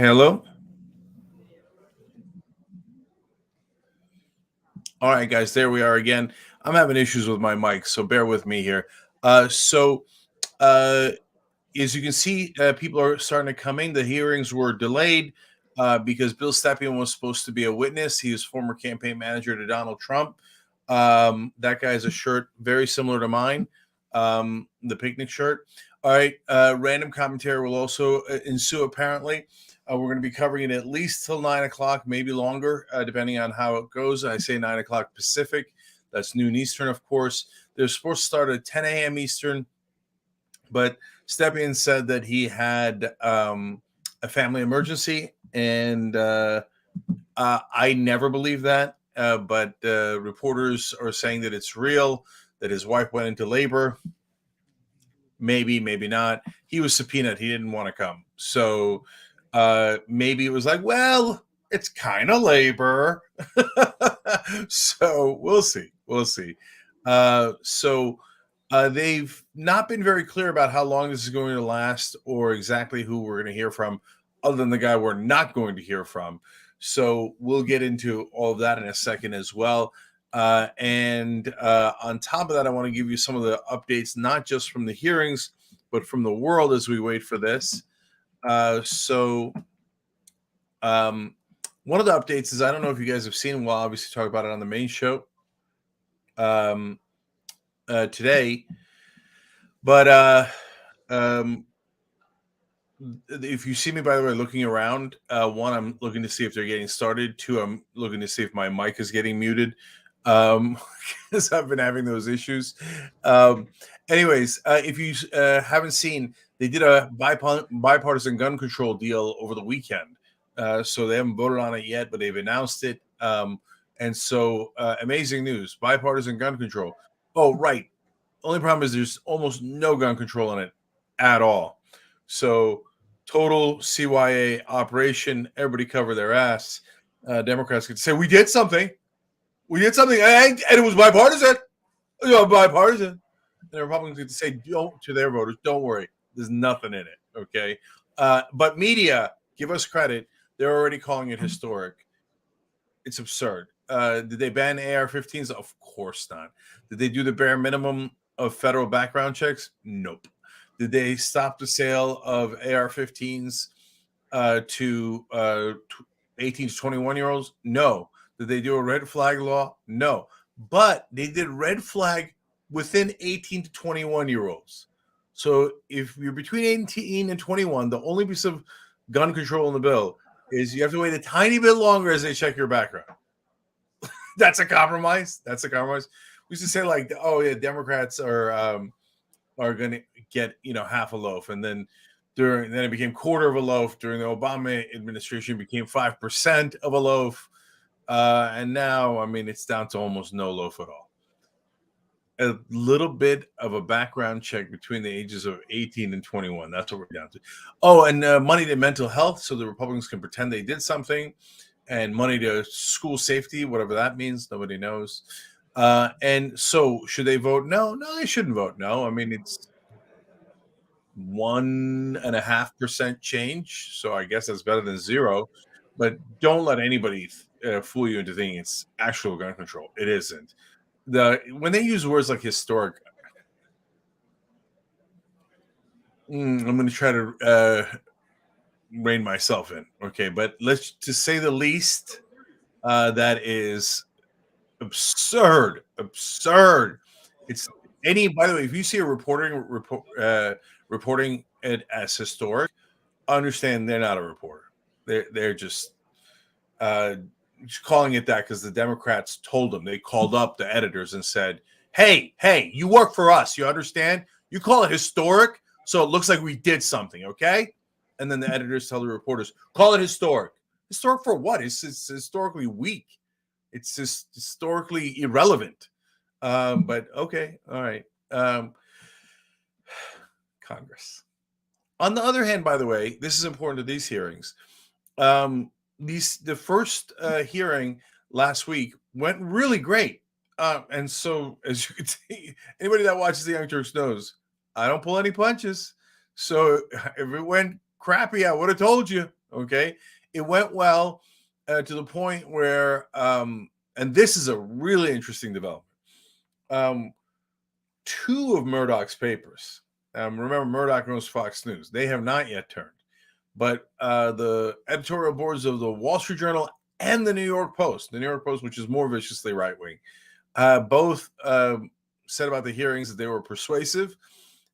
Hello. All right, guys, there we are again. I'm having issues with my mic, so bear with me here. So, as you can see, people are starting to come in. The hearings were delayed because Bill Stepien was supposed to be a witness. He is former campaign manager to Donald Trump. That guy has a shirt very similar to mine, the picnic shirt. All right, random commentary will also ensue, apparently. We're going to be covering it at least till 9 o'clock, maybe longer, depending on how it goes. I say 9 o'clock Pacific. That's noon Eastern, of course. They're supposed to start at 10 a.m. Eastern, but Stepien said that he had a family emergency, and I never believed that. But reporters are saying that it's real, that his wife went into labor. Maybe, maybe not. He was subpoenaed. He didn't want to come. So maybe it was like, well, it's kind of labor. So we'll see. We'll see. They've not been very clear about how long this is going to last or exactly who we're going to hear from, other than the guy we're not going to hear from. So we'll get into all of that in a second as well. And on top of that, I want to give you some of the updates, not just from the hearings, but from the world as we wait for this. One of the updates is, I don't know if you guys have seen, we'll obviously talk about it on the main show today, but if you see me, by the way, looking around, one, I'm looking to see if they're getting started. Two, I'm looking to see if my mic is getting muted, because I've been having those issues. Anyways, if you haven't seen, they did a bipartisan gun control deal over the weekend. So they haven't voted on it yet, but they've announced it. Amazing news, bipartisan gun control. Oh, right. Only problem is there's almost no gun control in it at all. So total CYA operation. Everybody cover their ass. Democrats could say, we did something. We did something, and it was bipartisan. Bipartisan. And the Republicans get to say, don't, to their voters, don't worry. There's nothing in it, okay? But media, give us credit. They're already calling it historic. It's absurd. Did they ban AR-15s? Of course not. Did they do the bare minimum of federal background checks? Nope. Did they stop the sale of AR-15s to 18 to 21-year-olds? No. Did they do a red flag law? No. But they did red flag within 18 to 21-year-olds. So if you're between 18 and 21, the only piece of gun control in the bill is you have to wait a tiny bit longer as they check your background. That's a compromise. That's a compromise. We used to say, like, oh yeah, Democrats are going to get half a loaf, and then it became quarter of a loaf during the Obama administration. Became 5% of a loaf, and now I mean it's down to almost no loaf at all. A little bit of a background check between the ages of 18 and 21. That's what we're down to. Oh, and money to mental health, so the Republicans can pretend they did something, and money to school safety, whatever that means. Nobody knows. And so, should they vote no? No, they shouldn't vote no. I mean, it's 1.5% change, so I guess that's better than zero. But don't let anybody fool you into thinking it's actual gun control. It isn't. When they use words like historic, I'm going to try to rein myself in. Okay, but let's to say the least, that is absurd. Absurd. It's by the way, if you see a reporting it as historic, understand they're not a reporter. They're just calling it that because the Democrats told them. They called up the editors and said, hey, you work for us. You understand? You call it historic, so it looks like we did something, okay? And then the editors tell the reporters, call it historic. Historic for what? It's historically weak. It's just historically irrelevant. But okay, all right. Congress. On the other hand, by the way, this is important to these hearings. The first hearing last week went really great. And so, as you can see, anybody that watches the Young Turks knows I don't pull any punches. So if it went crappy, I would have told you. Okay, it went well to the point where, and this is a really interesting development. Um, two of Murdoch's papers. Remember, Murdoch owns Fox News. They have not yet turned, but the editorial boards of the Wall Street Journal and the New York Post, which is more viciously right wing, both said about the hearings that they were persuasive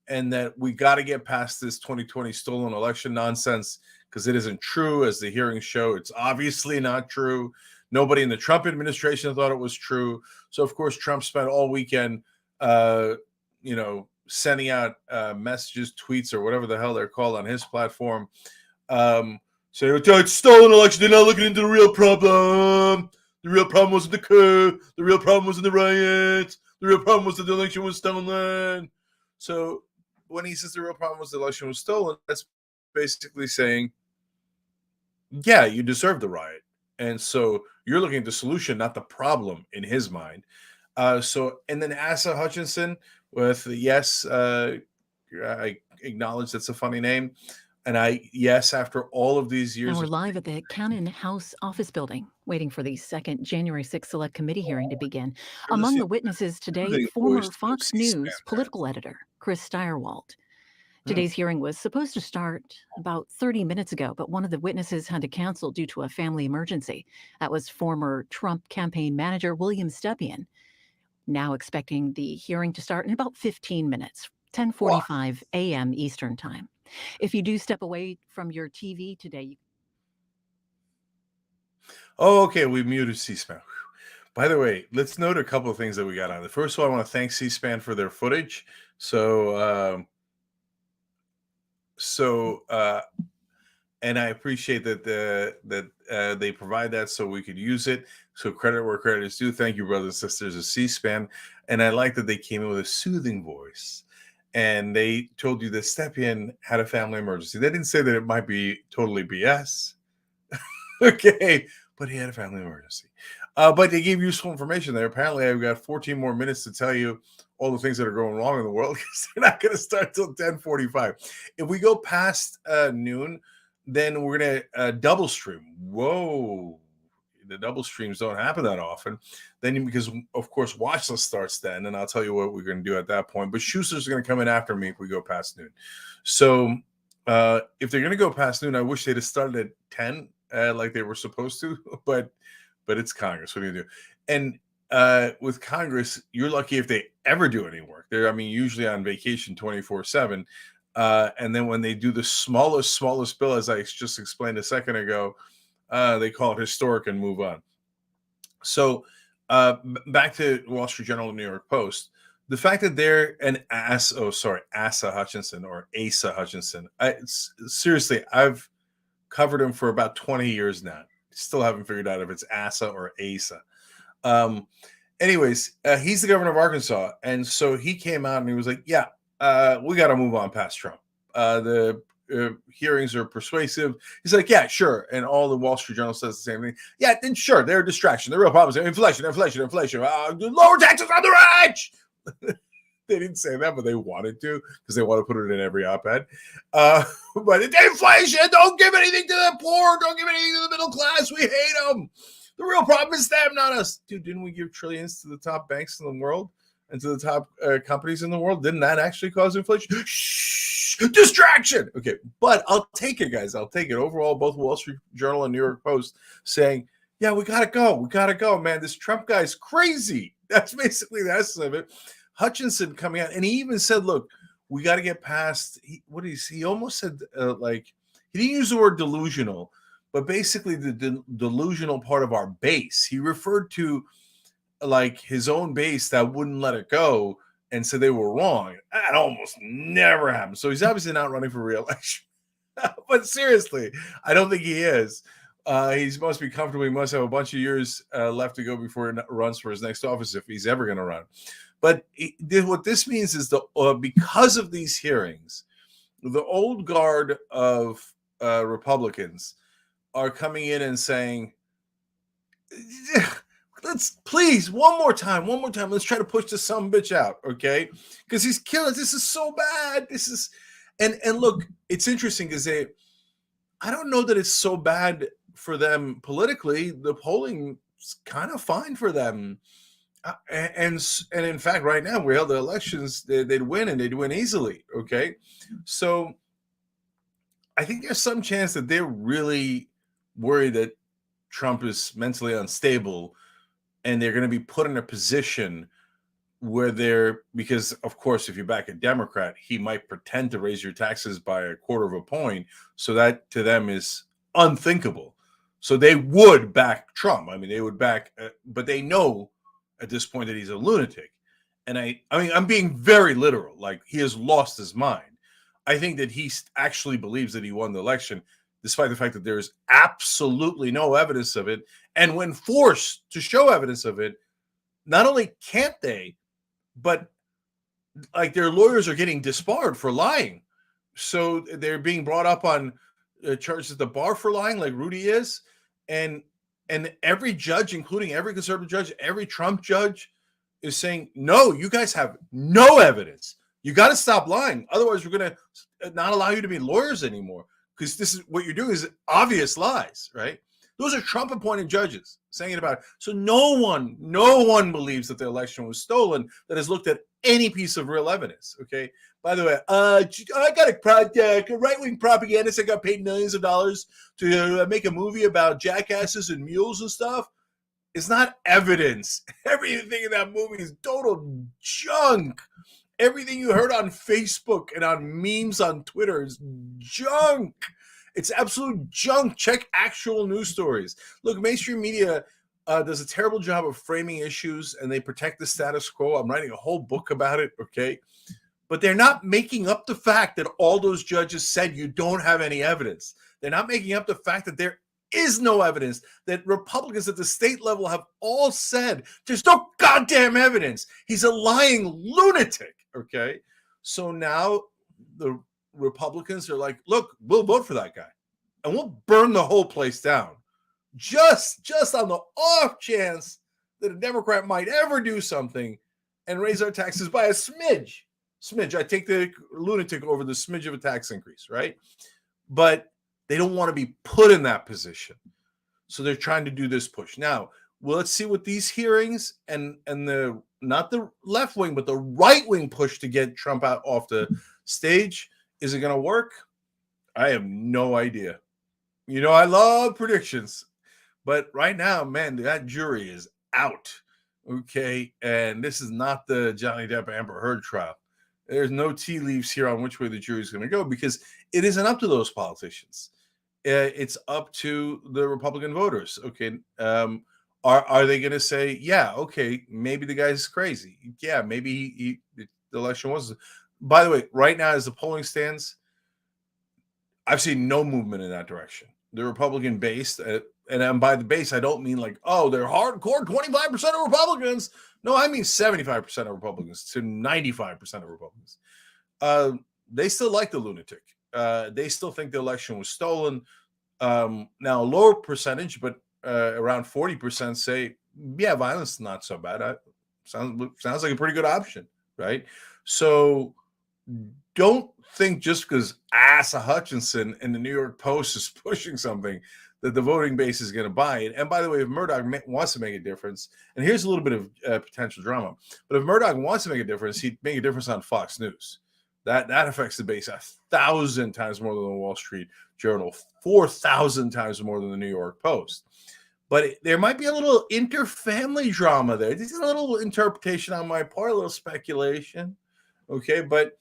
and that we got to get past this 2020 stolen election nonsense because it isn't true, as the hearings show. It's obviously not true. Nobody in the Trump administration thought it was true. So, of course, Trump spent all weekend, sending out messages, tweets, or whatever the hell they're called on his platform. Saying, it's stolen election. They're not looking into the real problem. The real problem wasn't the coup. The real problem wasn't the riots. The real problem was that the election was stolen. So when he says the real problem was the election was stolen, that's basically saying, yeah, you deserve the riot. And so you're looking at the solution, not the problem in his mind. And then Asa Hutchinson with, yes, I acknowledge that's a funny name. And after all of these years. And we're live at the Cannon House office building, waiting for the second January 6th Select Committee hearing to begin. Among the witnesses today, former Fox News political editor Chris Steyerwalt. Today's hearing was supposed to start about 30 minutes ago, but one of the witnesses had to cancel due to a family emergency. That was former Trump campaign manager William Stepien. Now expecting the hearing to start in about 15 minutes, 10:45 a.m. Eastern Time. If you do step away from your TV today. Okay, we muted C-SPAN. By the way, let's note a couple of things that we got on there. First of all, I want to thank C-SPAN for their footage. And I appreciate that they provide that so we could use it. So credit where credit is due. Thank you, brothers and sisters of C-SPAN. And I like that they came in with a soothing voice. And they told you that Stepien had a family emergency. They didn't say that it might be totally BS. Okay, but he had a family emergency. But they gave useful information there. Apparently, I've got 14 more minutes to tell you all the things that are going wrong in the world because they're not going to start till 10:45. If we go past noon, then we're going to double stream. Whoa. The double streams don't happen that often. Then, because of course, Watchlist starts then, and I'll tell you what we're going to do at that point. But Shuster's going to come in after me if we go past noon. So if they're going to go past noon, I wish they'd have started at 10 like they were supposed to. But it's Congress. What do you do? And with Congress, you're lucky if they ever do any work. They're, usually on vacation 24/7. And then when they do the smallest bill, as I just explained a second ago, they call it historic and move on. So back to Wall Street Journal and New York Post. The fact that they're Asa Hutchinson or Asa Hutchinson. Seriously, I've covered him for about 20 years now. Still haven't figured out if it's Asa or Asa. Anyways, he's the governor of Arkansas. And so he came out and he was like, we got to move on past Trump. The hearings are persuasive. He's like, yeah, sure. And all the Wall Street Journal says the same thing. Yeah, then sure, they're a distraction. The real problem is inflation. Lower taxes on the rich. They didn't say that, but they wanted to because they want to put it in every op-ed. But it's inflation. Don't give anything to the poor. Don't give anything to the middle class. We hate them. The real problem is them, not us. Dude, didn't we give trillions to the top banks in the world and to the top companies in the world? Didn't that actually cause inflation? Shh, distraction. Okay, but I'll take it, guys. I'll take it. Overall, both Wall Street Journal and New York Post saying, yeah, we got to go. We got to go, man. This Trump guy's crazy. That's basically the essence of it. Hutchinson coming out, and he even said, look, we got to get past, he almost said, he didn't use the word delusional, but basically the delusional part of our base. He referred to like his own base that wouldn't let it go and said they were wrong. That almost never happened. So he's obviously not running for re-election. But seriously, I don't think he is. He must be comfortable. He must have a bunch of years left to go before he runs for his next office, if he's ever going to run. But what this means is because of these hearings, the old guard of Republicans are coming in and saying, let's please one more time. Let's try to push this sumbitch out, okay? Because he's killing. This is so bad. This is, and look, it's interesting because I don't know that it's so bad for them politically. The polling is kind of fine for them. And in fact, right now, we held the elections, they'd win, and they'd win easily. Okay. So I think there's some chance that they're really worried that Trump is mentally unstable and they're going to be put in a position where they're, because of course, if you back a Democrat, he might pretend to raise your taxes by a quarter of a point. So that to them is unthinkable. So they would back Trump. I mean, they would back, but they know at this point that he's a lunatic. And I mean, I'm being very literal. Like, he has lost his mind. I think that he actually believes that he won the election, despite the fact that there's absolutely no evidence of it. And when forced to show evidence of it, not only can't they, but like, their lawyers are getting disbarred for lying. So they're being brought up on charges at the bar for lying, like Rudy is. And every judge, including every conservative judge, every Trump judge, is saying, no, you guys have no evidence. You got to stop lying. Otherwise, we're going to not allow you to be lawyers anymore, because this is what you're doing is obvious lies, right? Those are Trump appointed judges saying it about it. So no one believes that the election was stolen that has looked at any piece of real evidence. Okay. By the way, I got a right-wing propagandist that got paid millions of dollars to make a movie about jackasses and mules and stuff. It's not evidence. Everything in that movie is total junk. Everything you heard on Facebook and on memes on Twitter is junk. It's absolute junk. Check actual news stories. Look, mainstream media does a terrible job of framing issues, and they protect the status quo. I'm writing a whole book about it, okay? But they're not making up the fact that all those judges said you don't have any evidence. They're not making up the fact that there is no evidence, that Republicans at the state level have all said there's no goddamn evidence. He's a lying lunatic, okay? So now the Republicans are like, look, we'll vote for that guy and we'll burn the whole place down. Just on the off chance that a Democrat might ever do something and raise our taxes by a smidge. I take the lunatic over the smidge of a tax increase, right? But they don't want to be put in that position. So they're trying to do this push. Now, well, let's see what these hearings and the, not the left wing, but the right wing push to get Trump out off the stage. Is it going to work? I have no idea. You know, I love predictions, but right now, man, that jury is out. Okay. And this is not the Johnny Depp Amber Heard trial. There's no tea leaves here on which way the jury is going to go, because it isn't up to those politicians. It's up to the Republican voters. Okay. Are they going to say, yeah, okay, maybe the guy's crazy. Yeah, maybe the election was. By the way, right now, as the polling stands, I've seen no movement in that direction. The Republican base, and by the base, I don't mean like, oh, they're hardcore 25% of Republicans. No, I mean 75% of Republicans to 95% of Republicans. They still like the lunatic. They still think the election was stolen. Now, a lower percentage, but around 40% say, yeah, violence is not so bad. Sounds like a pretty good option, right? So don't think just because Asa Hutchinson in the New York Post is pushing something that the voting base is going to buy it. And by the way, if Murdoch wants to make a difference, and here's a little bit of potential drama, but if Murdoch wants to make a difference, he'd make a difference on Fox News. That affects the base 1,000 times more than the Wall Street Journal, 4,000 times more than the New York Post. But there might be a little inter-family drama there. This is a little interpretation on my part, a little speculation. Okay, but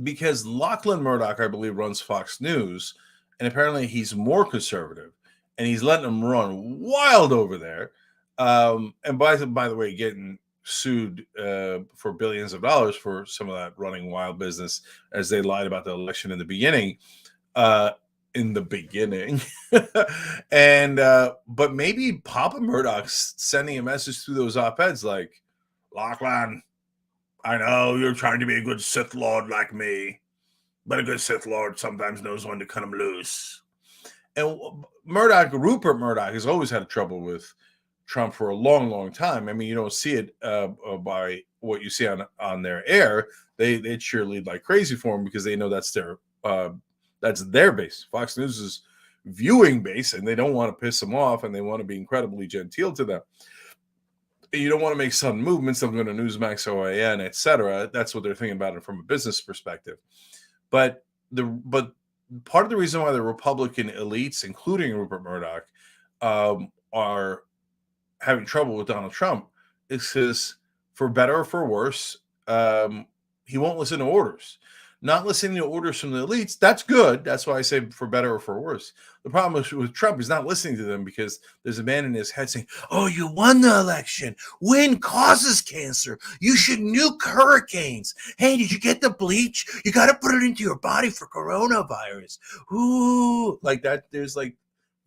because Lachlan Murdoch, I believe, runs Fox News, and apparently he's more conservative, and he's letting them run wild over there. And by the way, getting sued for billions of dollars for some of that running wild business, as they lied about the election in the beginning. And but maybe Papa Murdoch's sending a message through those op-eds like, Lachlan, I know you're trying to be a good Sith Lord like me, but a good Sith Lord sometimes knows when to cut him loose. And Rupert Murdoch has always had trouble with Trump for a long, long time. I mean, you don't see it by what you see on their air. They cheerlead like crazy for him because they know that's their That's their base. Fox News is viewing base, and they don't want to piss them off, and they want to be incredibly genteel to them. You don't want to make sudden movements. They'll go to Newsmax, OAN, etc. That's what they're thinking about it from a business perspective. But part of the reason why the Republican elites, including Rupert Murdoch, are having trouble with Donald Trump is because, for better or for worse, he won't listen to orders. Not listening to orders from the elites, that's good. That's why I say for better or for worse. The problem with Trump is not listening to them because there's a man in his head saying, oh, you won the election. Win causes cancer. You should nuke hurricanes. Hey, did you get the bleach? You got to put it into your body for coronavirus. Ooh, like that. There's like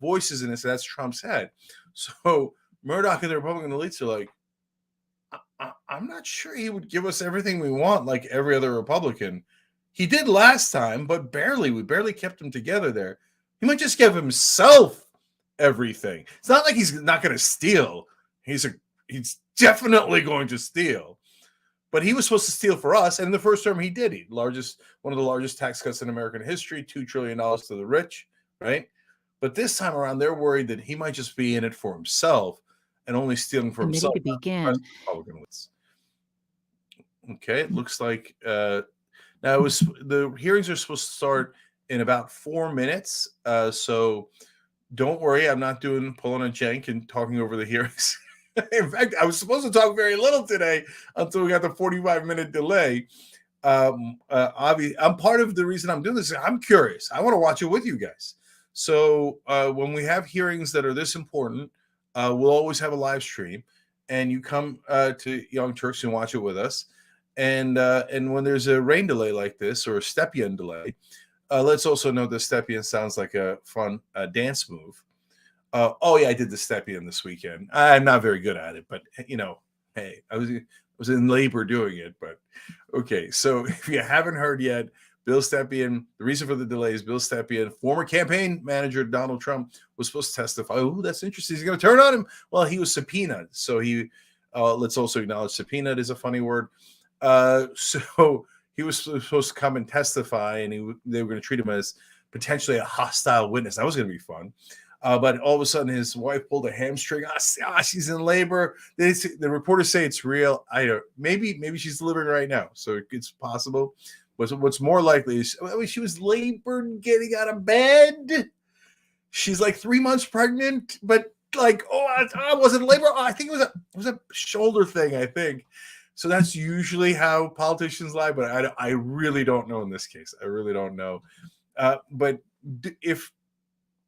voices in this. That's Trump's head. So Murdoch and the Republican elites are like, I'm not sure he would give us everything we want like every other Republican. He did last time, but barely. We barely kept him together there. He might just give himself everything. It's not like he's not going to steal. He's definitely going to steal. But he was supposed to steal for us, and in the first term he did. One of the largest tax cuts in American history, $2 trillion to the rich, right? But this time around, they're worried that he might just be in it for himself and only stealing for himself. To begin. Okay, it looks like now the hearings are supposed to start in about 4 minutes. So don't worry, I'm not pulling a Cenk and talking over the hearings. In fact, I was supposed to talk very little today until we got the 45-minute delay. I'm part of the reason I'm doing this. I'm curious. I want to watch it with you guys. So when we have hearings that are this important, we'll always have a live stream, and you come to Young Turks and watch it with us. And when there's a rain delay like this or a Stepien delay, let's also know that Stepien sounds like a fun dance move. Oh yeah, I did the Stepien this weekend. I'm not very good at it, but hey, I was in labor doing it. But okay, so if you haven't heard yet, Bill Stepien, the reason for the delay is Bill Stepien, former campaign manager Donald Trump, was supposed to testify. Oh, that's interesting. He's going to turn on him. Well, he was subpoenaed. So let's also acknowledge subpoenaed is a funny word. So he was supposed to come and testify, and they were going to treat him as potentially a hostile witness. That was going to be fun. But all of a sudden, his wife pulled a hamstring. She's in labor. The reporters say it's real. Maybe she's delivering right now, so it's possible. What's more likely is she was labored getting out of bed. She's like 3 months pregnant, but like, I wasn't labor. I think it was a shoulder thing, I think. So that's usually how politicians lie, but I really don't know in this case. I really don't know. But if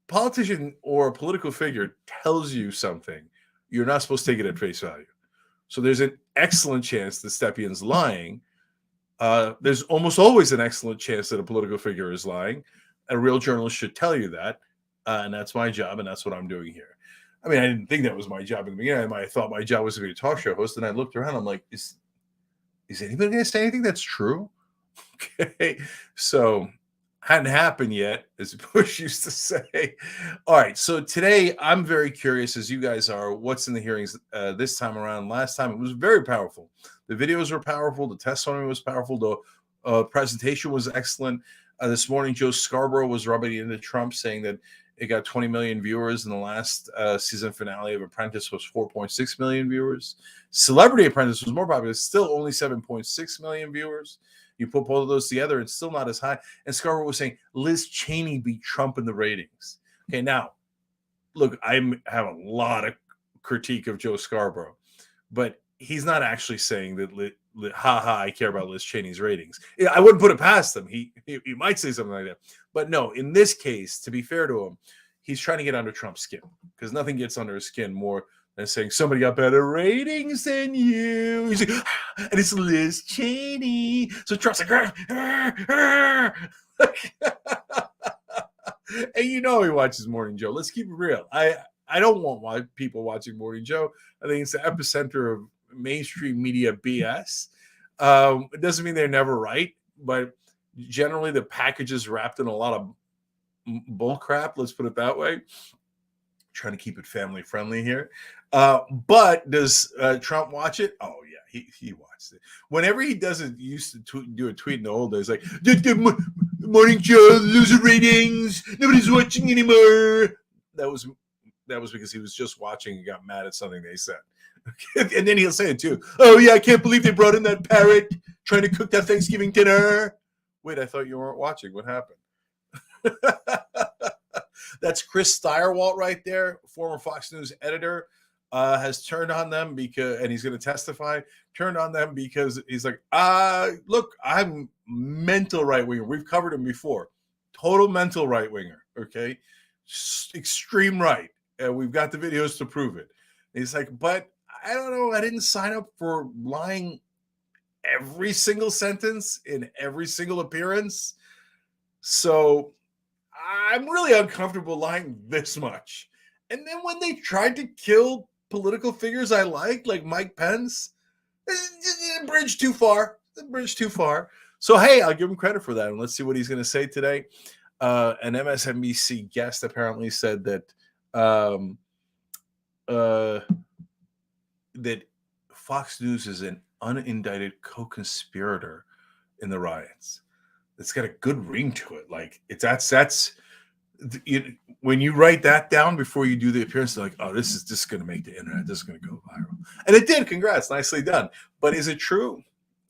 politician or a political figure tells you something, you're not supposed to take it at face value. So there's an excellent chance that Stepien's lying. There's almost always an excellent chance that a political figure is lying. A real journalist should tell you that. And that's my job, and that's what I'm doing here. I mean, I didn't think that was my job in the beginning. I thought my job was to be a talk show host, and I looked around. I'm like, is anybody going to say anything that's true? Okay, so hadn't happened yet, as Bush used to say. All right, so today I'm very curious, as you guys are, what's in the hearings this time around. Last time it was very powerful. The videos were powerful. The testimony was powerful. The presentation was excellent. This morning, Joe Scarborough was rubbing into Trump, saying that it got 20 million viewers, and the last season finale of Apprentice was 4.6 million viewers. Celebrity Apprentice was more popular. It's still only 7.6 million viewers. You put both of those together, it's still not as high. And Scarborough was saying Liz Cheney beat Trump in the ratings. Okay, now, look, I have a lot of critique of Joe Scarborough, but he's not actually saying that, I care about Liz Cheney's ratings. I wouldn't put it past him. He might say something like that. But no, in this case, to be fair to him, he's trying to get under Trump's skin, because nothing gets under his skin more than saying somebody got better ratings than you. He's like, and it's Liz Cheney. So Trump's like, and he watches Morning Joe. Let's keep it real. I don't want people watching Morning Joe. I think it's the epicenter of mainstream media BS. It doesn't mean they're never right, but generally the package is wrapped in a lot of bull crap. Let's put it that way. Trying to keep it family friendly here. But does Trump watch it? Oh yeah, he watched it. Whenever he does it, he used to do a tweet in the old days like, morning show, loser ratings, nobody's watching anymore. That was because he was just watching and got mad at something they said. And then he'll say it too. Oh yeah, I can't believe they brought in that parrot trying to cook that Thanksgiving dinner. Wait, I thought you weren't watching. What happened? That's Chris Steyerwalt right there, former Fox News editor, has turned on them because, and he's going to testify, turned on them because he's like, look, I'm mental right winger. We've covered him before. Total mental right winger. Okay. Extreme right. And we've got the videos to prove it. And he's like, but I don't know. I didn't sign up for lying every single sentence in every single appearance. So I'm really uncomfortable lying this much. And then when they tried to kill political figures I like Mike Pence, bridge too far. Bridge too far. So, hey, I'll give him credit for that. And let's see what he's going to say today. An MSNBC guest apparently said that that Fox News is an unindicted co-conspirator in the riots. It's got a good ring to it. Like that's when you write that down before you do the appearance, like, oh, this is going to make the internet. This is going to go viral, and it did. Congrats, nicely done. But is it true?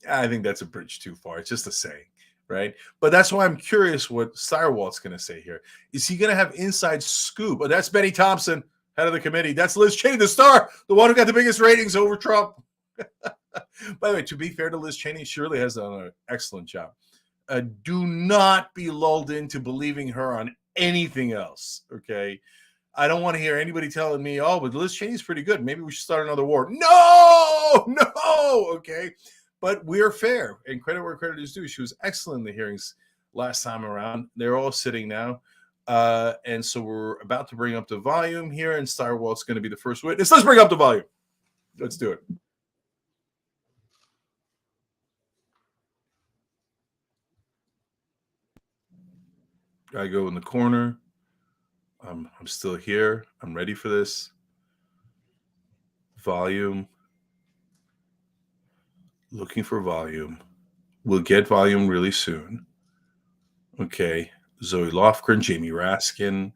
I think that's a bridge too far. It's just a saying, right? But that's why I'm curious what Steyerwalt's going to say here. Is he going to have inside scoop? Oh, that's Benny Thompson, head of the committee. That's Liz Cheney, the star, the one who got the biggest ratings over Trump. By the way, to be fair to Liz Cheney, she really has done an excellent job. Do not be lulled into believing her on anything else, okay? I don't want to hear anybody telling me, oh, but Liz Cheney's pretty good. Maybe we should start another war. No, okay? But we're fair, and credit where credit is due. She was excellent in the hearings last time around. They're all sitting now. And so we're about to bring up the volume here, and Steyerwalt's going to be the first witness. Let's bring up the volume. Let's do it. I go in the corner. I'm still here. I'm ready for this. Volume. Looking for volume. We'll get volume really soon. Okay. Zoe Lofgren, Jamie Raskin,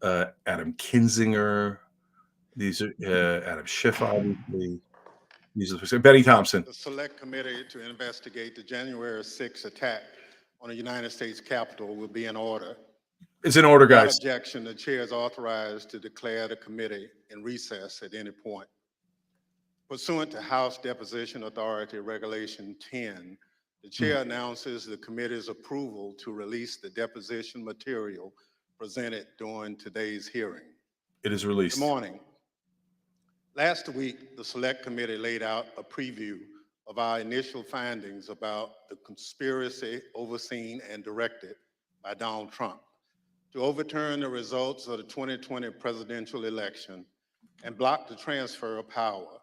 Adam Kinzinger. These are Adam Schiff, obviously. These are Benny Thompson. The Select Committee to investigate the January 6th attack on the United States Capitol will be in order. It's in order, guys. Without objection, the chair is authorized to declare the committee in recess at any point. Pursuant to House Deposition Authority Regulation 10, the chair announces the committee's approval to release the deposition material presented during today's hearing. It is released. Good morning. Last week, the Select Committee laid out a preview of our initial findings about the conspiracy overseen and directed by Donald Trump to overturn the results of the 2020 presidential election and block the transfer of power,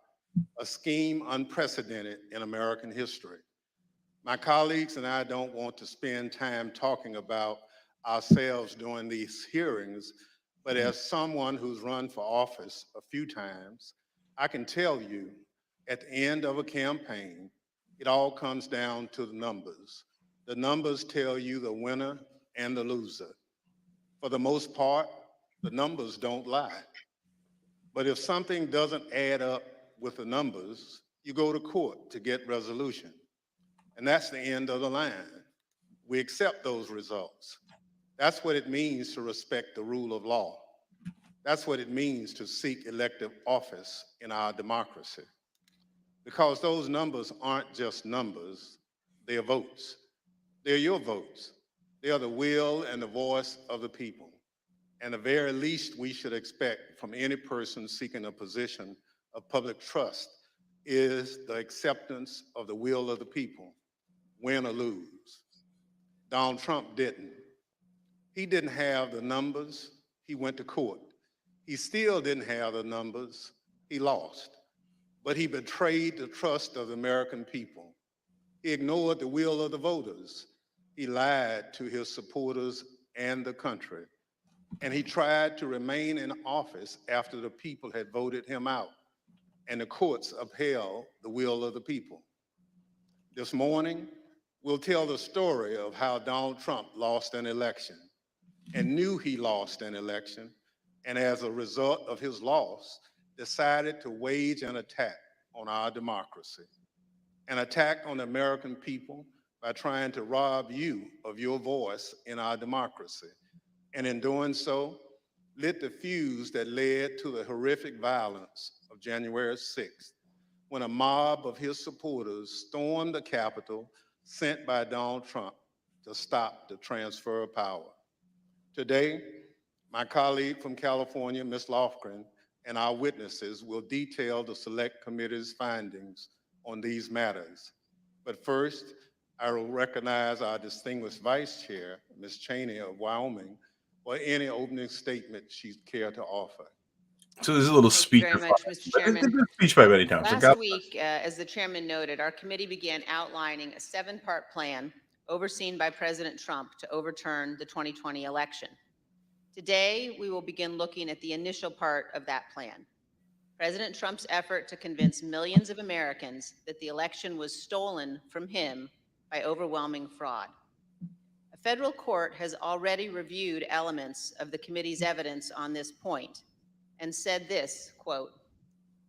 a scheme unprecedented in American history. My colleagues and I don't want to spend time talking about ourselves during these hearings, but as someone who's run for office a few times, I can tell you at the end of a campaign, it all comes down to the numbers. The numbers tell you the winner and the loser. For the most part, the numbers don't lie. But if something doesn't add up with the numbers, you go to court to get resolution. And that's the end of the line. We accept those results. That's what it means to respect the rule of law. That's what it means to seek elective office in our democracy. Because those numbers aren't just numbers, they are votes. They're your votes. They are the will and the voice of the people. And the very least we should expect from any person seeking a position of public trust is the acceptance of the will of the people, win or lose. Donald Trump didn't. He didn't have the numbers, he went to court. He still didn't have the numbers, he lost. But he betrayed the trust of the American people. He ignored the will of the voters. He lied to his supporters and the country. And he tried to remain in office after the people had voted him out. And the courts upheld the will of the people. This morning, We'll tell the story of how Donald Trump lost an election and knew he lost an election, and as a result of his loss, decided to wage an attack on our democracy, an attack on the American people by trying to rob you of your voice in our democracy. And in doing so, lit the fuse that led to the horrific violence of January 6th, when a mob of his supporters stormed the Capitol sent by Donald Trump to stop the transfer of power. Today, my colleague from California, Ms. Lofgren, and our witnesses will detail the Select Committee's findings on these matters. But first, I will recognize our distinguished Vice Chair, Ms. Cheney of Wyoming, for any opening statement she'd care to offer. So there's a little Thank speech. you very much, Mr. Chairman. Speech by Betty Townsend. Last week, as the chairman noted, our committee began outlining a 7-part plan overseen by President Trump to overturn the 2020 election. Today, we will begin looking at the initial part of that plan. President Trump's effort to convince millions of Americans that the election was stolen from him by overwhelming fraud. A federal court has already reviewed elements of the committee's evidence on this point and said this, quote,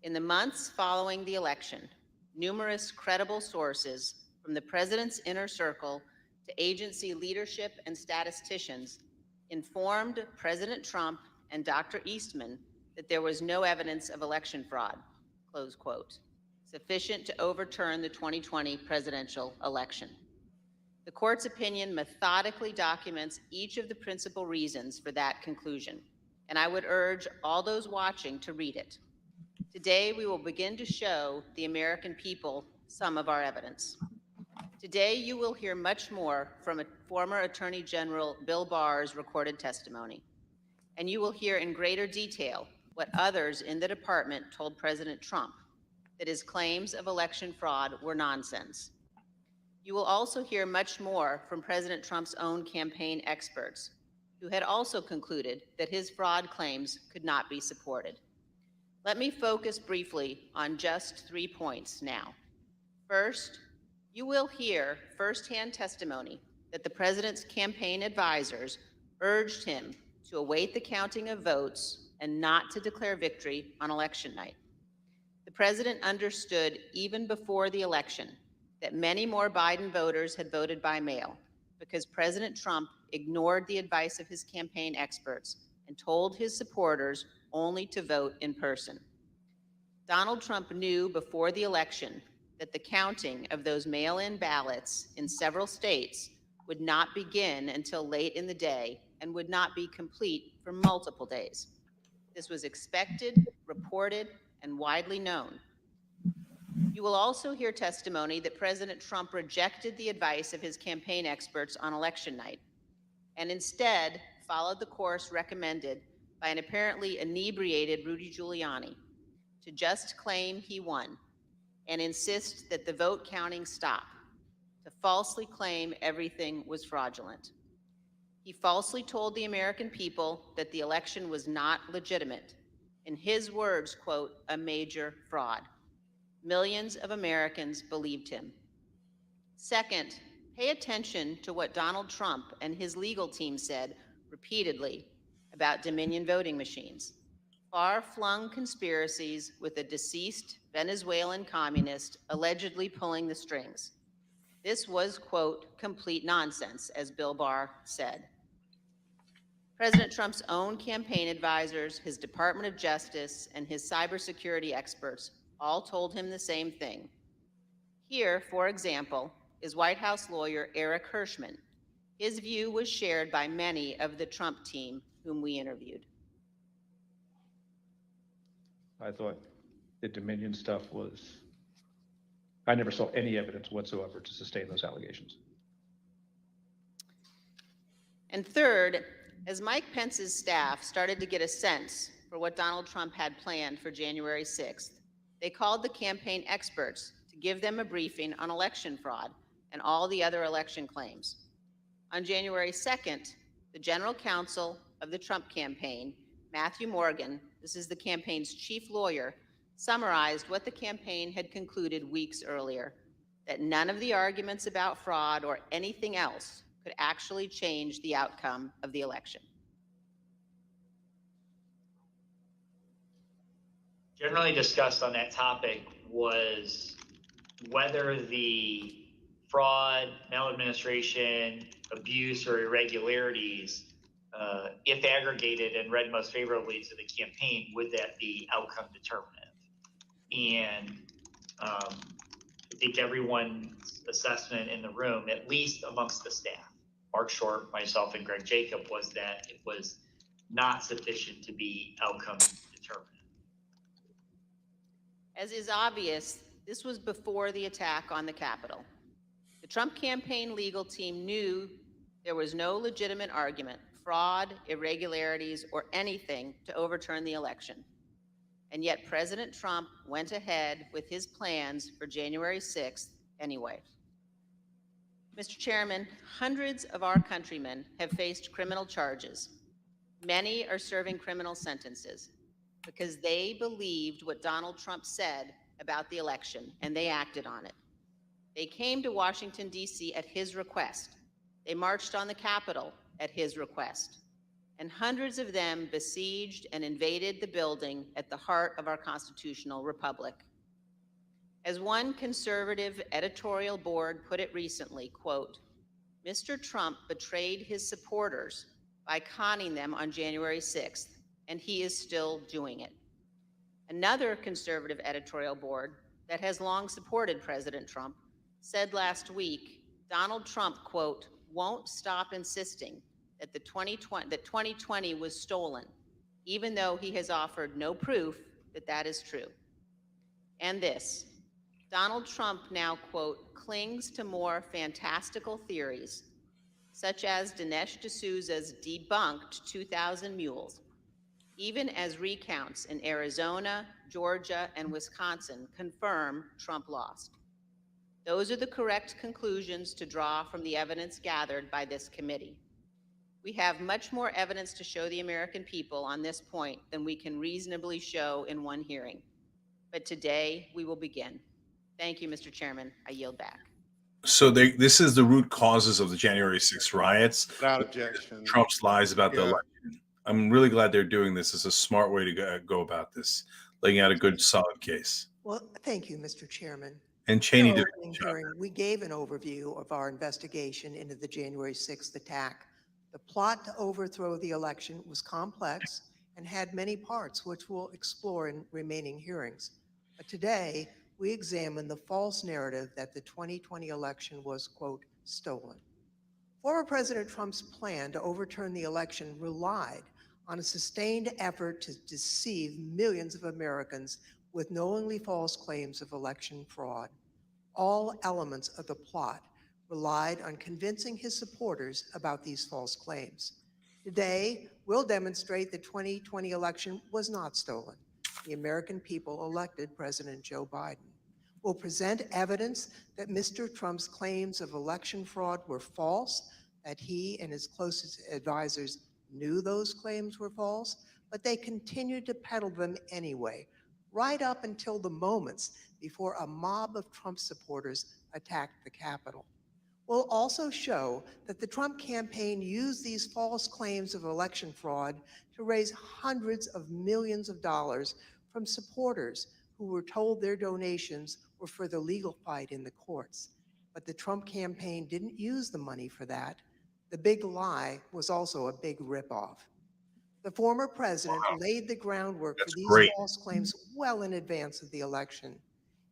"In the months following the election, numerous credible sources from the president's inner circle to agency leadership and statisticians informed President Trump and Dr. Eastman that there was no evidence of election fraud," close quote, sufficient to overturn the 2020 presidential election. The court's opinion methodically documents each of the principal reasons for that conclusion, and I would urge all those watching to read it. Today, we will begin to show the American people some of our evidence. Today, you will hear much more from former Attorney General Bill Barr's recorded testimony, and you will hear in greater detail what others in the department told President Trump, that his claims of election fraud were nonsense. You will also hear much more from President Trump's own campaign experts, who had also concluded that his fraud claims could not be supported. Let me focus briefly on just 3 points now. First, you will hear firsthand testimony that the president's campaign advisors urged him to await the counting of votes and not to declare victory on election night. The president understood even before the election that many more Biden voters had voted by mail because President Trump ignored the advice of his campaign experts and told his supporters only to vote in person. Donald Trump knew before the election that the counting of those mail-in ballots in several states would not begin until late in the day and would not be complete for multiple days. This was expected, reported, and widely known. You will also hear testimony that President Trump rejected the advice of his campaign experts on election night and instead followed the course recommended by an apparently inebriated Rudy Giuliani to just claim he won and insist that the vote counting stop, to falsely claim everything was fraudulent. He falsely told the American people that the election was not legitimate. In his words, quote, "a major fraud." Millions of Americans believed him. Second, pay attention to what Donald Trump and his legal team said repeatedly about Dominion voting machines. Far-flung conspiracies with a deceased Venezuelan communist allegedly pulling the strings. This was, quote, "complete nonsense," as Bill Barr said. President Trump's own campaign advisors, his Department of Justice, and his cybersecurity experts all told him the same thing. Here, for example, is White House lawyer Eric Hirschman. His view was shared by many of the Trump team whom we interviewed. I thought the Dominion stuff was, I never saw any evidence whatsoever to sustain those allegations. And third, as Mike Pence's staff started to get a sense for what Donald Trump had planned for January 6th, they called the campaign experts to give them a briefing on election fraud and all the other election claims. On January 2nd, the general counsel of the Trump campaign, Matthew Morgan, this is the campaign's chief lawyer, summarized what the campaign had concluded weeks earlier, that none of the arguments about fraud or anything else could actually change the outcome of the election. Generally discussed on that topic was whether the fraud, maladministration, abuse, or irregularities, if aggregated and read most favorably to the campaign, would that be outcome determinative? And I think everyone's assessment in the room, at least amongst the staff, Mark Short, myself, and Greg Jacob, was that it was not sufficient to be outcome determinative. As is obvious, this was before the attack on the Capitol. The Trump campaign legal team knew there was no legitimate argument, fraud, irregularities, or anything to overturn the election. And yet President Trump went ahead with his plans for January 6th anyway. Mr. Chairman, hundreds of our countrymen have faced criminal charges. Many are serving criminal sentences because they believed what Donald Trump said about the election, and they acted on it. They came to Washington, D.C. at his request. They marched on the Capitol at his request. And hundreds of them besieged and invaded the building at the heart of our constitutional republic. As one conservative editorial board put it recently, quote, "Mr. Trump betrayed his supporters by conning them on January 6th, and he is still doing it." Another conservative editorial board that has long supported President Trump said last week, Donald Trump, quote, "won't stop insisting that 2020 was stolen, even though he has offered no proof that that is true." And this, Donald Trump now, quote, "clings to more fantastical theories, such as Dinesh D'Souza's debunked 2,000 mules, even as recounts in Arizona, Georgia, and Wisconsin confirm Trump lost. Those are the correct conclusions to draw from the evidence gathered by this committee. We have much more evidence to show the American people on this point than we can reasonably show in one hearing. But today, we will begin. Thank you, Mr. Chairman. I yield back. So this is the root causes of the January 6th riots. Without objection. Trump's lies about the Yeah. election. I'm really glad they're doing this. It's a smart way to go about this, laying out a good, solid case. Well, thank you, Mr. Chairman. And Cheney In did our a opening good job. hearing, we gave an overview of our investigation into the January 6th attack. The plot to overthrow the election was complex and had many parts, which we'll explore in remaining hearings. But today, we examine the false narrative that the 2020 election was, quote, stolen. Former President Trump's plan to overturn the election relied on a sustained effort to deceive millions of Americans with knowingly false claims of election fraud. All elements of the plot relied on convincing his supporters about these false claims. Today, we'll demonstrate the 2020 election was not stolen. The American people elected President Joe Biden. We'll present evidence that Mr. Trump's claims of election fraud were false, that he and his closest advisors knew those claims were false, but they continued to peddle them anyway, right up until the moments before a mob of Trump supporters attacked the Capitol. We'll also show that the Trump campaign used these false claims of election fraud to raise hundreds of millions of dollars from supporters who were told their donations were for the legal fight in the courts. But the Trump campaign didn't use the money for that. The big lie was also a big ripoff. The former president laid the groundwork for these false claims well in advance of the election.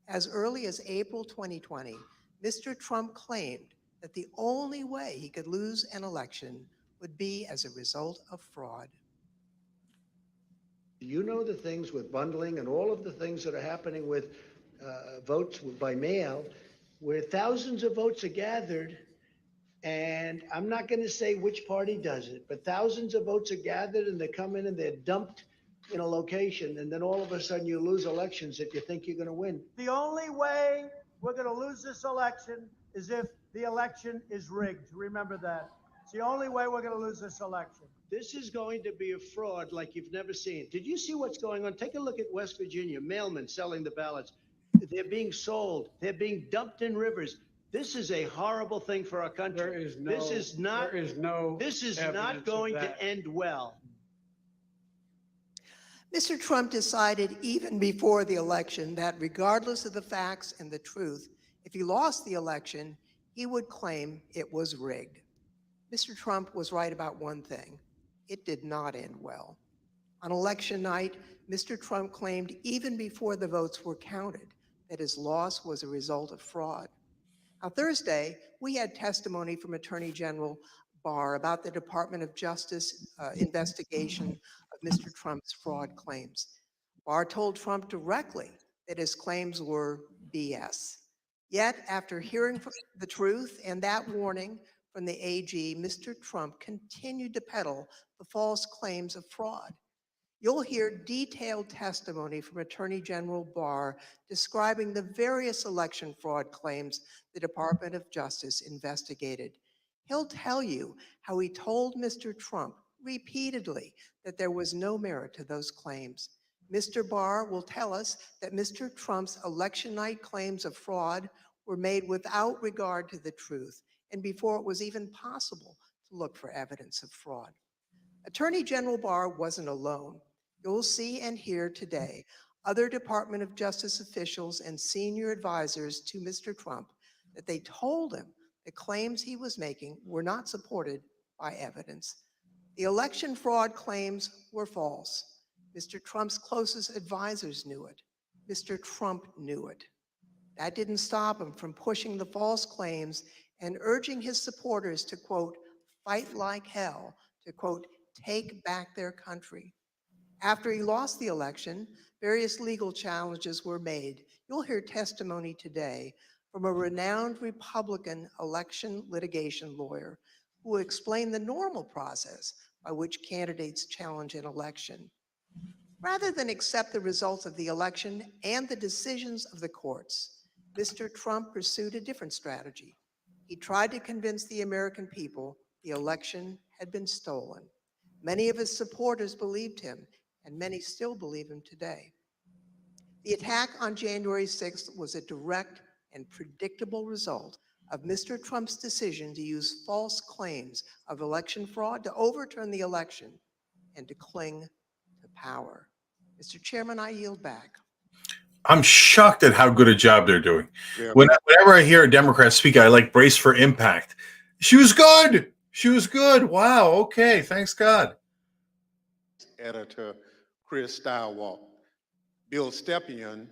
As early as April 2020, Mr. Trump claimed that the only way he could lose an election would be as a result of fraud. You know the things with bundling and all of the things that are happening with votes by mail, where thousands of votes are gathered, and I'm not going to say which party does it, but thousands of votes are gathered and they come in and they're dumped in a location, and then all of a sudden you lose elections that you think you're going to win. The only way we're going to lose this election is if the election is rigged. Remember that. It's the only way we're going to lose this election. This is going to be a fraud like you've never seen. Did you see what's going on? Take a look at West Virginia, mailmen selling the ballots. they're being sold. They're being dumped in rivers. This is a horrible thing for our country. There is no, This is not evidence going of to that. end well. Mr. Trump decided even before the election that regardless of the facts and the truth, if he lost the election, he would claim it was rigged. Mr. Trump was right about one thing. It did not end well. On election night, Mr. Trump claimed even before the votes were counted that his loss was a result of fraud. Now, Thursday, we had testimony from Attorney General Barr about the Department of Justice investigation of Mr. Trump's fraud claims. Barr told Trump directly that his claims were BS. Yet, after hearing the truth and that warning from the AG, Mr. Trump continued to peddle the false claims of fraud. You'll hear detailed testimony from Attorney General Barr describing the various election fraud claims the Department of Justice investigated. He'll tell you how he told Mr. Trump repeatedly that there was no merit to those claims. Mr. Barr will tell us that Mr. Trump's election night claims of fraud were made without regard to the truth and before it was even possible to look for evidence of fraud. Attorney General Barr wasn't alone. You'll see and hear today other Department of Justice officials and senior advisors to Mr. Trump that they told him the claims he was making were not supported by evidence. The election fraud claims were false. Mr. Trump's closest advisors knew it. Mr. Trump knew it. That didn't stop him from pushing the false claims and urging his supporters to, quote, fight like hell, to, quote, take back their country. After he lost the election, various legal challenges were made. You'll hear testimony today from a renowned Republican election litigation lawyer who will explain the normal process by which candidates challenge an election. Rather than accept the results of the election and the decisions of the courts, Mr. Trump pursued a different strategy. He tried to convince the American people the election had been stolen. Many of his supporters believed him, and many still believe him today. The attack on January 6th was a direct and predictable result of Mr. Trump's decision to use false claims of election fraud to overturn the election and to cling to power. Mr. Chairman, I yield back. I'm shocked at how good a job they're doing. Yeah. Whenever I hear a Democrat speak, I like brace for impact. She was good. She was good. Wow. Okay. Thanks God. Editor Chris Steiwalt. Bill Stepien,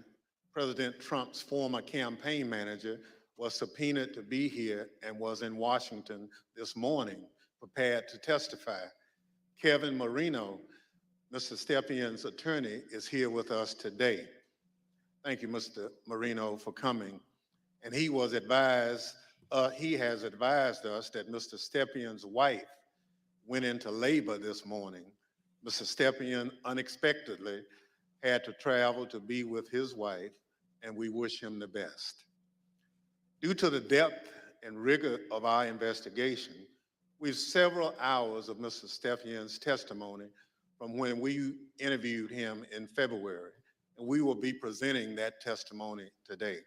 President Trump's former campaign manager, was subpoenaed to be here and was in Washington this morning, prepared to testify. Kevin Marino, Mr. Stepien's attorney, is here with us today. Thank you, Mr. Marino, for coming. And he has advised us that Mr. Stepien's wife went into labor this morning. Mr. Stepien unexpectedly had to travel to be with his wife, and we wish him the best. Due to the depth and rigor of our investigation, we have several hours of Mr. Stepien's testimony from when we interviewed him in February, and we will be presenting that testimony today.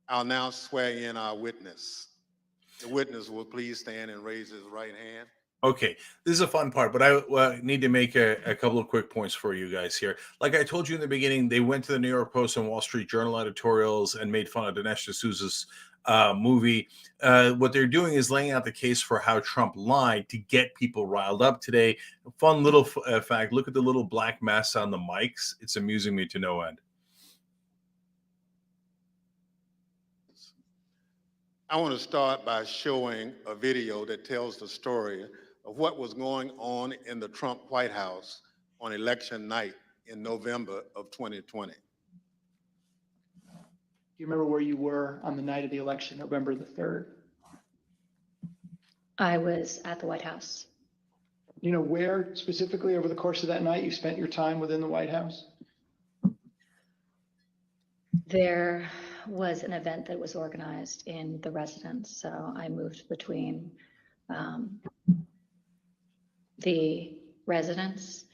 I'll now swear in our witness. The witness will please stand and raise his right hand. Okay, this is a fun part, but I need to make a couple of quick points for you guys here. Like I told you in the beginning, they went to the New York Post and Wall Street Journal editorials and made fun of Dinesh D'Souza's movie. What they're doing is laying out the case for how Trump lied to get people riled up today. Fun little fact, look at the little black mass on the mics. It's amusing me to no end. I want to start by showing a video that tells the story of what was going on in the Trump White House on election night in November of 2020. Do you remember where you were on the night of the election, November the 3rd? I was at the White House. You know where specifically over the course of that night you spent your time within the White House? There was an event that was organized in the residence, so I moved between the residence,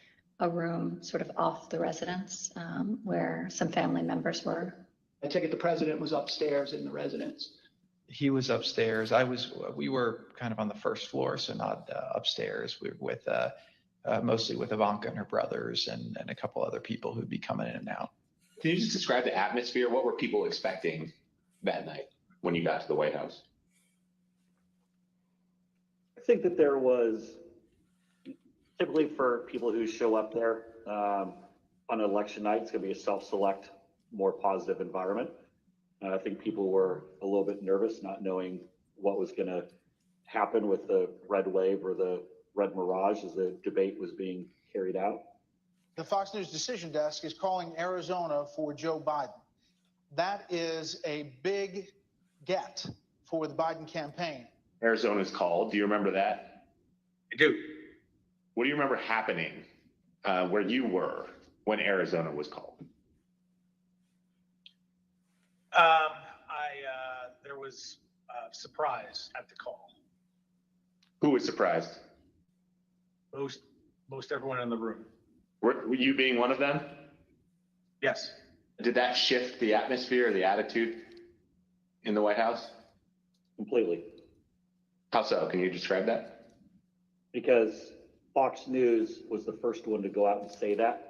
a room sort of off the residence where some family members were I take it the president was upstairs in the residence. He was upstairs. We were kind of on the first floor, so not upstairs. We were with, mostly with Ivanka and her brothers and a couple other people who'd be coming in and out. Can you just describe the atmosphere? What were people expecting that night when you got to the White House? I think that there was, typically for people who show up there on election night, it's going to be a self-select, more positive environment. I think people were a little bit nervous, not knowing what was going to happen with the red wave or the red mirage as the debate was being carried out. The Fox News Decision Desk is calling Arizona for Joe Biden. That is a big get for the Biden campaign. Arizona's called. Do you remember that? I do. What do you remember happening where you were when Arizona was called? There was surprise at the call. Who was surprised? Most everyone in the room. Were you being one of them? Yes. Did that shift the atmosphere, the attitude in the White House? Completely. How so? Can you describe that? Because Fox News was the first one to go out and say that.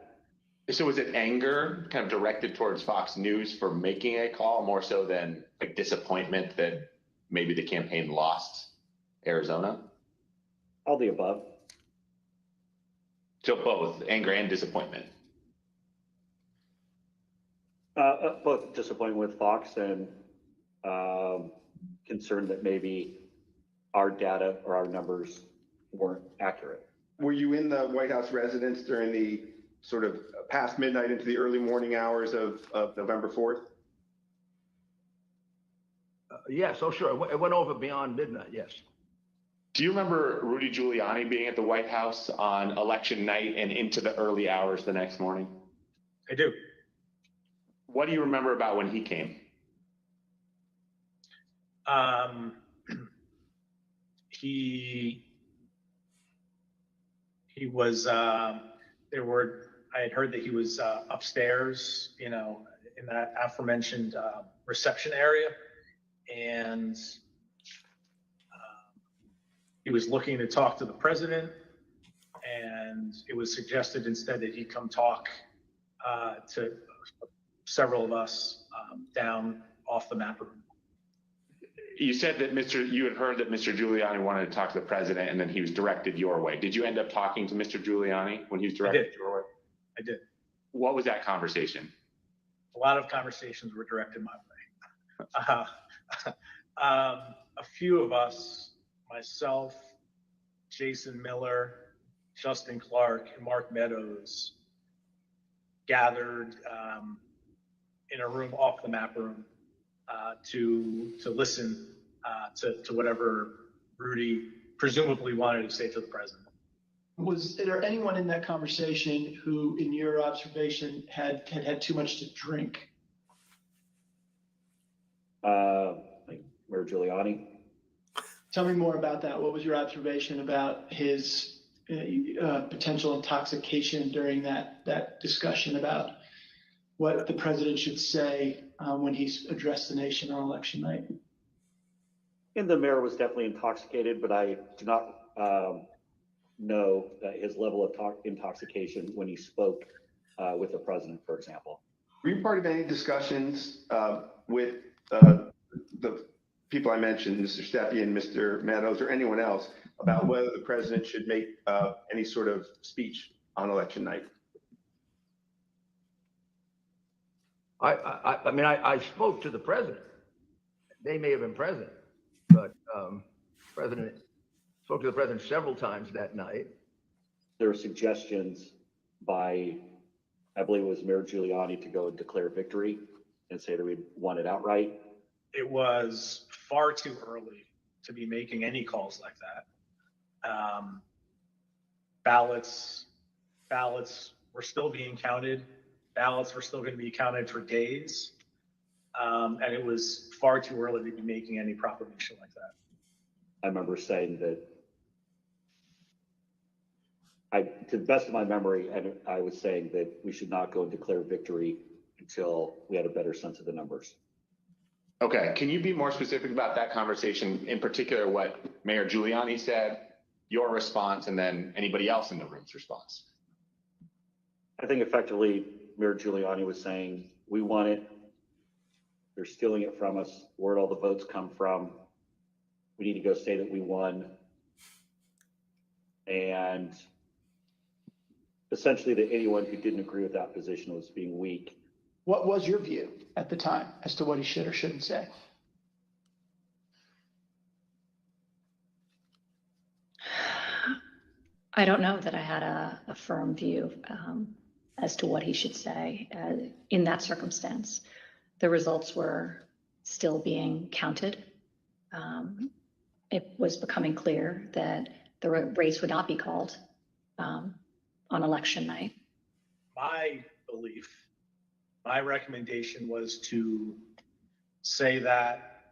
So was it anger kind of directed towards Fox News for making a call more so than like disappointment that maybe the campaign lost Arizona? All the above. So both anger and disappointment. Both disappointment with Fox and concerned that maybe our data or our numbers weren't accurate. Were you in the White House residence during the sort of past midnight into the early morning hours of November 4th? Yes, oh sure, it went over beyond midnight, yes. Do you remember Rudy Giuliani being at the White House on election night and into the early hours the next morning? I do. What do you remember about when he came? He was, I had heard that he was upstairs, in that aforementioned reception area. And he was looking to talk to the president. And it was suggested instead that he come talk to several of us down off the map room. You said that you had heard that Mr. Giuliani wanted to talk to the president and then he was directed your way. Did you end up talking to Mr. Giuliani when he was directed your way? I did. What was that conversation? A lot of conversations were directed my way. A few of us, myself, Jason Miller, Justin Clark, and Mark Meadows, gathered in a room off the map room to listen to whatever Rudy presumably wanted to say to the president. Was there anyone in that conversation who, in your observation, had too much to drink? Like Mayor Giuliani. Tell me more about that. What was your observation about his potential intoxication during that discussion about what the president should say when he's addressed the nation on election night? And the mayor was definitely intoxicated, but I do not know his level of intoxication when he spoke with the president, for example. Were you part of any discussions with the people I mentioned, Mr. Stepien, Mr. Meadows, or anyone else, about whether the president should make any sort of speech on election night? I mean, I spoke to the president. They may have been present, but president spoke to the president several times that night. There were suggestions by, I believe it was Mayor Giuliani, to go and declare victory and say that we won it outright. It was far too early to be making any calls like that. Ballots were still being counted. Ballots were still going to be counted for days. And it was far too early to be making any proclamation like that. I remember saying that, to the best of my memory, I was saying that we should not go and declare victory until we had a better sense of the numbers. Okay, can you be more specific about that conversation, in particular what Mayor Giuliani said, your response, and then anybody else in the room's response? I think effectively Mayor Giuliani was saying, we want it. They're stealing it from us. Where'd all the votes come from? We need to go say that we won. And essentially that anyone who didn't agree with that position was being weak. What was your view at the time as to what he should or shouldn't say? I don't know that I had a firm view as to what he should say in that circumstance. The results were still being counted. It was becoming clear that the race would not be called on election night. My belief, my recommendation was to say that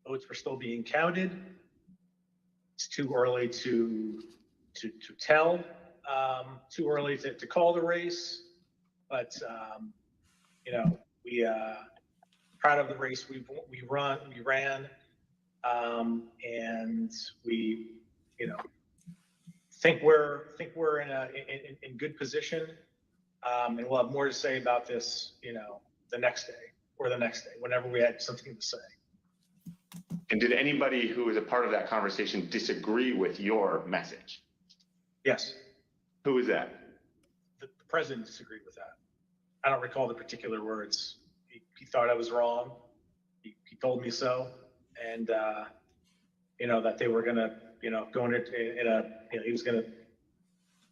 votes were still being counted. It's too early to tell, too early to call the race, but we proud of the race we ran, and we think we're in good position, and we'll have more to say about this the next day or the next day whenever we had something to say. And did anybody who was a part of that conversation disagree with your message? Yes. Who was that? The president disagreed with that. I don't recall the particular words. He thought I was wrong. He told me so, and that they were gonna go he was gonna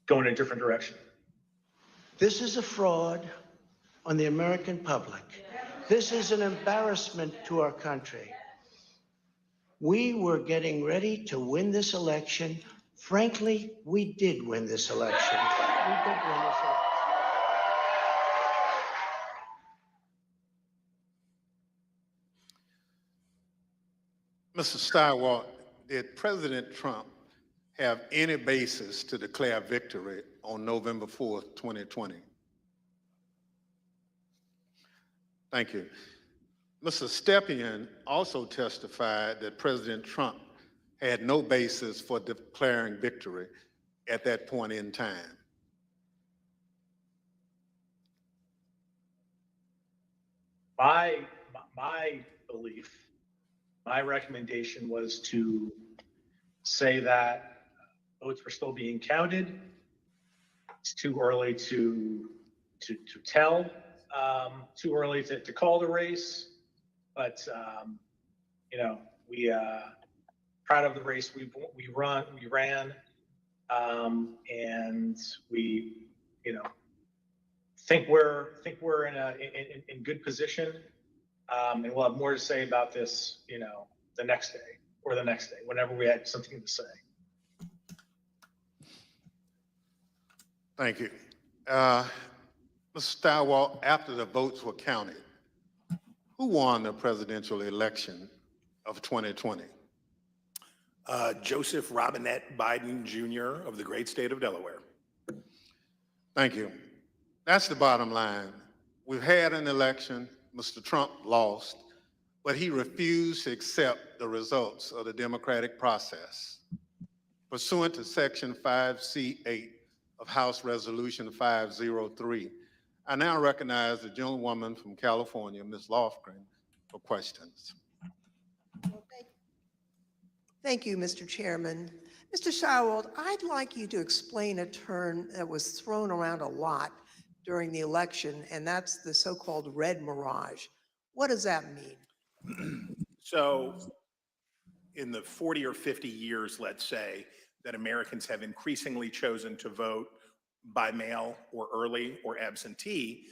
go in a different direction. This is a fraud on the American public. This is an embarrassment to our country. We were getting ready to win this election. Frankly, we did win this election. We did win this election. Mr. Steiwalt, did President Trump have any basis to declare victory on November 4th, 2020? Thank you. Mr. Stepien also testified that President Trump had no basis for declaring victory at that point in time. My belief, my recommendation was to say that votes were still being counted. It's too early to tell, too early to call the race, but we proud of the race we ran, and we think we're in good position, and we'll have more to say about this the next day or the next day whenever we had something to say. Thank you. Mr. Steiwalt, after the votes were counted, who won the presidential election of 2020? Joseph Robinette Biden Jr. of the great state of Delaware. Thank you. That's the bottom line. We've had an election. Mr. Trump lost, but he refused to accept the results of the democratic process. Pursuant to Section 5C8 of House Resolution 503, I now recognize the gentlewoman from California, Ms. Lofgren, for questions. Thank you, Mr. Chairman. Mr. Steiwalt, I'd like you to explain a term that was thrown around a lot during the election, and that's the so-called red mirage. What does that mean? So in the 40 or 50 years, let's say, that Americans have increasingly chosen to vote by mail or early or absentee,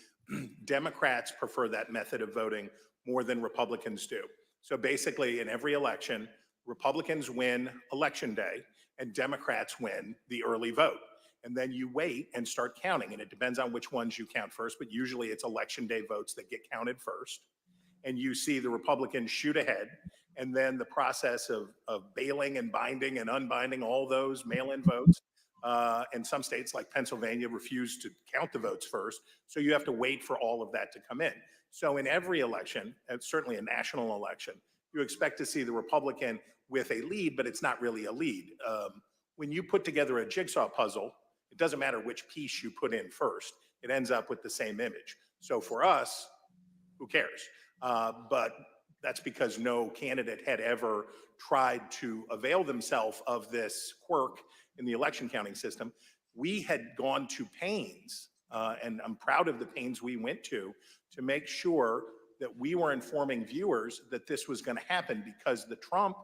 Democrats prefer that method of voting more than Republicans do. So basically, in every election, Republicans win election day and Democrats win the early vote. And then you wait and start counting. And it depends on which ones you count first, but usually it's election day votes that get counted first. And you see the Republicans shoot ahead. And then the process of bailing and binding and unbinding all those mail-in votes And some states like Pennsylvania refuse to count the votes first. So you have to wait for all of that to come in. So in every election, and certainly a national election, you expect to see the Republican with a lead, but it's not really a lead. When you put together a jigsaw puzzle, it doesn't matter which piece you put in first. It ends up with the same image. So for us, who cares? But that's because no candidate had ever tried to avail themselves of this quirk in the election counting system. We had gone to pains, and I'm proud of the pains we went to make sure that we were informing viewers that this was going to happen, because the Trump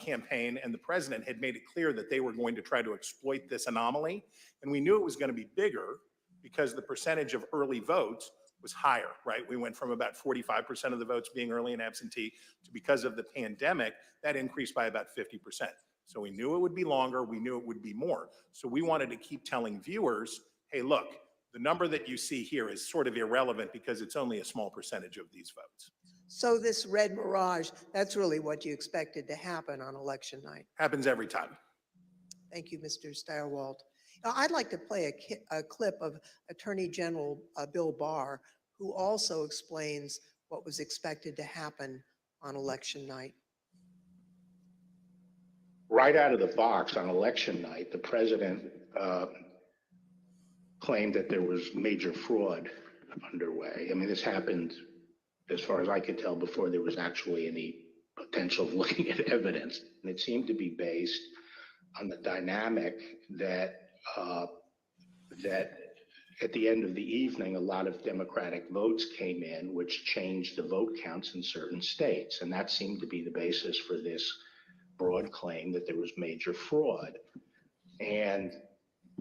campaign and the president had made it clear that they were going to try to exploit this anomaly. And we knew it was going to be bigger because the percentage of early votes was higher, right? We went from about 45% of the votes being early and absentee to, because of the pandemic, that increased by about 50%. So we knew it would be longer, we knew it would be more. So we wanted to keep telling viewers, hey, look, the number that you see here is sort of irrelevant because it's only a small percentage of these votes. So this red mirage, that's really what you expected to happen on election night. Happens every time. Thank you, Mr. Steyerwalt. Now, I'd like to play a clip of Attorney General Bill Barr, who also explains what was expected to happen on election night. Right out of the box on election night, the president claimed that there was major fraud underway. I mean, this happened, as far as I could tell, before there was actually any potential of looking at evidence. And it seemed to be based on the dynamic that that at the end of the evening, a lot of Democratic votes came in, which changed the vote counts in certain states. And that seemed to be the basis for this broad claim that there was major fraud. And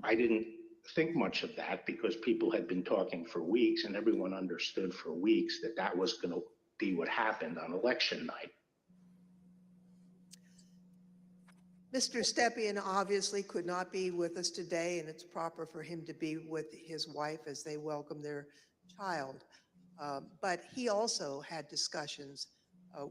I didn't think much of that because people had been talking for weeks and everyone understood for weeks that that was going to be what happened on election night. Mr. Stepien obviously could not be with us today, and it's proper for him to be with his wife as they welcome their child. But he also had discussions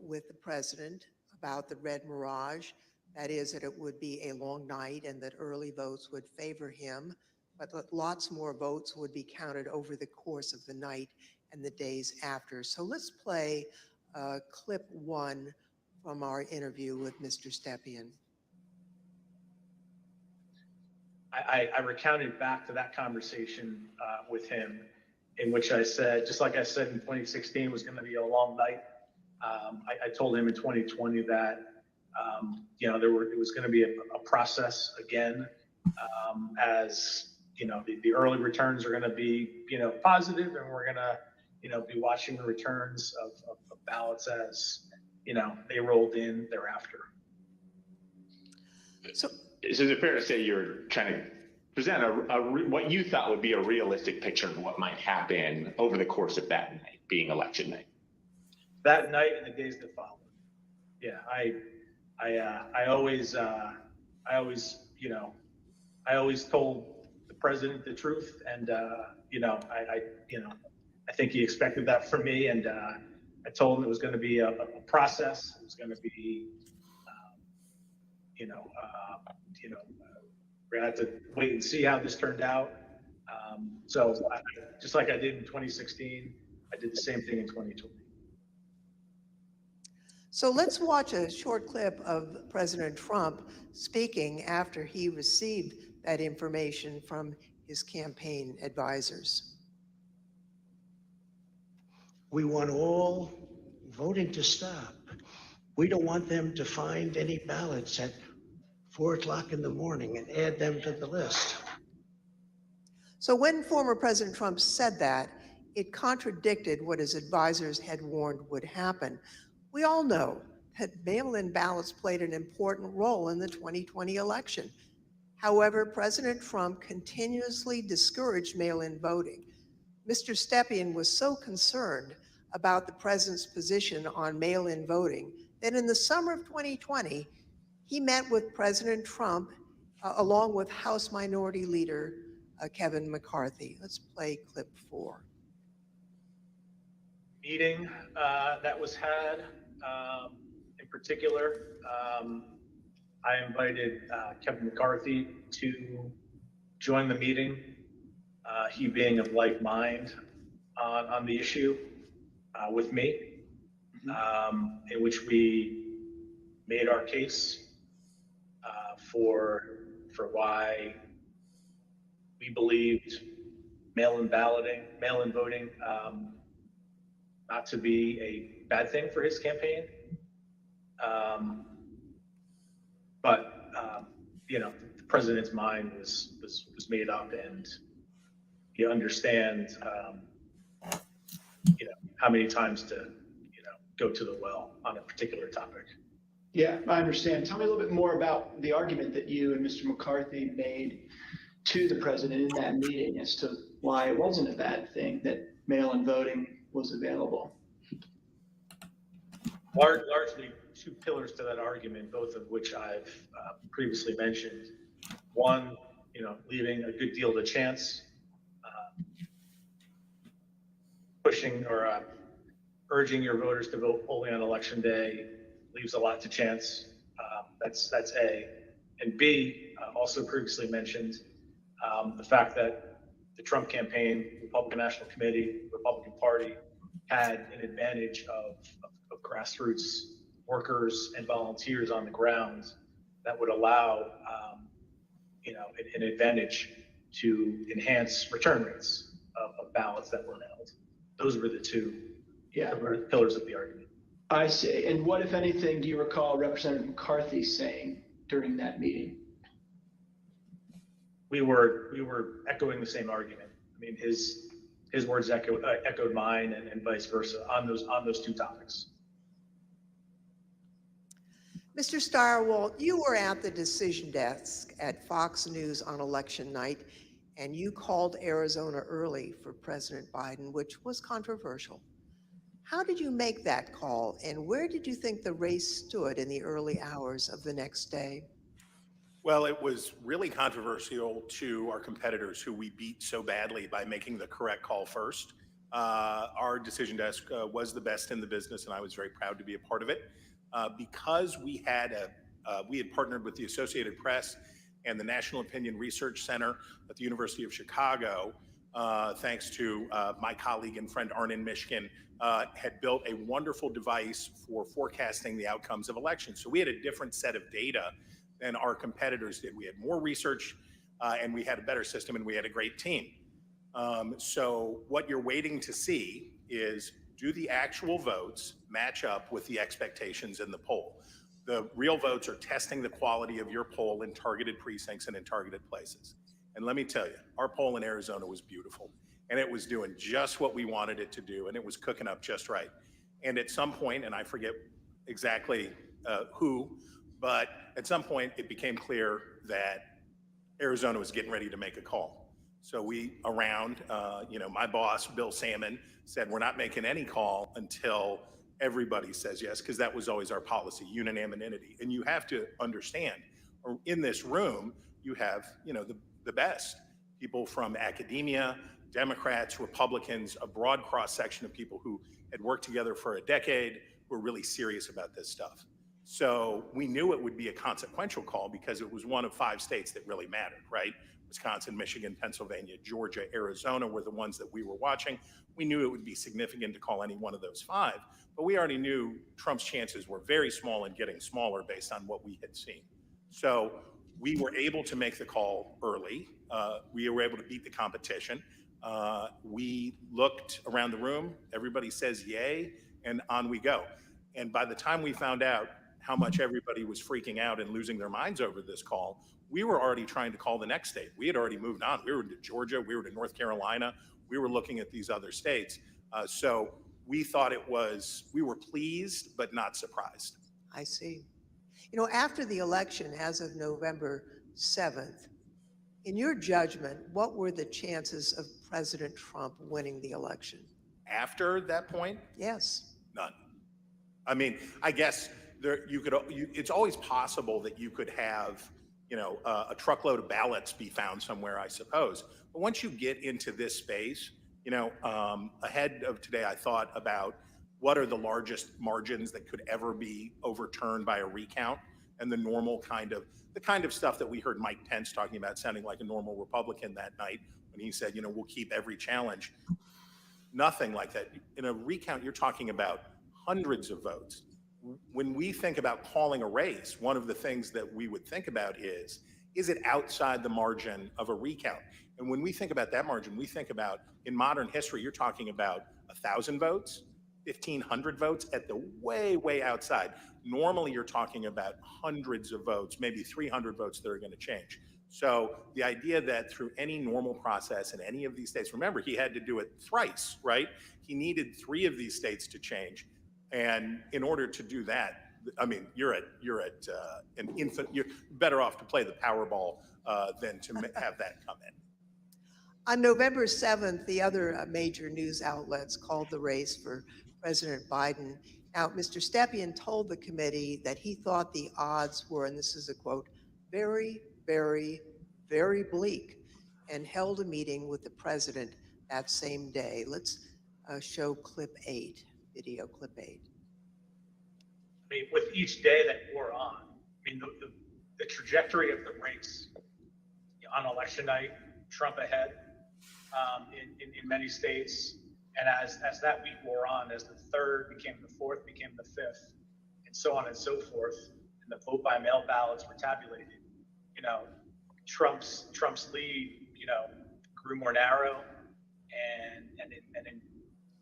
with the president about the red mirage. That is, that it would be a long night and that early votes would favor him, but that lots more votes would be counted over the course of the night and the days after. So let's play clip 1 from our interview with Mr. Stepien. I recounted back to that conversation with him, in which I said, just like I said in 2016 was going to be a long night. I told him in 2020 that it was going to be a process again, as the early returns are going to be positive, and we're going to be watching the returns of ballots as they rolled in thereafter. So is it fair to say you're trying to present what you thought would be a realistic picture of what might happen over the course of that night, being election night? That night and the days that followed. Yeah, I always told the president the truth, and I think he expected that from me, and I told him it was going to be a process. It was going to be we're gonna have to wait and see how this turned out. So just like I did in 2016, I did the same thing in 2020. So let's watch a short clip of President Trump speaking after he received that information from his campaign advisors. We want all voting to stop. We don't want them to find any ballots at 4 o'clock in the morning and add them to the list. So when former President Trump said that, it contradicted what his advisors had warned would happen. We all know that mail-in ballots played an important role in the 2020 election. However, President Trump continuously discouraged mail-in voting. Mr. Stepien was so concerned about the president's position on mail-in voting that in the summer of 2020, he met with President Trump along with House Minority Leader Kevin McCarthy. Let's play clip 4. Meeting that was had, in particular, I invited Kevin McCarthy to joined the meeting, he being of like mind on the issue with me, in which we made our case for why we believed mail-in voting, not to be a bad thing for his campaign. The president's mind was made up, and you understand, how many times to, go to the well on a particular topic. Yeah, I understand. Tell me a little bit more about the argument that you and Mr. McCarthy made to the president in that meeting as to why it wasn't a bad thing that mail-in voting was available. Largely two pillars to that argument, both of which I've previously mentioned. One, leaving a good deal to chance, pushing or urging your voters to vote only on election day leaves a lot to chance. That's A. And B, also previously mentioned, the fact that the Trump campaign, Republican National Committee, Republican Party had an advantage of grassroots workers and volunteers on the ground that would allow, an advantage to enhance return rates of ballots that were mailed. Those were the two pillars of the argument. I see. And what, if anything, do you recall Representative McCarthy saying during that meeting? We were echoing the same argument. I mean, his words echoed mine, and vice versa on those two topics. Mr. Stirewalt, you were at the decision desk at Fox News on election night, and you called Arizona early for President Biden, which was controversial. How did you make that call, and where did you think the race stood in the early hours of the next day? Well, it was really controversial to our competitors who we beat so badly by making the correct call first. Our decision desk was the best in the business, and I was very proud to be a part of it. Because we had partnered with the Associated Press and the National Opinion Research Center at the University of Chicago, thanks to my colleague and friend Arnon Mishkin, had built a wonderful device for forecasting the outcomes of elections. So we had a different set of data than our competitors did. We had more research, and we had a better system, and we had a great team. So what you're waiting to see is, do the actual votes match up with the expectations in the poll? The real votes are testing the quality of your poll in targeted precincts and in targeted places. And let me tell you, our poll in Arizona was beautiful, and it was doing just what we wanted it to do, and it was cooking up just right. And at some point, and I forget exactly who, but at some point it became clear that Arizona was getting ready to make a call. So we my boss, Bill Salmon, said, we're not making any call until everybody says yes, because that was always our policy, unanimity. And you have to understand, in this room, you have, the best people from academia, Democrats, Republicans, a broad cross-section of people who had worked together for a decade, who were really serious about this stuff. So we knew it would be a consequential call because it was one of 5 states that really mattered, right? Wisconsin, Michigan, Pennsylvania, Georgia, Arizona were the ones that we were watching. We knew it would be significant to call any one of those 5, but we already knew Trump's chances were very small and getting smaller based on what we had seen. So we were able to make the call early. We were able to beat the competition. We looked around the room, everybody says yay, and on we go. And by the time we found out how much everybody was freaking out and losing their minds over this call, we were already trying to call the next state. We had already moved on. We were to Georgia, we were to North Carolina, we were looking at these other states. So we thought we were pleased, but not surprised. I see. After the election, as of November 7th, in your judgment, what were the chances of President Trump winning the election? After that point? Yes. None. I mean, I guess it's always possible that you could have, a truckload of ballots be found somewhere, I suppose. But once you get into this space, ahead of today, I thought about what are the largest margins that could ever be overturned by a recount. and the kind of stuff that we heard Mike Pence talking about, sounding like a normal Republican that night when he said, we'll keep every challenge. Nothing like that. In a recount, you're talking about hundreds of votes. When we think about calling a race, one of the things that we would think about is it outside the margin of a recount? And when we think about that margin, we think about, in modern history, you're talking about 1,000 votes, 1,500 votes at the way, way outside. Normally, you're talking about hundreds of votes, maybe 300 votes that are going to change. So the idea that through any normal process in any of these states, remember, he had to do it thrice, right? He needed 3 of these states to change. And in order to do that, I mean, you're at an infinite, you're better off to play the Powerball than to have that come in. On November 7th, the other major news outlets called the race for President Biden. Now, Mr. Stepien told the committee that he thought the odds were, and this is a quote, very, very, very bleak, and held a meeting with the president that same day. Let's show clip 8, video clip 8. I mean, with each day that wore on, I mean, the trajectory of the race on election night, Trump ahead in many states. And as that week wore on, as the 3rd became the 4th, became the 5th, and so on and so forth, and the vote by mail ballots were tabulated, Trump's lead, grew more narrow, and in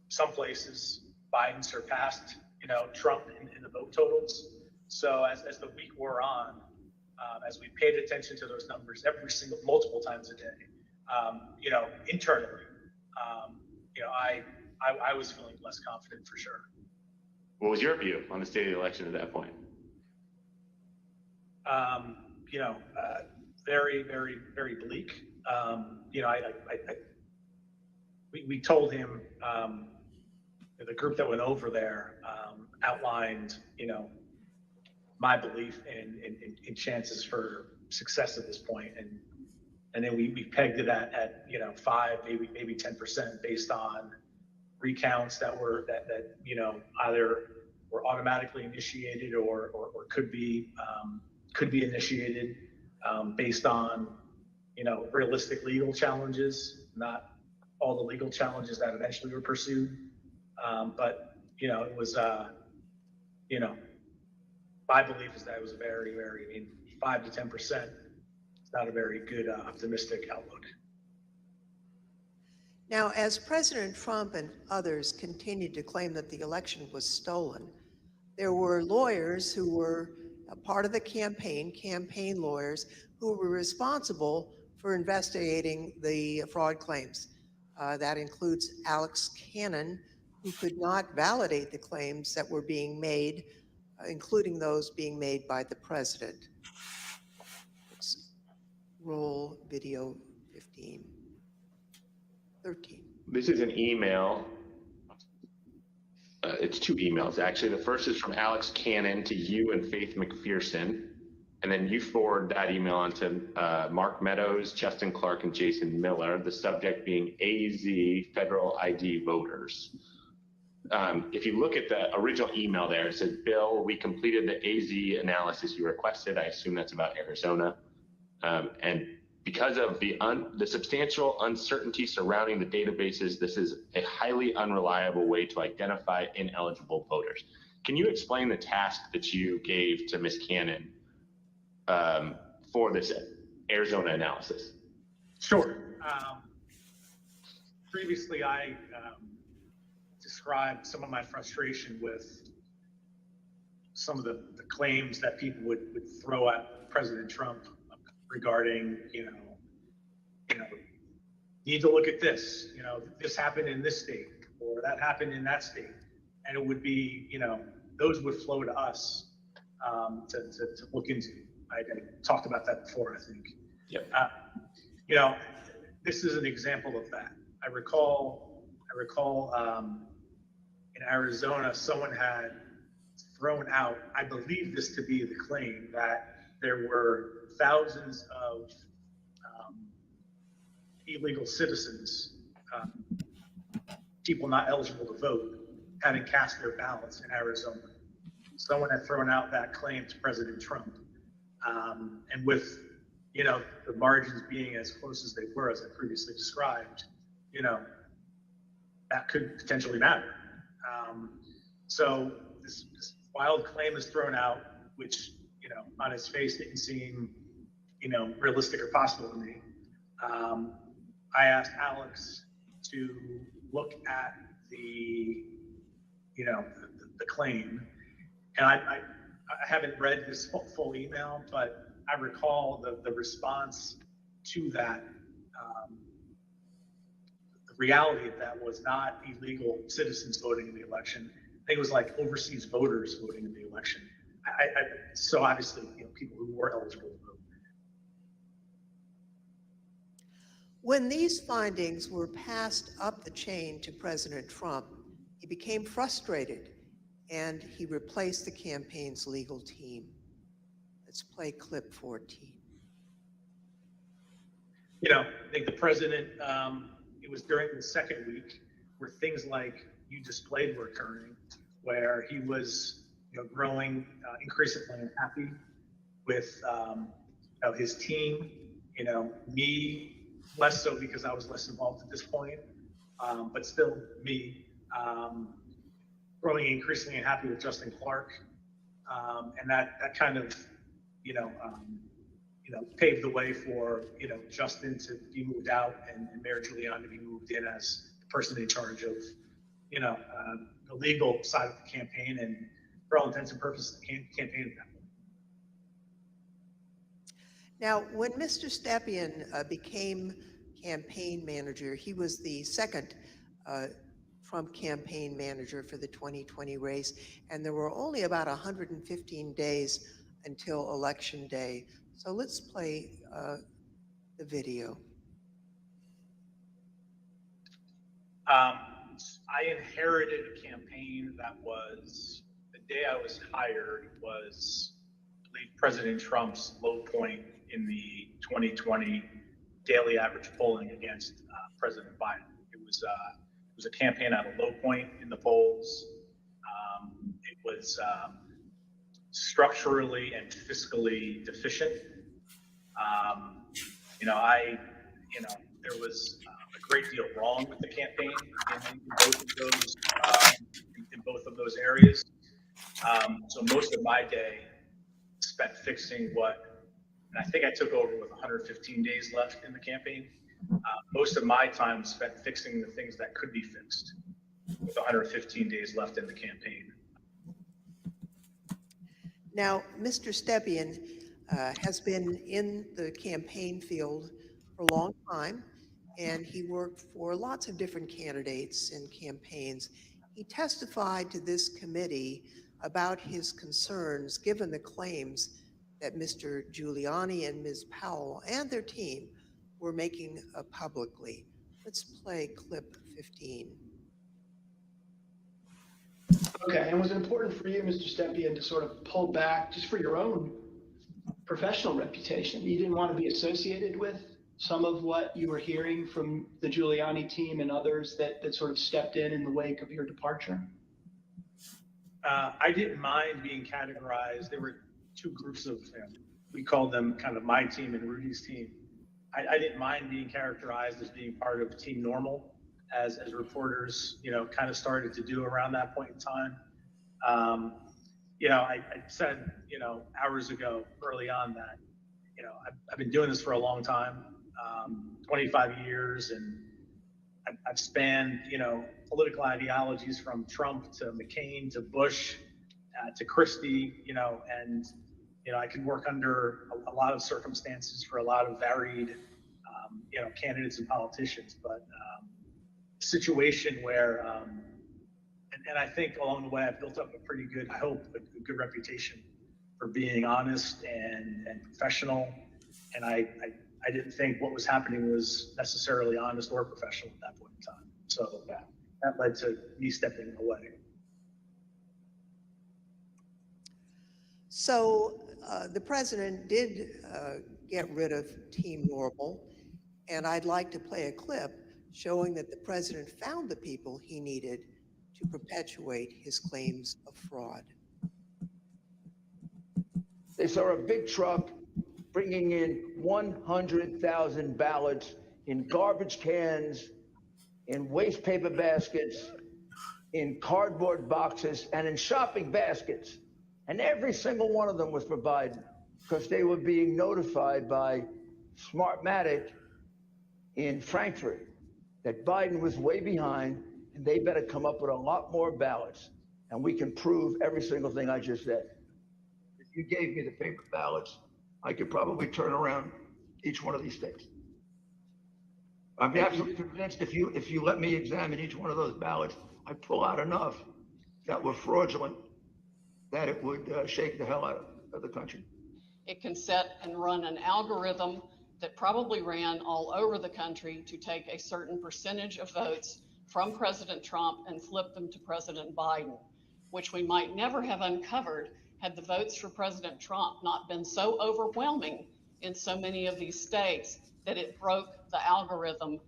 some places, Biden surpassed, Trump in the vote totals. So as the week wore on, as we paid attention to those numbers multiple times a day, internally, I was feeling less confident for sure. What was your view on the state of the election at that point? Very, very, very bleak. We told him, the group that went over there outlined, my belief in chances for success at this point, and then we pegged it at 5, maybe 10% based on recounts that either were automatically initiated or could be initiated based on realistic legal challenges, not all the legal challenges that eventually were pursued. But it was my belief is that it was a very, very, 5 to 10%. It's not a very good optimistic outlook. Now, as President Trump and others continued to claim that the election was stolen, there were lawyers who were a part of the campaign lawyers, who were responsible for investigating the fraud claims. That includes Alex Cannon, who could not validate the claims that were being made, including those being made by the president. Let's roll video 13. This is an email. It's 2 emails, actually. The first is from Alex Cannon to you and Faith McPherson. And then you forward that email on to Mark Meadows, Justin Clark, and Jason Miller, the subject being AZ federal ID voters. If you look at the original email there, it says, Bill, we completed the AZ analysis you requested. I assume that's about Arizona. And because of the substantial uncertainty surrounding the databases, this is a highly unreliable way to identify ineligible voters. Can you explain the task that you gave to Ms. Cannon for this Arizona analysis? Sure. Previously, I described some of my frustration with some of the claims that people would throw at President Trump regarding, need to look at this, this happened in this state or that happened in that state. And it would be, those would flow to us to look into. I talked about that before, I think. Yep. This is an example of that. I recall in Arizona, someone had thrown out, I believe this to be the claim, that there were thousands of illegal citizens, people not eligible to vote, having cast their ballots in Arizona. Someone had thrown out that claim to President Trump. And with, the margins being as close as they were, as I previously described, that could potentially matter. So this wild claim is thrown out, which, on its face didn't seem, realistic or possible to me. I asked Alex to look at the claim, and I haven't read his full email, but I recall the response to that. The reality of that was not illegal citizens voting in the election. I think it was like overseas voters voting in the election. So obviously, people who were eligible to vote. When these findings were passed up the chain to President Trump, he became frustrated and he replaced the campaign's legal team. Let's play clip 14. I think the president, it was during the second week where things like you displayed were occurring, where he was, growing increasingly unhappy with his team, me, less so because I was less involved at this point, but still me, growing increasingly unhappy with Justin Clark. And that kind of, paved the way for, Justin to be moved out and Mayor Giuliani to be moved in as the person in charge of, the legal side of the campaign, and for all intents and purposes, the campaign at that point. Now, when Mr. Stepien became campaign manager, he was the second Trump campaign manager for the 2020 race, and there were only about 115 days until Election Day. So let's play the video. I inherited a campaign that was, the day I was hired was, I believe, President Trump's low point in the 2020 daily average polling against President Biden. It was a campaign at a low point in the polls. It was structurally and fiscally deficient. There was a great deal wrong with the campaign in both of those areas. So most of my day spent fixing and I think I took over with 115 days left in the campaign. Most of my time spent fixing the things that could be fixed with 115 days left in the campaign. Now, Mr. Stepien has been in the campaign field for a long time, and he worked for lots of different candidates and campaigns. He testified to this committee about his concerns given the claims that Mr. Giuliani and Ms. Powell and their team were making publicly. Let's play clip 15. Okay, and was it important for you, Mr. Stepien, to sort of pull back just for your own professional reputation? You didn't want to be associated with some of what you were hearing from the Giuliani team and others that sort of stepped in the wake of your departure? I didn't mind being categorized. There were two groups of, we called them kind of my team and Rudy's team. I didn't mind being characterized as being part of Team Normal, as reporters, kind of started to do around that point in time. I said, hours ago, early on that, I've been doing this for a long time, 25 years, and I've spanned, political ideologies from Trump to McCain to Bush to Christie, and, I can work under a lot of circumstances for a lot of varied, candidates and politicians, but situation where, and I think along the way I've built up a pretty good, I hope, a good reputation for being honest and professional. And I didn't think what was happening was necessarily honest or professional at that point in time. So that led to me stepping away. So the president did get rid of Team Normal, and I'd like to play a clip showing that the president found the people he needed to perpetuate his claims of fraud. They saw a big truck bringing in 100,000 ballots in garbage cans, in waste paper baskets, in cardboard boxes, and in shopping baskets. And every single one of them was for Biden because they were being notified by Smartmatic in Frankfurt that Biden was way behind and they better come up with a lot more ballots. And we can prove every single thing I just said. If you gave me the paper ballots, I could probably turn around each one of these states. I'm absolutely convinced if you let me examine each one of those ballots, I'd pull out enough that were fraudulent that it would shake the hell out of the country. It can set and run an algorithm that probably ran all over the country to take a certain percentage of votes from President Trump and flip them to President Biden, which we might never have uncovered had the votes for President Trump not been so overwhelming in so many of these states that it broke the algorithm.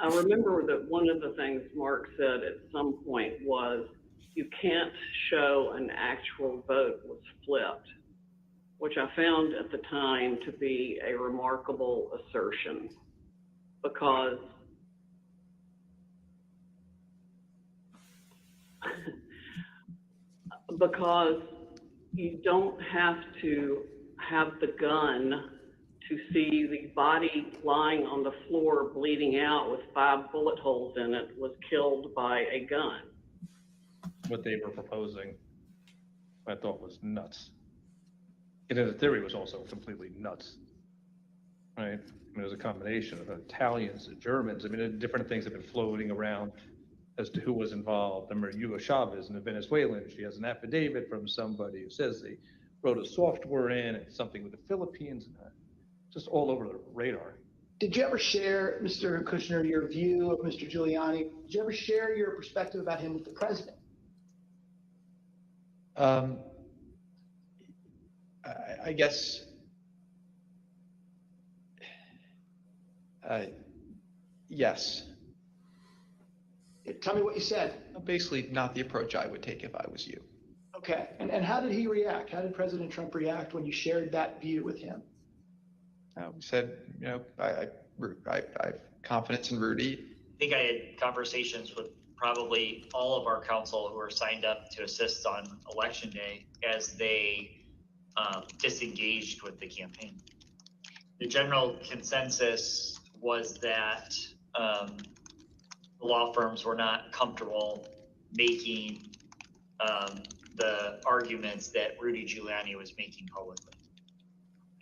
I remember that one of the things Mark said at some point was, you can't show an actual vote was flipped, which I found at the time to be a remarkable assertion because you don't have to have the gun to see the body lying on the floor bleeding out with 5 bullet holes in it was killed by a gun. What they were proposing, I thought was nuts. And the theory was also completely nuts, right? I mean, there's a combination of Italians and Germans. I mean, different things have been floating around as to who was involved. Remember, Hugo Chavez and the Venezuelan, she has an affidavit from somebody who says they wrote a software in and something with the Philippines, and just all over the radar. Did you ever share, Mr. Kushner, your view of Mr. Giuliani? Did you ever share your perspective about him with the president? I guess, yes. Tell me what you said. Basically, not the approach I would take if I was you. Okay, and how did he react? How did President Trump react when you shared that view with him? We said, I have confidence in Rudy. I think I had conversations with probably all of our council who are signed up to assist on election day as they disengaged with the campaign. The general consensus was that the law firms were not comfortable making the arguments that Rudy Giuliani was making publicly.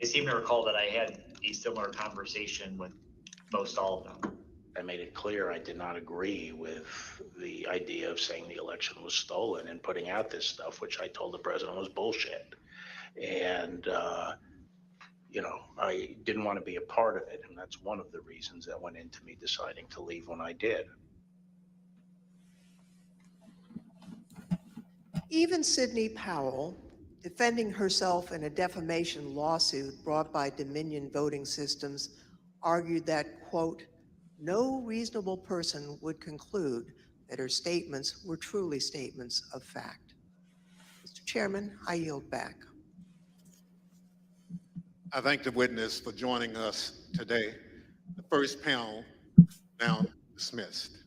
I seem to recall that I had a similar conversation with most all of them. I made it clear I did not agree with the idea of saying the election was stolen and putting out this stuff, which I told the president was bullshit. And, I didn't want to be a part of it. And that's one of the reasons that went into me deciding to leave when I did. Even Sidney Powell, defending herself in a defamation lawsuit brought by Dominion Voting Systems, argued that, quote, no reasonable person would conclude that her statements were truly statements of fact. Mr. Chairman, I yield back. I thank the witness for joining us today. The first panel now dismissed.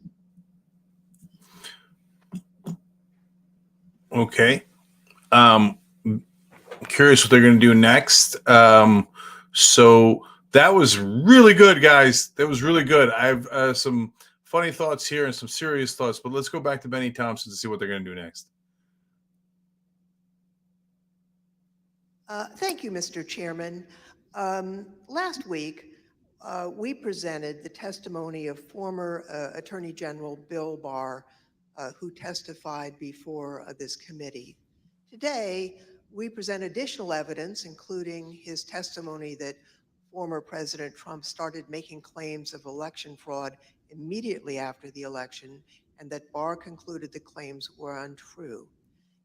Okay. Curious what they're going to do next. So that was really good, guys. That was really good. I have some funny thoughts here and some serious thoughts, but let's go back to Benny Thompson to see what they're going to do next. Thank you, Mr. Chairman. Last week, we presented the testimony of former Attorney General Bill Barr, who testified before this committee. Today, we present additional evidence, including his testimony that former President Trump started making claims of election fraud immediately after the election, and that Barr concluded the claims were untrue.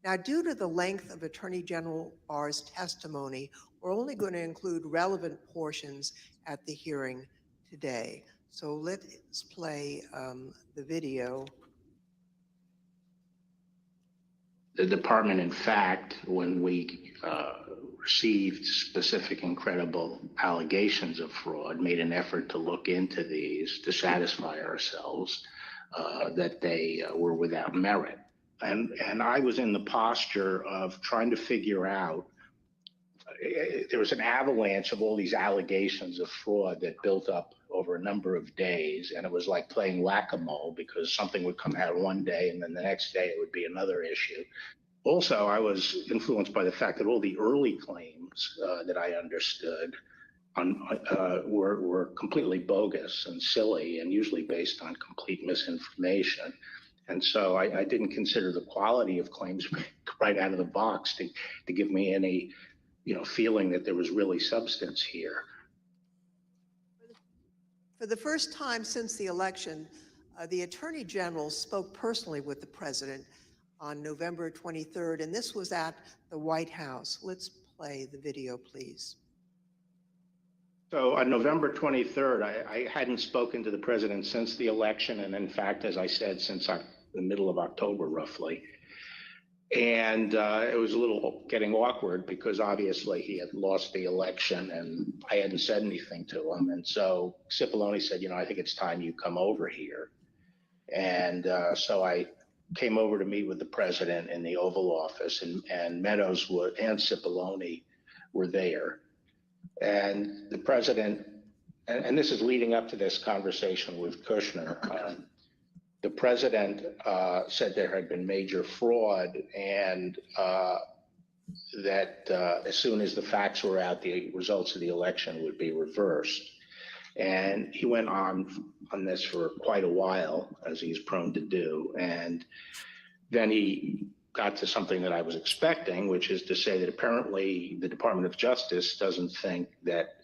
Now, due to the length of Attorney General Barr's testimony, we're only going to include relevant portions at the hearing today. So let's play the video. The department, in fact, when we received specific and credible allegations of fraud, made an effort to look into these to satisfy ourselves that they were without merit. And I was in the posture of trying to figure out, there was an avalanche of all these allegations of fraud that built up over a number of days. And it was like playing whack-a-mole, because something would come out one day and then the next day it would be another issue. Also, I was influenced by the fact that all the early claims that I understood were completely bogus and silly, and usually based on complete misinformation. And so I didn't consider the quality of claims right out of the box to give me any, feeling that there was really substance here. For the first time since the election, the Attorney General spoke personally with the president on November 23rd, and this was at the White House. Let's play the video, please. So on November 23rd, I hadn't spoken to the president since the election, and in fact, as I said, since the middle of October, roughly. And it was a little getting awkward because obviously he had lost the election and I hadn't said anything to him. And so Cipollone said, I think it's time you come over here. And so I came over to meet with the president in the Oval Office, and Meadows and Cipollone were there. And the president, and this is leading up to this conversation with Kushner, the president said there had been major fraud, and that as soon as the facts were out, the results of the election would be reversed. And he went on this for quite a while, as he's prone to do. And then he got to something that I was expecting, which is to say that apparently the Department of Justice doesn't think that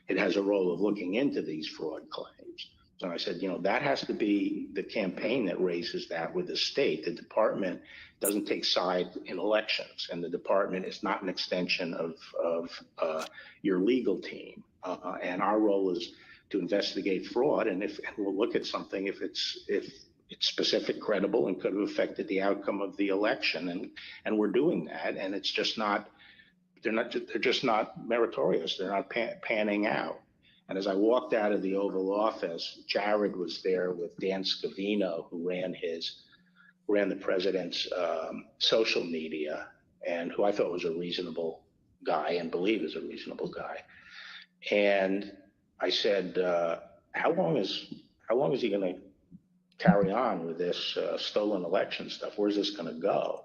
it has a role of looking into these fraud claims. So I said, that has to be the campaign that raises that with the state. The department doesn't take sides in elections, and the department is not an extension of your legal team. And our role is to investigate fraud, and we'll look at something if it's specific, credible, and could have affected the outcome of the election, and we're doing that. And it's just not, they're just not meritorious. They're not panning out. And as I walked out of the Oval Office, Jared was there with Dan Scavino, who ran the president's social media, and who I thought was a reasonable guy and believe is a reasonable guy. And I said, how long is he going to carry on with this stolen election stuff? Where's this going to go?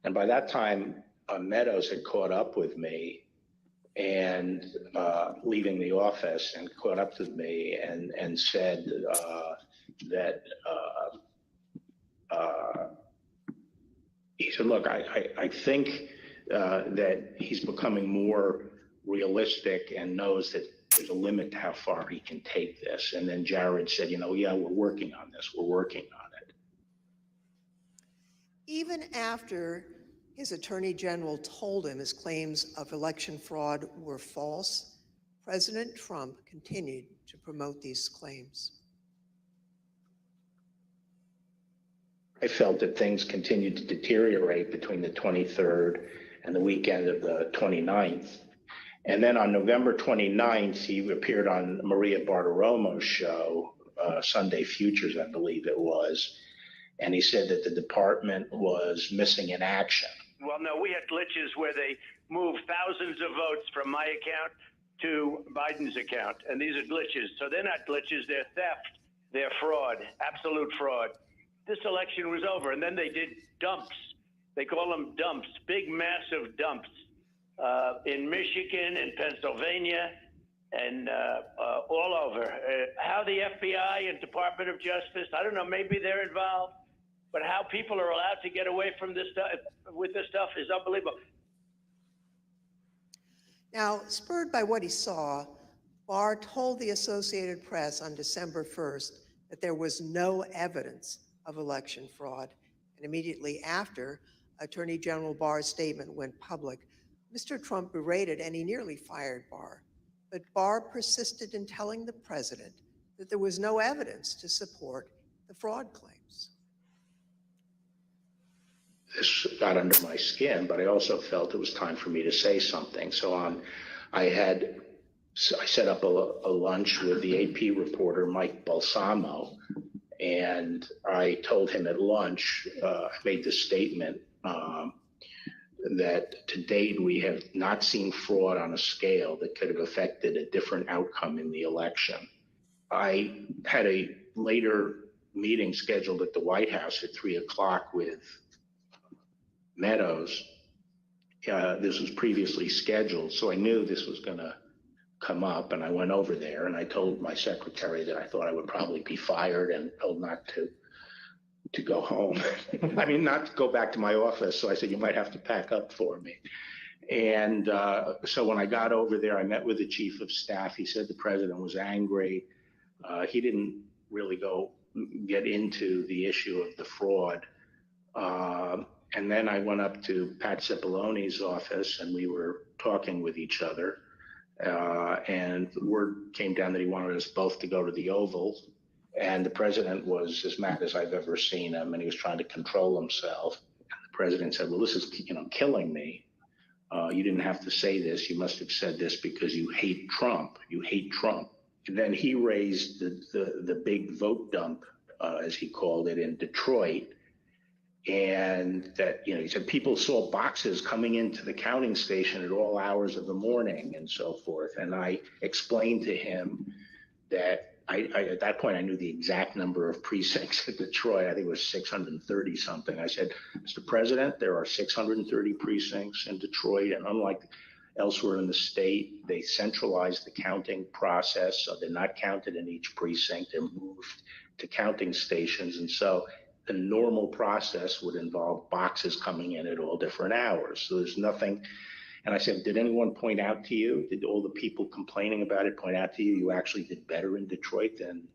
And by that time, Meadows had caught up with me, and leaving the office, and caught up with me and said that he said, look, I think that he's becoming more realistic and knows that there's a limit to how far he can take this. And then Jared said, yeah, we're working on this. We're working on it. Even after his attorney general told him his claims of election fraud were false, President Trump continued to promote these claims. I felt that things continued to deteriorate between the 23rd and the weekend of the 29th. And then on November 29th, he appeared on Maria Bartiromo's show, Sunday Futures, I believe it was. And he said that the department was missing in action. Well, no, we had glitches where they moved thousands of votes from my account to Biden's account. And these are glitches. So they're not glitches, they're theft, they're fraud, absolute fraud. This election was over. And then they did dumps. They call them dumps, big, massive dumps in Michigan and Pennsylvania and all over. How the FBI and Department of Justice, I don't know, maybe they're involved. But how people are allowed to get away from this stuff with this stuff is unbelievable. Now, spurred by what he saw, Barr told the Associated Press on December 1st that there was no evidence of election fraud. And immediately after Attorney General Barr's statement went public, Mr. Trump berated and he nearly fired Barr. But Barr persisted in telling the president that there was no evidence to support the fraud claims. this got under my skin, but I also felt it was time for me to say something. I set up a lunch with the AP reporter, Mike Balsamo, and I told him at lunch, I made this statement that to date we have not seen fraud on a scale that could have affected a different outcome in the election. I had a later meeting scheduled at the White House at 3:00 with Meadows. This was previously scheduled, so I knew this was going to come up, and I went over there and I told my secretary that I thought I would probably be fired and told not to go home. I mean, not to go back to my office. So I said, you might have to pack up for me. And so when I got over there, I met with the chief of staff. He said the president was angry. He didn't really get into the issue of the fraud. And then I went up to Pat Cipollone's office and we were talking with each other. And the word came down that he wanted us both to go to the Oval. And the president was as mad as I've ever seen him, and he was trying to control himself. And the president said, well, this is, killing me. You didn't have to say this. You must have said this because you hate Trump. You hate Trump. And then he raised the big vote dump, as he called it, in Detroit. And that, he said people saw boxes coming into the counting station at all hours of the morning and so forth. And I explained to him that at that point, I knew the exact number of precincts in Detroit. I think it was 630 something. I said, Mr. President, there are 630 precincts in Detroit, and unlike elsewhere in the state, they centralized the counting process, so they're not counted in each precinct. They're moved to counting stations, and so the normal process would involve boxes coming in at all different hours. So there's nothing. And I said, did anyone point out to you, did all the people complaining about it point out to you, you actually did better in Detroit than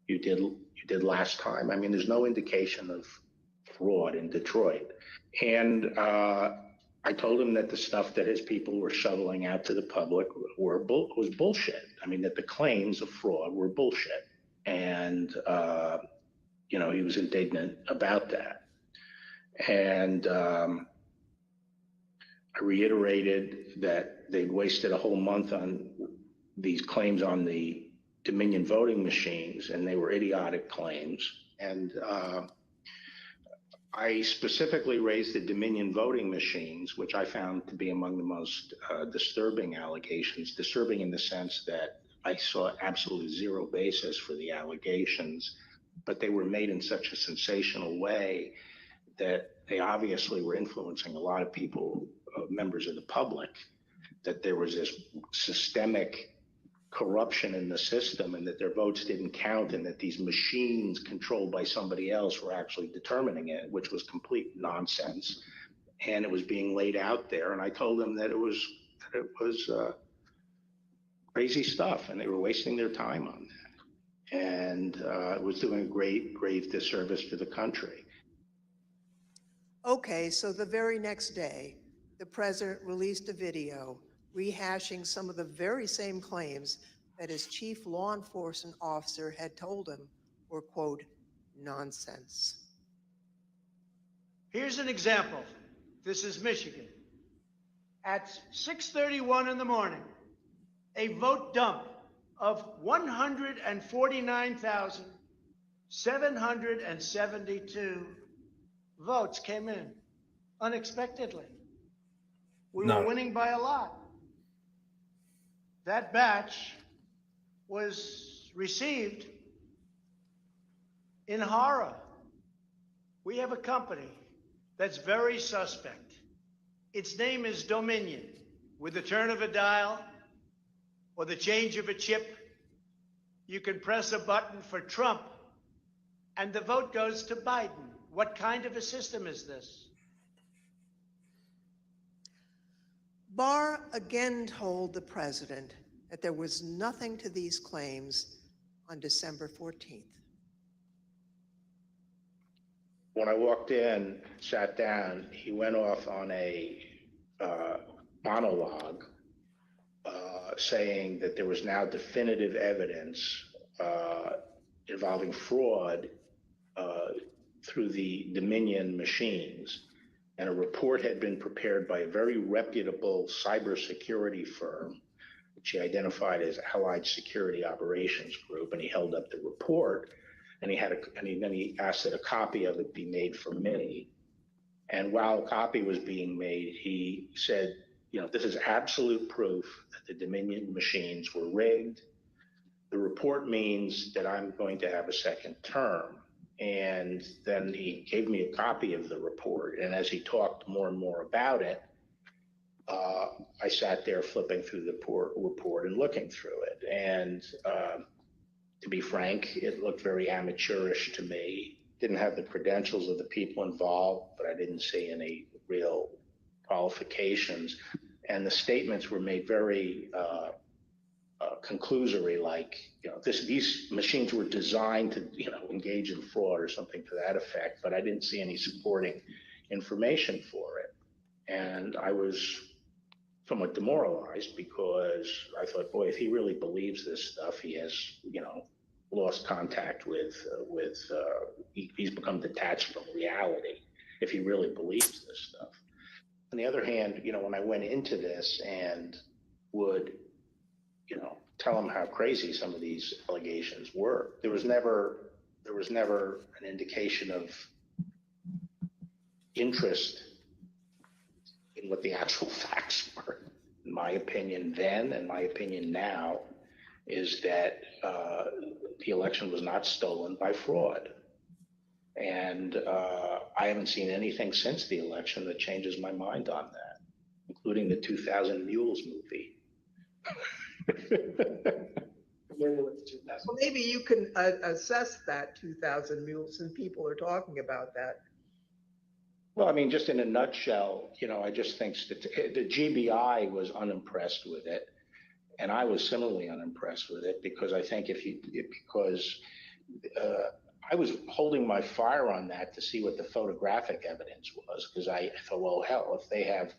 you did last time? I mean, there's no indication of fraud in Detroit. And I told him that the stuff that his people were shoveling out to the public was bullshit. I mean, that the claims of fraud were bullshit. And, he was indignant about that. And I reiterated that they'd wasted a whole month on these claims on the Dominion voting machines, and they were idiotic claims. And I specifically raised the Dominion voting machines, which I found to be among the most disturbing allegations, disturbing in the sense that I saw absolutely zero basis for the allegations, but they were made in such a sensational way that they obviously were influencing a lot of people, members of the public, that there was this systemic corruption in the system and that their votes didn't count and that these machines controlled by somebody else were actually determining it, which was complete nonsense. And it was being laid out there. And I told them that it was crazy stuff and they were wasting their time on that. And it was doing a grave disservice to the country. Okay, so the very next day, the president released a video rehashing some of the very same claims that his chief law enforcement officer had told him were, quote, nonsense. Here's an example. This is Michigan. At 6:31 in the morning, a vote dump of 149,772 votes came in unexpectedly. We were winning by a lot. That batch was received in horror. We have a company that's very suspect. Its name is Dominion. With the turn of a dial or the change of a chip, you can press a button for Trump and the vote goes to Biden. What kind of a system is this? Barr again told the president that there was nothing to these claims on December 14th. When I walked in, sat down, he went off on a monologue saying that there was now definitive evidence involving fraud through the Dominion machines. and a report had been prepared by a very reputable cybersecurity firm, which he identified as Allied Security Operations Group, and he held up the report, and then he asked that a copy of it be made for me. And while a copy was being made, he said, this is absolute proof that the Dominion machines were rigged. The report means that I'm going to have a second term. And then he gave me a copy of the report. And as he talked more and more about it, I sat there flipping through the report and looking through it. And to be frank, it looked very amateurish to me. Didn't have the credentials of the people involved, but I didn't see any real qualifications. And the statements were made very conclusory, like, these machines were designed to, engage in fraud or something to that effect, but I didn't see any supporting information for it. And I was somewhat demoralized because I thought, boy, if he really believes this stuff, he has, lost contact with he's become detached from reality if he really believes this stuff. On the other hand, when I went into this and would, tell him how crazy some of these allegations were, there was never an indication of interest in what the actual facts were. In my opinion then, and my opinion now, is that the election was not stolen by fraud. And I haven't seen anything since the election that changes my mind on that, including the 2000 Mules movie. Well, maybe you can assess that 2000 Mules, and people are talking about that. Well, I mean, just in a nutshell, I just think the GBI was unimpressed with it. And I was similarly unimpressed with it because I think I was holding my fire on that to see what the photographic evidence was, because I thought, well, hell, if they have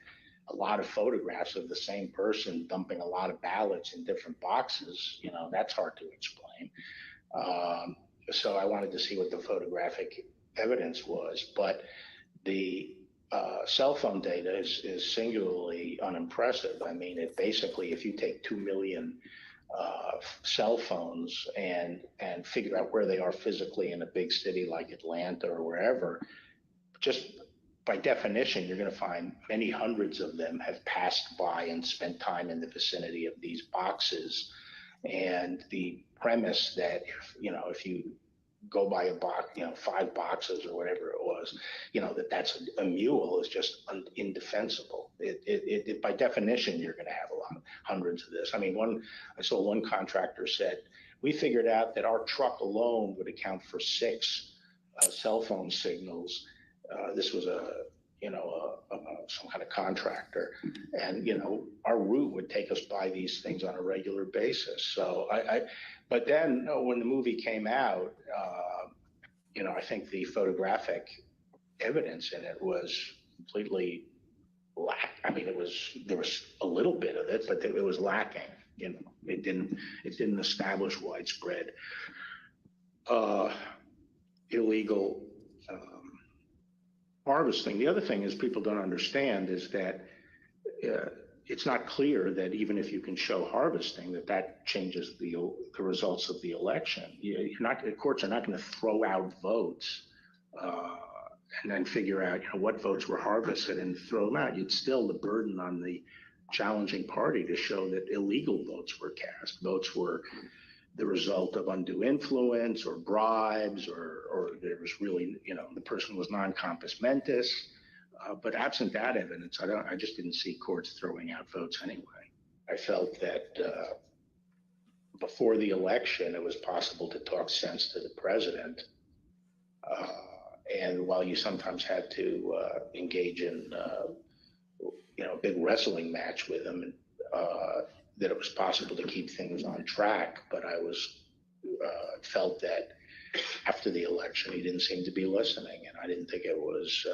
a lot of photographs of the same person dumping a lot of ballots in different boxes, that's hard to explain. So I wanted to see what the photographic evidence was. But the cell phone data is singularly unimpressive. I mean, it basically, if you take 2 million cell phones and figure out where they are physically in a big city like Atlanta or wherever, just by definition, you're going to find many hundreds of them have passed by and spent time in the vicinity of these boxes. And the premise that, if you go by a box, 5 boxes or whatever it was, that's a mule is just indefensible. It by definition, you're going to have a lot of hundreds of this. I mean, I saw one contractor said, we figured out that our truck alone would account for 6 cell phone signals. This was some kind of contractor, and our route would take us by these things on a regular basis. So but then when the movie came out, I think the photographic evidence in it was completely I mean, there was a little bit of it, but it was lacking. It didn't establish widespread illegal harvesting. The other thing is people don't understand is that it's not clear that even if you can show harvesting, that changes the results of the election. The courts are not going to throw out votes and then figure out what votes were harvested and throw them out. It's still the burden on the challenging party to show that illegal votes were cast. Votes were the result of undue influence or bribes, or there was really, the person was non-compos mentis. But absent that evidence, I just didn't see courts throwing out votes anyway. I felt that before the election, it was possible to talk sense to the president. And while you sometimes had to engage in, a big wrestling match with him, that it was possible to keep things on track. But I felt that after the election, he didn't seem to be listening, and I didn't think it was,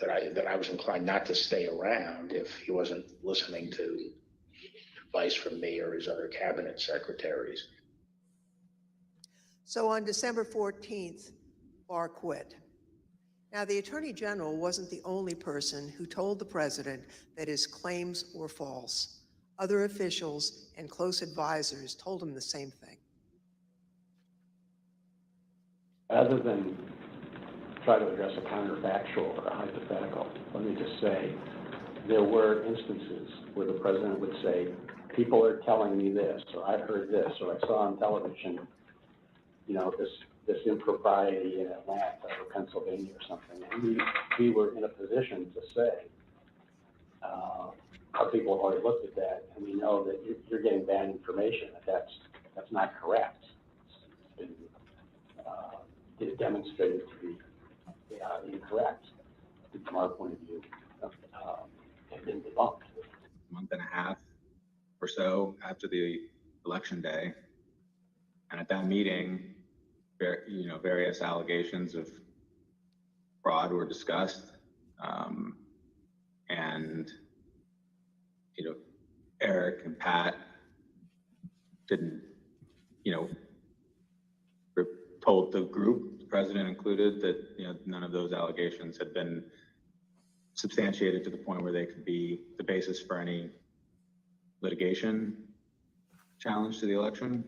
that I was inclined not to stay around if he wasn't listening to advice from me or his other cabinet secretaries. So on December 14th, Barr quit. Now, the Attorney General wasn't the only person who told the president that his claims were false. Other officials and close advisors told him the same thing. Rather than try to address a counterfactual or a hypothetical, let me just say there were instances where the president would say, people are telling me this, or I've heard this, or I saw on television, you know, this impropriety in Atlanta or Pennsylvania or something. And we were in a position to say, our people have already looked at that, and we know that you're getting bad information. That's not correct. It's been demonstrated to be incorrect from our point of view, and been debunked. A month and a half or so after the election day, and at that meeting, various allegations of fraud were discussed, and Eric and Pat didn't, told the group, the president included, that none of those allegations had been substantiated to the point where they could be the basis for any litigation challenge to the election.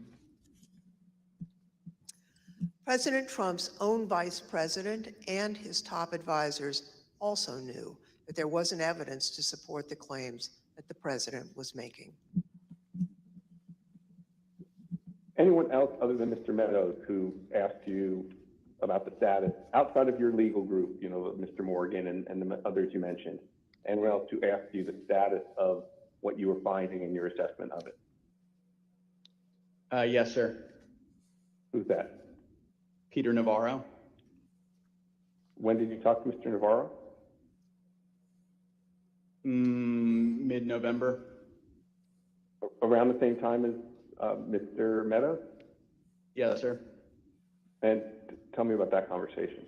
President Trump's own vice president and his top advisors also knew that there wasn't evidence to support the claims that the president was making. Anyone else other than Mr. Meadows who asked you about the status outside of your legal group, Mr. Morgan and the others you mentioned? Anyone else who asked you the status of what you were finding in your assessment of it? Yes, sir. Who's that? Peter Navarro. When did you talk to Mr. Navarro? Mid-November. Around the same time as Mr. Meadows? Yes, sir. And tell me about that conversation.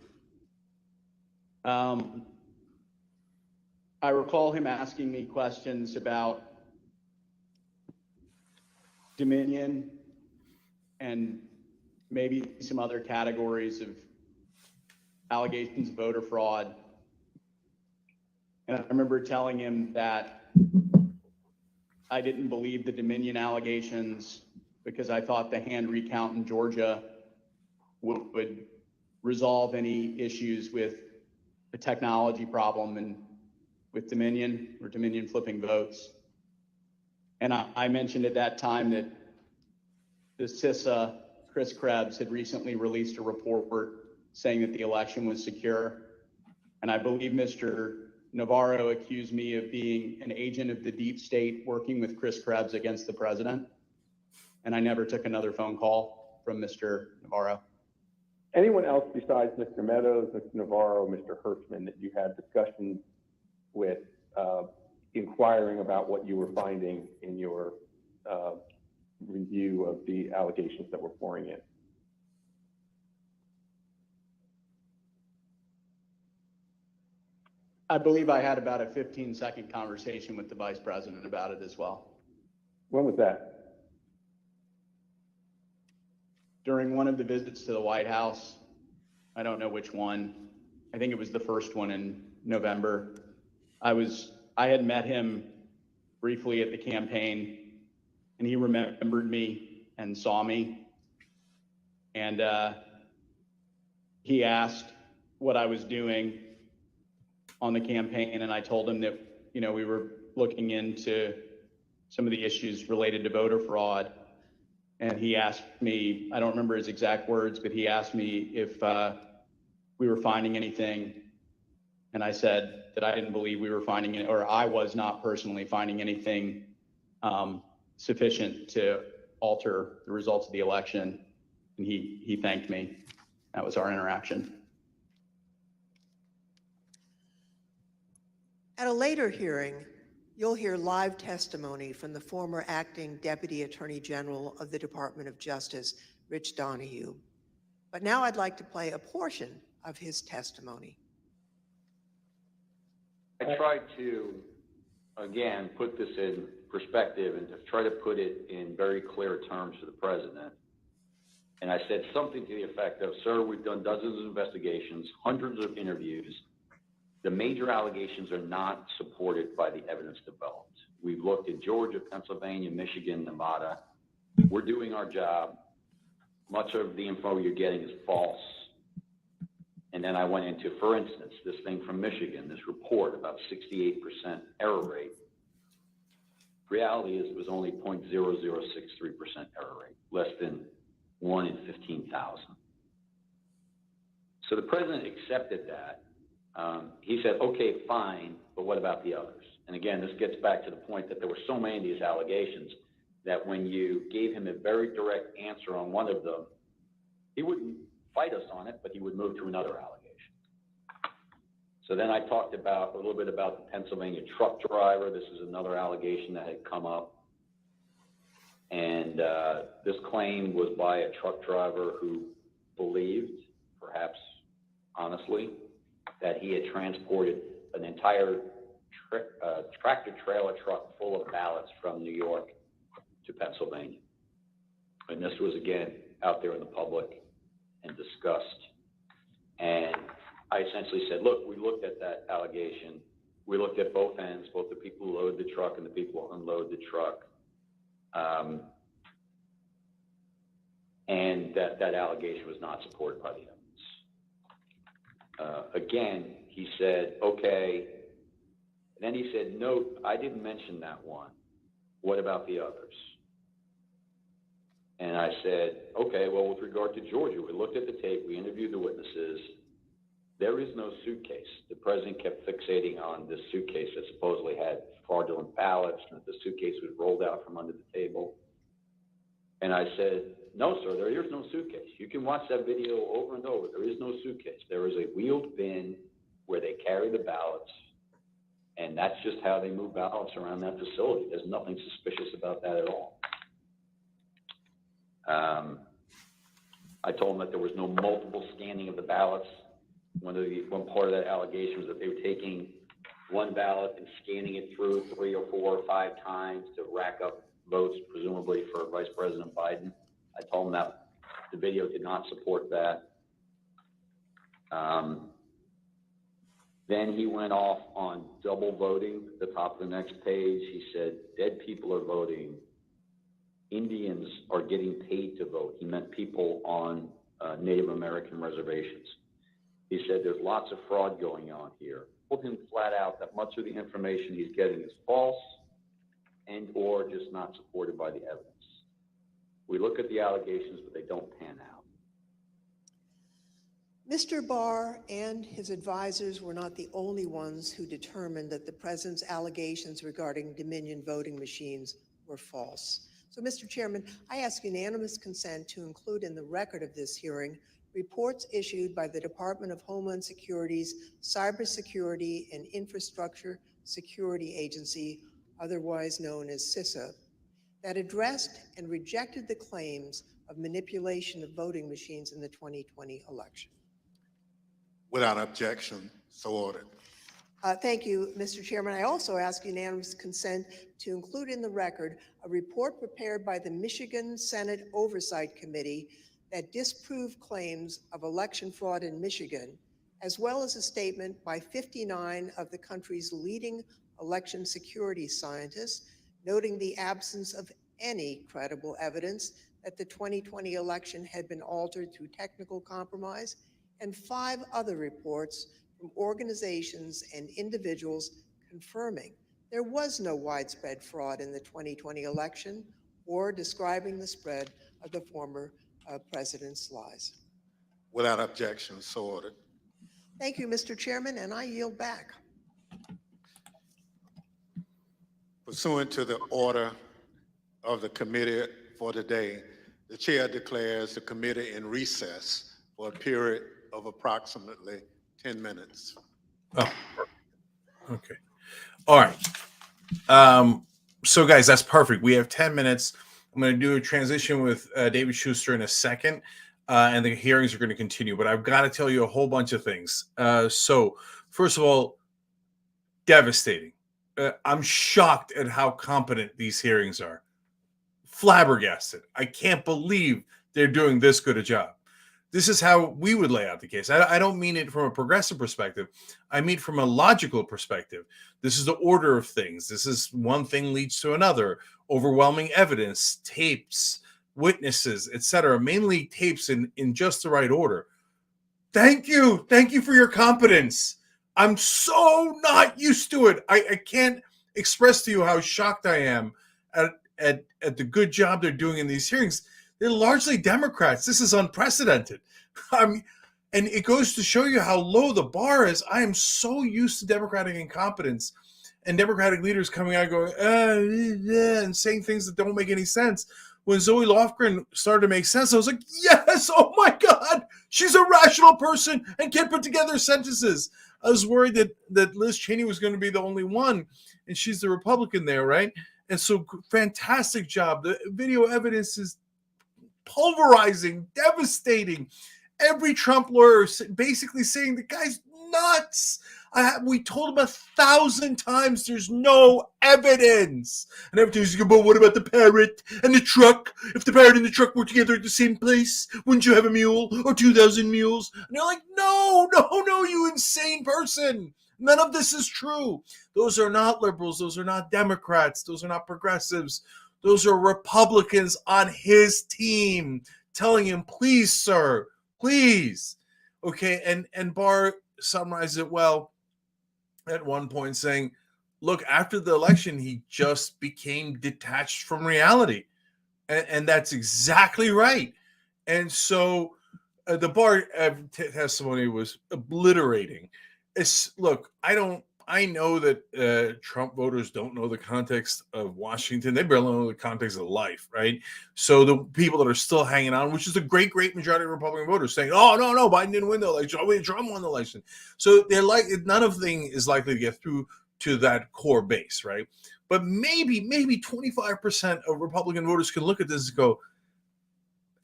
I recall him asking me questions about Dominion and maybe some other categories of allegations of voter fraud. And I remember telling him that I didn't believe the Dominion allegations because I thought the hand recount in Georgia would resolve any issues with the technology problem and with Dominion or Dominion flipping votes. And I mentioned at that time that the CISA, Chris Krebs, had recently released a report saying that the election was secure. And I believe Mr. Navarro accused me of being an agent of the deep state working with Chris Krebs against the president. And I never took another phone call from Mr. Navarro. Anyone else besides Mr. Meadows, Mr. Navarro, Mr. Hirschman that you had discussions with inquiring about what you were finding in your review of the allegations that were pouring in? I believe I had about a 15-second conversation with the vice president about it as well. When was that? During one of the visits to the White House. I don't know which one. I think it was the first one in November. I had met him briefly at the campaign, and he remembered me and saw me. And he asked what I was doing on the campaign, and I told him that, we were looking into some of the issues related to voter fraud. And he asked me, I don't remember his exact words, but he asked me if we were finding anything. And I said that I didn't believe we were finding it, or I was not personally finding anything sufficient to alter the results of the election. And he thanked me. That was our interaction. At a later hearing, you'll hear live testimony from the former acting Deputy Attorney General of the Department of Justice, Rich Donahue. But now I'd like to play a portion of his testimony. I tried to, again, put this in perspective and to try to put it in very clear terms to the president. And I said something to the effect of, sir, we've done dozens of investigations, hundreds of interviews. The major allegations are not supported by the evidence developed. We've looked at Georgia, Pennsylvania, Michigan, Nevada. We're doing our job. Much of the info you're getting is false. And then I went into, for instance, this thing from Michigan, this report about 68% error rate. Reality is it was only 0.0063% error rate, less than 1 in 15,000. So the president accepted that. He said, okay, fine, but what about the others? And again, this gets back to the point that there were so many of these allegations that when you gave him a very direct answer on one of them, he wouldn't fight us on it, but he would move to another allegation. So then I talked about a little bit about the Pennsylvania truck driver. This is another allegation that had come up. And this claim was by a truck driver who believed, perhaps honestly, that he had transported an entire tractor trailer truck full of ballots from New York to Pennsylvania. And this was, again, out there in the public and discussed. And I essentially said, look, we looked at that allegation. We looked at both ends, both the people who load the truck and the people who unload the truck. And that allegation was not supported by the evidence. Again, he said, okay. And then he said, no, I didn't mention that one. What about the others? And I said, okay, well, with regard to Georgia, we looked at the tape, we interviewed the witnesses. There is no suitcase. The president kept fixating on this suitcase that supposedly had fraudulent ballots and that the suitcase was rolled out from under the table. And I said, no, sir, there is no suitcase. You can watch that video over and over. There is no suitcase. There is a wheeled bin where they carry the ballots, and that's just how they move ballots around that facility. There's nothing suspicious about that at all. I told them that there was no multiple scanning of the ballots. One part of that allegation was that they were taking one ballot and scanning it through 3 or 4 or 5 times to rack up votes, presumably for Vice President Biden. I told them that the video did not support that. Then he went off on double voting at the top of the next page. He said, dead people are voting. Indians are getting paid to vote. He meant people on Native American reservations. He said there's lots of fraud going on here. Told him flat out that much of the information he's getting is false and or just not supported by the evidence. We look at the allegations, but they don't pan out. Mr. Barr and his advisors were not the only ones who determined that the president's allegations regarding Dominion voting machines were false. So, Mr. Chairman, I ask unanimous consent to include in the record of this hearing reports issued by the Department of Homeland Security's Cybersecurity and Infrastructure Security Agency, otherwise known as CISA, that addressed and rejected the claims of manipulation of voting machines in the 2020 election. Without objection, so ordered. Thank you, Mr. Chairman. I also ask unanimous consent to include in the record a report prepared by the Michigan Senate Oversight Committee that disproved claims of election fraud in Michigan, as well as a statement by 59 of the country's leading election security scientists, noting the absence of any credible evidence that the 2020 election had been altered through technical compromise, and 5 other reports from organizations and individuals confirming there was no widespread fraud in the 2020 election or describing the spread of the former president's lies. Without objection, so ordered. Thank you, Mr. Chairman, and I yield back. Pursuant to the order of the committee for today, the chair declares the committee in recess for a period of approximately 10 minutes. Oh, okay. All right. So guys, that's perfect. We have 10 minutes. I'm going to do a transition with David Shuster in a second, and the hearings are going to continue, but I've got to tell you a whole bunch of things. So first of all, devastating. I'm shocked at how competent these hearings are. Flabbergasted. I can't believe they're doing this good a job. This is how we would lay out the case. I don't mean it from a progressive perspective. I mean from a logical perspective. This is the order of things. This is one thing leads to another. Overwhelming evidence, tapes, witnesses, etc. Mainly tapes in just the right order. Thank you. Thank you for your competence. I'm so not used to it. I can't express to you how shocked I am at the good job they're doing in these hearings. They're largely Democrats. This is unprecedented. And it goes to show you how low the bar is. I am so used to Democratic incompetence and Democratic leaders coming out going, and saying things that don't make any sense. When Zoe Lofgren started to make sense, I was like, yes, oh my God, she's a rational person and can put together sentences. I was worried that Liz Cheney was going to be the only one, and she's the Republican there, right? And so fantastic job. The video evidence is pulverizing, devastating. Every Trump lawyer basically saying the guy's nuts. We told him 1,000 times there's no evidence. And every time he's like, but what about the parrot and the truck? If the parrot and the truck were together at the same place, wouldn't you have a mule or 2,000 mules? And they're like, no, you insane person. None of this is true. Those are not liberals. Those are not Democrats. Those are not progressives. Those are Republicans on his team telling him, please, sir, please. Okay, and Barr summarized it well at one point saying, look, after the election, he just became detached from reality. And that's exactly right. And so the Barr testimony was obliterating. Look, I know that Trump voters don't know the context of Washington. They barely know the context of life, right? So the people that are still hanging on, which is a great majority of Republican voters saying, oh, no, Biden didn't win the election. Oh, wait, Trump won the election. So they're like, none of thing is likely to get through to that core base, right? But maybe 25% of Republican voters can look at this and go,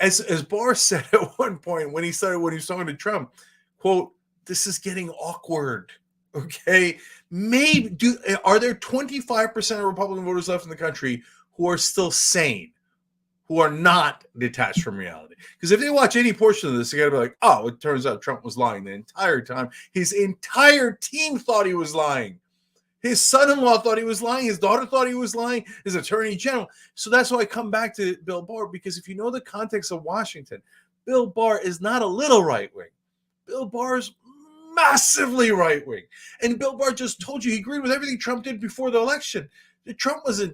as Barr said at one point when he was talking to Trump, quote, this is getting awkward. Okay, are there 25% of Republican voters left in the country who are still sane, who are not detached from reality? Because if they watch any portion of this, they gotta be like, oh, it turns out Trump was lying the entire time. His entire team thought he was lying. His son-in-law thought he was lying. His daughter thought he was lying. His attorney general. So that's why I come back to Bill Barr, because if you know the context of Washington, Bill Barr is not a little right-wing. Bill Barr's massively right-wing. And Bill Barr just told you he agreed with everything Trump did before the election. Trump was a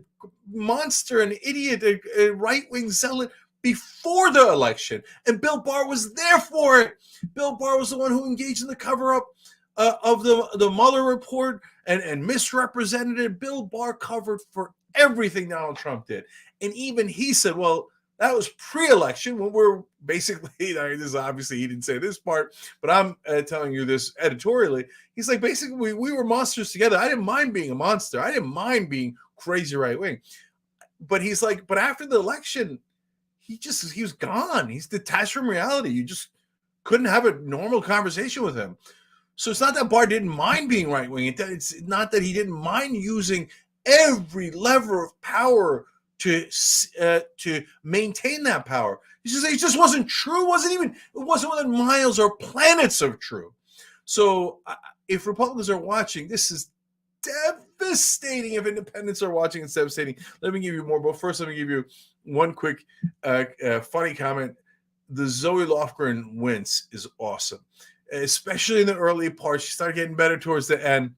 monster, an idiot, a right-wing zealot before the election. And Bill Barr was there for it. Bill Barr was the one who engaged in the cover-up of the Mueller report and misrepresented it. Bill Barr covered for everything Donald Trump did. And even he said, well, that was pre-election when we're basically, this is obviously he didn't say this part, but I'm telling you this editorially. He's like, basically, we were monsters together. I didn't mind being a monster. I didn't mind being crazy right wing. But he's like, but after the election, he was gone. He's detached from reality. You just couldn't have a normal conversation with him. So it's not that Barr didn't mind being right wing. It's not that he didn't mind using every lever of power to maintain that power. It just wasn't true. It wasn't within miles or planets of true. So if Republicans are watching, this is devastating. If independents are watching, it's devastating. Let me give you more, but first let me give you one quick funny comment. The Zoe Lofgren wince is awesome, especially in the early parts. She started getting better towards the end.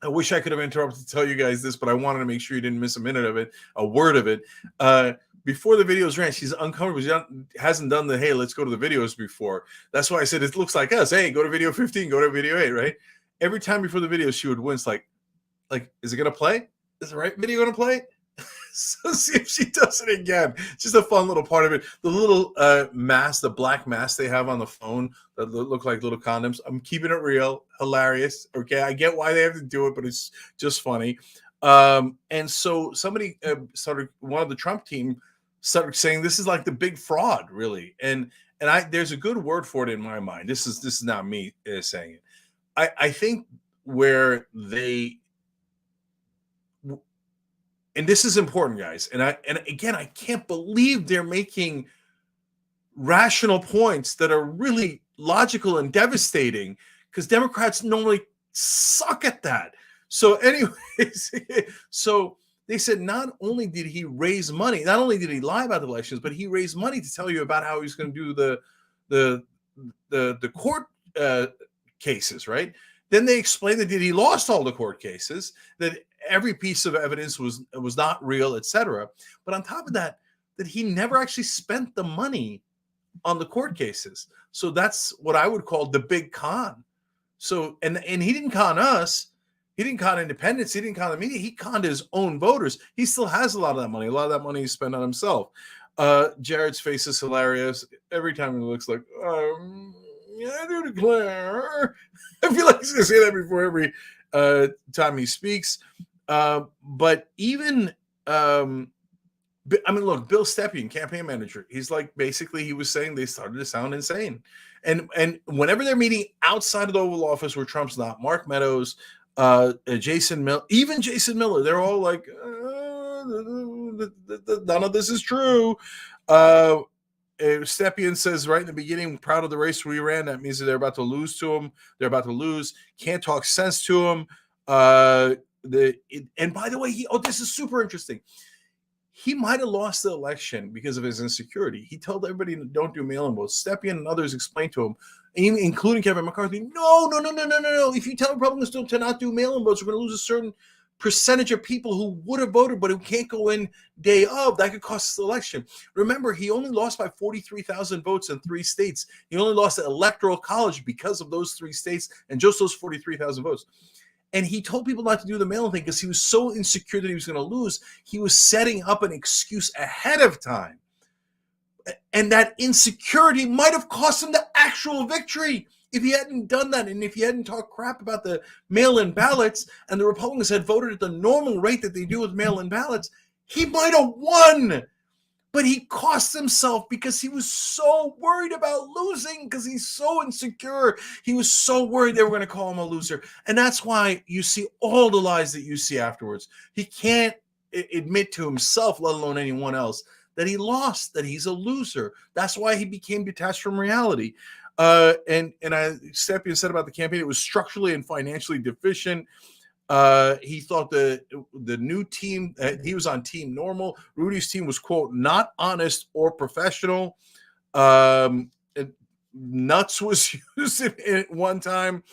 I wish I could have interrupted to tell you guys this, but I wanted to make sure you didn't miss a word of it. Before the videos ran, she's uncomfortable. She hasn't done the, hey, let's go to the videos before. That's why I said it looks like us. Hey, go to video 15, go to video 8, right? Every time before the video, she would wince like, is it going to play? Is the right video going to play? So see if she does it again. Just a fun little part of it. The little mask, the black mask they have on the phone that look like little condoms. I'm keeping it real, hilarious. Okay, I get why they have to do it, but it's just funny. And so somebody one of the Trump team started saying this is like the big fraud, really. And there's a good word for it in my mind. This is not me saying it. I think where they. And this is important, guys. And again, I can't believe they're making rational points that are really logical and devastating, because Democrats normally suck at that. So anyways, so they said not only did he raise money, not only did he lie about the elections, but he raised money to tell you about how he's going to do the court cases, right? Then they explained that he lost all the court cases, that every piece of evidence was not real, etc. But on top of that, that he never actually spent the money on the court cases. So that's what I would call the big con. So and he didn't con us. He didn't con independents. He didn't con the media. He conned his own voters. He still has a lot of that money. A lot of that money he spent on himself. Jared's face is hilarious. Every time he looks like, I do declare. I feel like he's going to say that before every time he speaks. But even, I mean, look, Bill Stepien, campaign manager, he's like, basically he was saying they started to sound insane. And whenever they're meeting outside of the Oval Office where Trump's not, Mark Meadows, Jason Miller, even Jason Miller, they're all like, none of this is true. Stepien says right in the beginning, proud of the race we ran. That means that they're about to lose to him. They're about to lose. Can't talk sense to him. And by the way, this is super interesting. He might have lost the election because of his insecurity. He told everybody don't do mail-in votes. Stepien and others explained to him, including Kevin McCarthy, no. If you tell Republicans to not do mail-in votes, we're going to lose a certain percentage of people who would have voted but who can't go in day of. That could cost us the election. Remember, he only lost by 43,000 votes in 3 states. He only lost the Electoral College because of those 3 states and just those 43,000 votes. And he told people not to do the mail-in thing because he was so insecure that he was going to lose. He was setting up an excuse ahead of time. And that insecurity might have cost him the actual victory if he hadn't done that. And if he hadn't talked crap about the mail-in ballots and the Republicans had voted at the normal rate that they do with mail-in ballots, he might have won. But he cost himself because he was so worried about losing, because he's so insecure. He was so worried they were going to call him a loser. And that's why you see all the lies that you see afterwards. He can't admit to himself, let alone anyone else, that he lost, that he's a loser. That's why he became detached from reality. Stepien said about the campaign, it was structurally and financially deficient. He thought the new team, he was on Team Normal. Rudy's team was, quote, not honest or professional. Nuts was used at one time.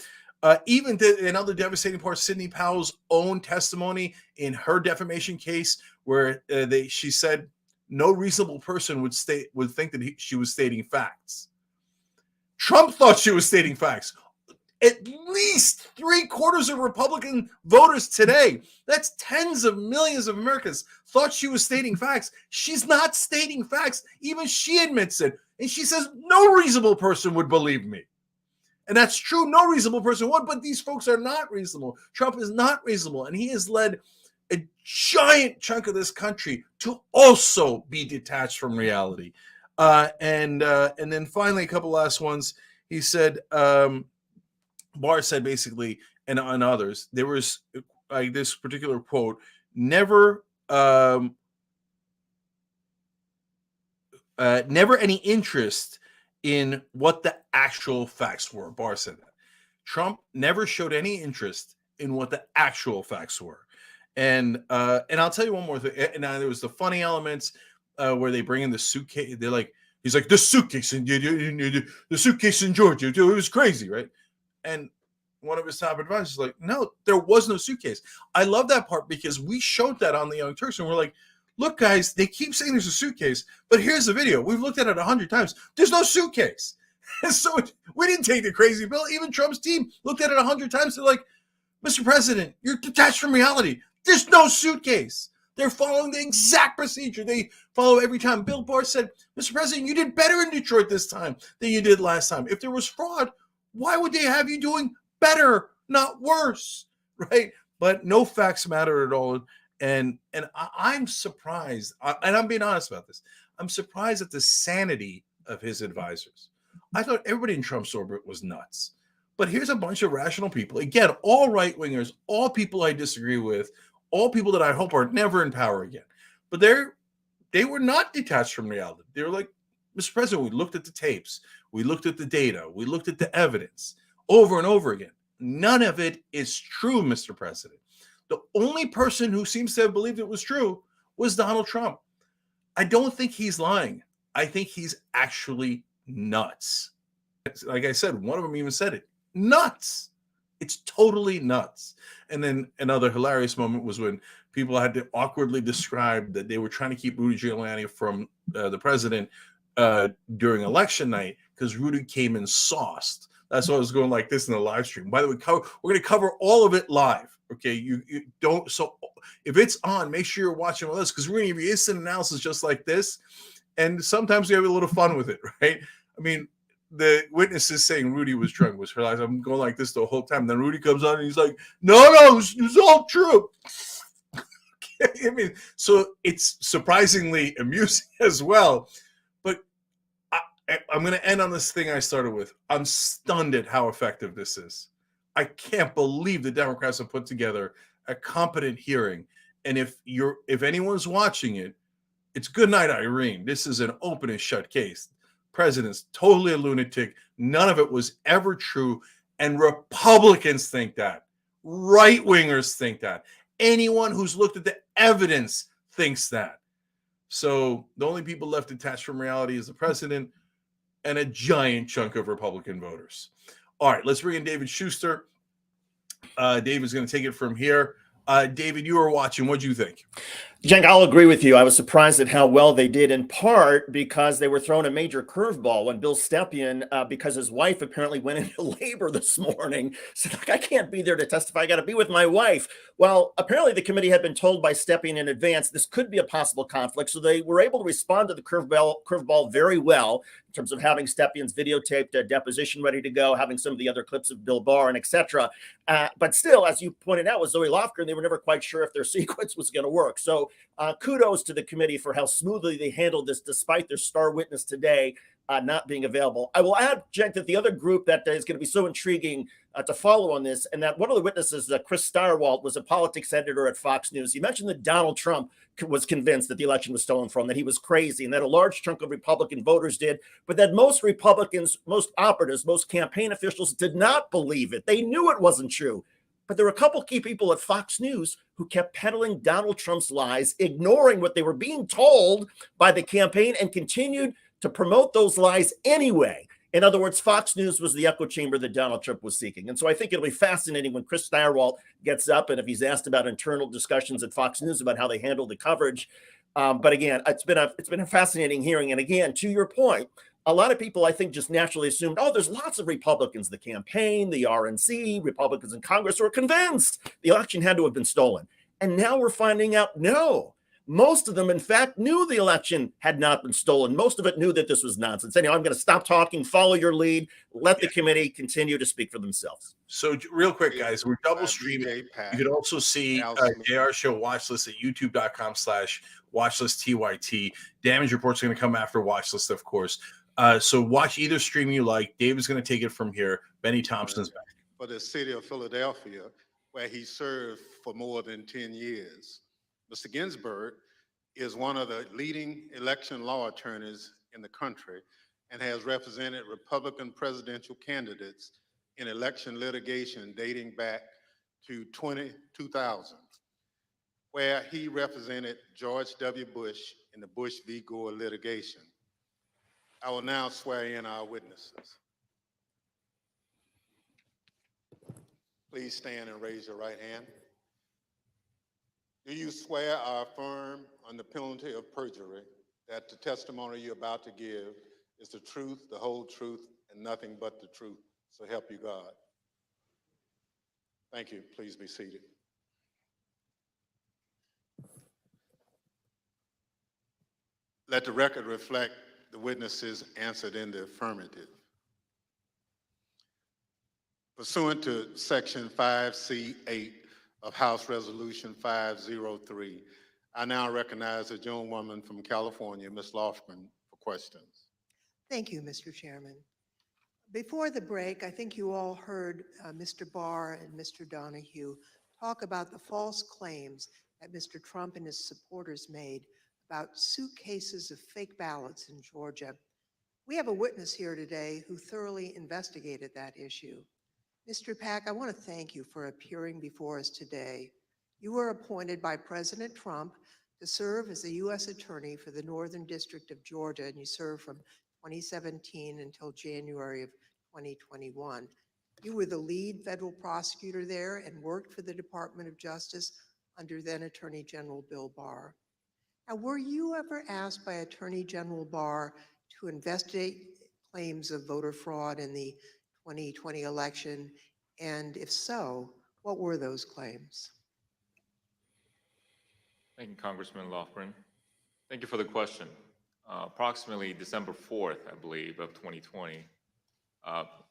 Even another devastating part, Sidney Powell's own testimony in her defamation case, where she said no reasonable person would think that she was stating facts. Trump thought she was stating facts. At least 3/4 of Republican voters today, that's tens of millions of Americans, thought she was stating facts. She's not stating facts. Even she admits it. And she says, no reasonable person would believe me. And that's true. No reasonable person would, but these folks are not reasonable. Trump is not reasonable. And he has led a giant chunk of this country to also be detached from reality. And then finally, a couple last ones. He said, Barr said basically, and on others, there was this particular quote, never any interest in what the actual facts were. Barr said that. Trump never showed any interest in what the actual facts were. And I'll tell you one more thing. And now there was the funny elements where they bring in the suitcase. They're like, he's like, the suitcase in Georgia. It was crazy, right? And one of his top advisors is like, no, there was no suitcase. I love that part because we showed that on the Young Turks and we're like, look, guys, they keep saying there's a suitcase, but here's the video. We've looked at it 100 times. There's no suitcase. And so we didn't take the crazy bill. Even Trump's team looked at it 100 times. They're like, Mr. President, you're detached from reality. There's no suitcase. They're following the exact procedure they follow every time. Bill Barr said, Mr. President, you did better in Detroit this time than you did last time. If there was fraud, why would they have you doing better, not worse, right? But no facts matter at all. And I'm surprised, and I'm being honest about this, I'm surprised at the sanity of his advisors. I thought everybody in Trump's orbit was nuts. But here's a bunch of rational people. Again, all right-wingers, all people I disagree with, all people that I hope are never in power again. But they were not detached from reality. They were like, Mr. President, we looked at the tapes, we looked at the data, we looked at the evidence over and over again. None of it is true, Mr. President. The only person who seems to have believed it was true was Donald Trump. I don't think he's lying. I think he's actually nuts. Like I said, one of them even said it. Nuts. It's totally nuts. And then another hilarious moment was when people had to awkwardly describe that they were trying to keep Rudy Giuliani from the president during election night because Rudy came in sauced. That's why I was going like this in the live stream. By the way, we're going to cover all of it live. Okay, you don't. So if it's on, make sure you're watching with us because we're going to give you instant analysis just like this. And sometimes we have a little fun with it, right? I mean, the witnesses saying Rudy was drunk was hilarious. I'm going like this the whole time. Then Rudy comes on and he's like, no, it was all true. I mean, so it's surprisingly amusing as well. But I'm going to end on this thing I started with. I'm stunned at how effective this is. I can't believe the Democrats have put together a competent hearing. And if anyone's watching it, it's good night, Irene. This is an open and shut case. President's totally a lunatic. None of it was ever true. And Republicans think that. Right-wingers think that. Anyone who's looked at the evidence thinks that. So the only people left detached from reality is the president and a giant chunk of Republican voters. All right, let's bring in David Shuster. David's going to take it from here. David, you were watching. What'd you think? Cenk, I'll agree with you. I was surprised at how well they did, in part because they were thrown a major curveball when Bill Stepien, because his wife apparently went into labor this morning, said, like, I can't be there to testify. I got to be with my wife. Well, apparently the committee had been told by Stepien in advance this could be a possible conflict, so they were able to respond to the curveball very well in terms of having Stepien's videotaped deposition ready to go, having some of the other clips of Bill Barr and et cetera. But still, as you pointed out with Zoe Lofgren, they were never quite sure if their sequence was going to work. So kudos to the committee for how smoothly they handled this, despite their star witness today not being available. I will add, Cenk, that the other group that is going to be so intriguing to follow on this, and that one of the witnesses, Chris Stirewalt, was a politics editor at Fox News. He mentioned that Donald Trump was convinced that the election was stolen from, that he was crazy, and that a large chunk of Republican voters did, but that most Republicans, most operatives, most campaign officials did not believe it. They knew it wasn't true. But there were a couple key people at Fox News who kept peddling Donald Trump's lies, ignoring what they were being told by the campaign, and continued to promote those lies anyway. In other words, Fox News was the echo chamber that Donald Trump was seeking. And so I think it'll be fascinating when Chris Stirewalt gets up and if he's asked about internal discussions at Fox News about how they handled the coverage. But again, it's been a fascinating hearing. And again, to your point, a lot of people, I think, just naturally assumed, oh, there's lots of Republicans, the campaign, the RNC, Republicans in Congress who are convinced the election had to have been stolen. And now we're finding out, no, most of them, in fact, knew the election had not been stolen. Most of it knew that this was nonsense. Anyway, I'm going to stop talking, follow your lead, let the committee continue to speak for themselves. So real quick, guys, we're double streaming. You can also see JR Show Watchlist at youtube.com/watchlistTYT. Damage Report's going to come after Watchlist, of course. So watch either stream you like. David's going to take it from here. Benny Thompson's back. For the city of Philadelphia, where he served for more than 10 years. Mr. Ginsburg is one of the leading election law attorneys in the country and has represented Republican presidential candidates in election litigation dating back to 2000, where he represented George W. Bush in the Bush v. Gore litigation. I will now swear in our witnesses. Please stand and raise your right hand. Do you swear or affirm on the penalty of perjury that the testimony you're about to give is the truth, the whole truth, and nothing but the truth? So help you God. Thank you. Please be seated. Let the record reflect the witnesses answered in the affirmative. Pursuant to Section 5C8 of House Resolution 503, I now recognize the gentlewoman from California, Ms. Lofgren, for questions. Thank you, Mr. Chairman. Before the break, I think you all heard Mr. Barr and Mr. Donahue talk about the false claims that Mr. Trump and his supporters made about suitcases of fake ballots in Georgia We have a witness here today who thoroughly investigated that issue. Mr. Pack, I want to thank you for appearing before us today. You were appointed by President Trump to serve as the U.S. Attorney for the Northern District of Georgia, and you served from 2017 until January of 2021. You were the lead federal prosecutor there and worked for the Department of Justice under then Attorney General Bill Barr. Now, were you ever asked by Attorney General Barr to investigate claims of voter fraud in the 2020 election? And if so, what were those claims? Thank you, Congressman Loughran. Thank you for the question. Approximately December 4th, I believe, of 2020,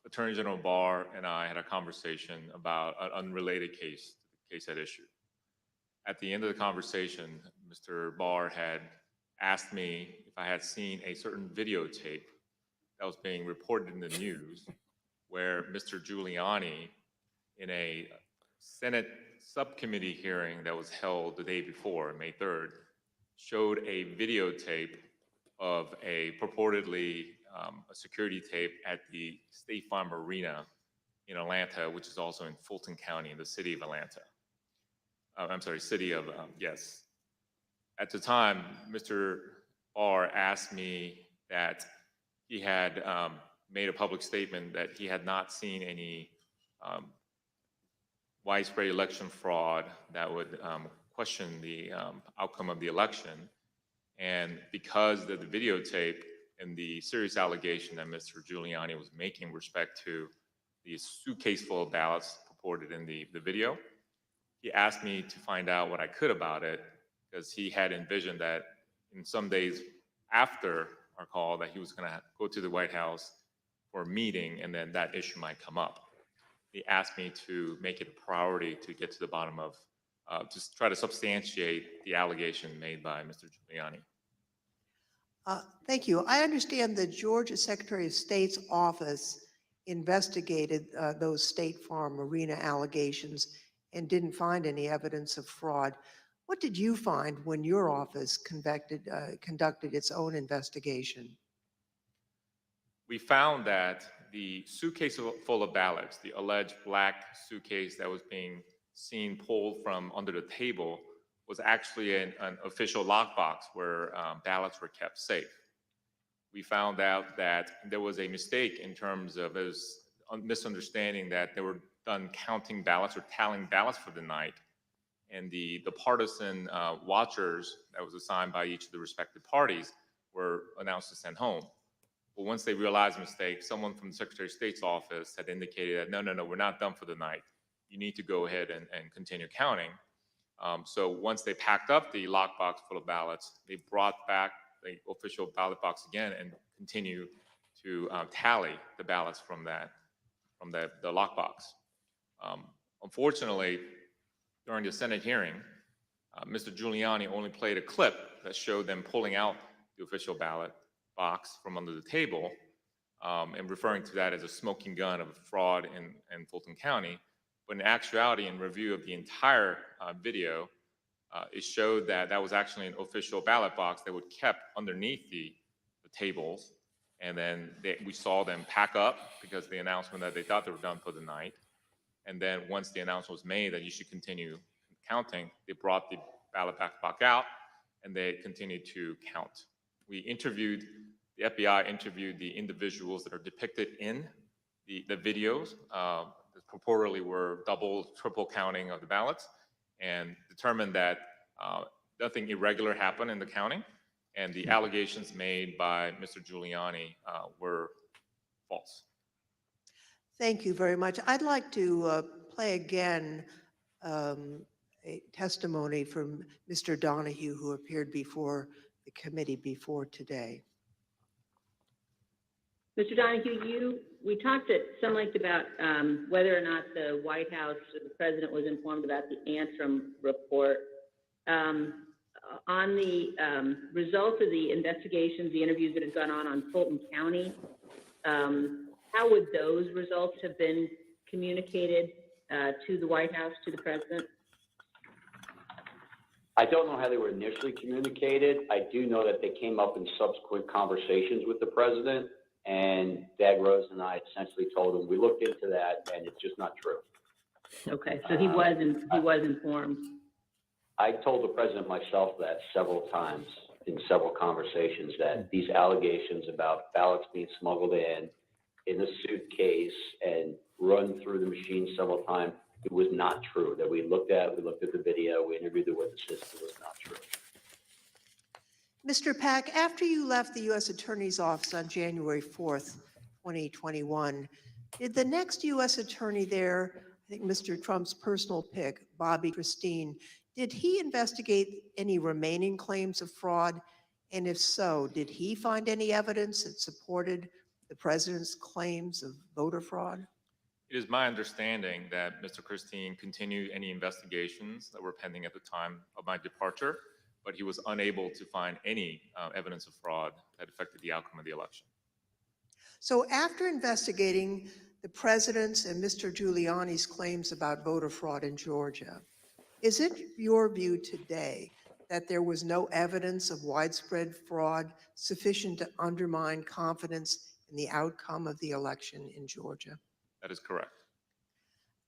Attorney General Barr and I had a conversation about an unrelated case to the case at issue. At the end of the conversation, Mr. Barr had asked me if I had seen a certain videotape that was being reported in the news where Mr. Giuliani, in a Senate subcommittee hearing that was held the day before, May 3rd, showed a videotape of a purportedly a security tape at the State Farm Arena in Atlanta, which is also in Fulton County in the city of Atlanta. I'm sorry, city of, yes. At the time, Mr. Barr asked me that he had made a public statement that he had not seen any widespread election fraud that would question the outcome of the election. And because of the videotape and the serious allegation that Mr. Giuliani was making with respect to the suitcase full of ballots purported in the video, he asked me to find out what I could about it, because he had envisioned that in some days after our call that he was going to go to the White House for a meeting, and then that issue might come up. He asked me to make it a priority to get to the bottom of, just try to substantiate the allegation made by Mr. Giuliani. Thank you. I understand the Georgia Secretary of State's office investigated those State Farm Arena allegations and didn't find any evidence of fraud. What did you find when your office conducted its own investigation? We found that the suitcase full of ballots, the alleged black suitcase that was being seen pulled from under the table, was actually an official lockbox where ballots were kept safe. We found out that there was a mistake in terms of a misunderstanding that they were done counting ballots or tallying ballots for the night, and the partisan watchers that was assigned by each of the respective parties were announced to send home. But once they realized the mistake, someone from the Secretary of State's office had indicated that, no, we're not done for the night. You need to go ahead and continue counting. So once they packed up the lockbox full of ballots, they brought back the official ballot box again and continue to tally the ballots from the lockbox. Unfortunately, during the Senate hearing, Mr. Giuliani only played a clip that showed them pulling out the official ballot box from under the table and referring to that as a smoking gun of fraud in Fulton County. But in actuality, in review of the entire video, it showed that that was actually an official ballot box that was kept underneath the tables. And then we saw them pack up because the announcement that they thought they were done for the night. And then once the announcement was made that you should continue counting, they brought the ballot box out and they continued to count. The FBI interviewed the individuals that are depicted in the videos that purportedly were double, triple counting of the ballots, and determined that nothing irregular happened in the counting, and the allegations made by Mr. Giuliani were false. Thank you very much. I'd like to play again a testimony from Mr. Donahue, who appeared before the committee before today. Mr. Donahue, we talked at some length about whether or not the White House or the president was informed about the Antrim report. On the results of the investigations, the interviews that have gone on Fulton County, how would those results have been communicated to the White House, to the president? I don't know how they were initially communicated. I do know that they came up in subsequent conversations with the president. And Dag Rose and I essentially told him, we looked into that and it's just not true. Okay, so he was informed. I told the president myself that several times in several conversations, that these allegations about ballots being smuggled in a suitcase and run through the machine several times, it was not true. That we looked at the video, we interviewed the witnesses, it was not true. Mr. Pack, after you left the U.S. Attorney's Office on January 4th, 2021, did the next U.S. Attorney there, I think Mr. Trump's personal pick, Bobby Christine, did he investigate any remaining claims of fraud? And if so, did he find any evidence that supported the president's claims of voter fraud? It is my understanding that Mr. Christine continued any investigations that were pending at the time of my departure, but he was unable to find any evidence of fraud that affected the outcome of the election. So after investigating the president's and Mr. Giuliani's claims about voter fraud in Georgia, is it your view today that there was no evidence of widespread fraud sufficient to undermine confidence in the outcome of the election in Georgia? That is correct.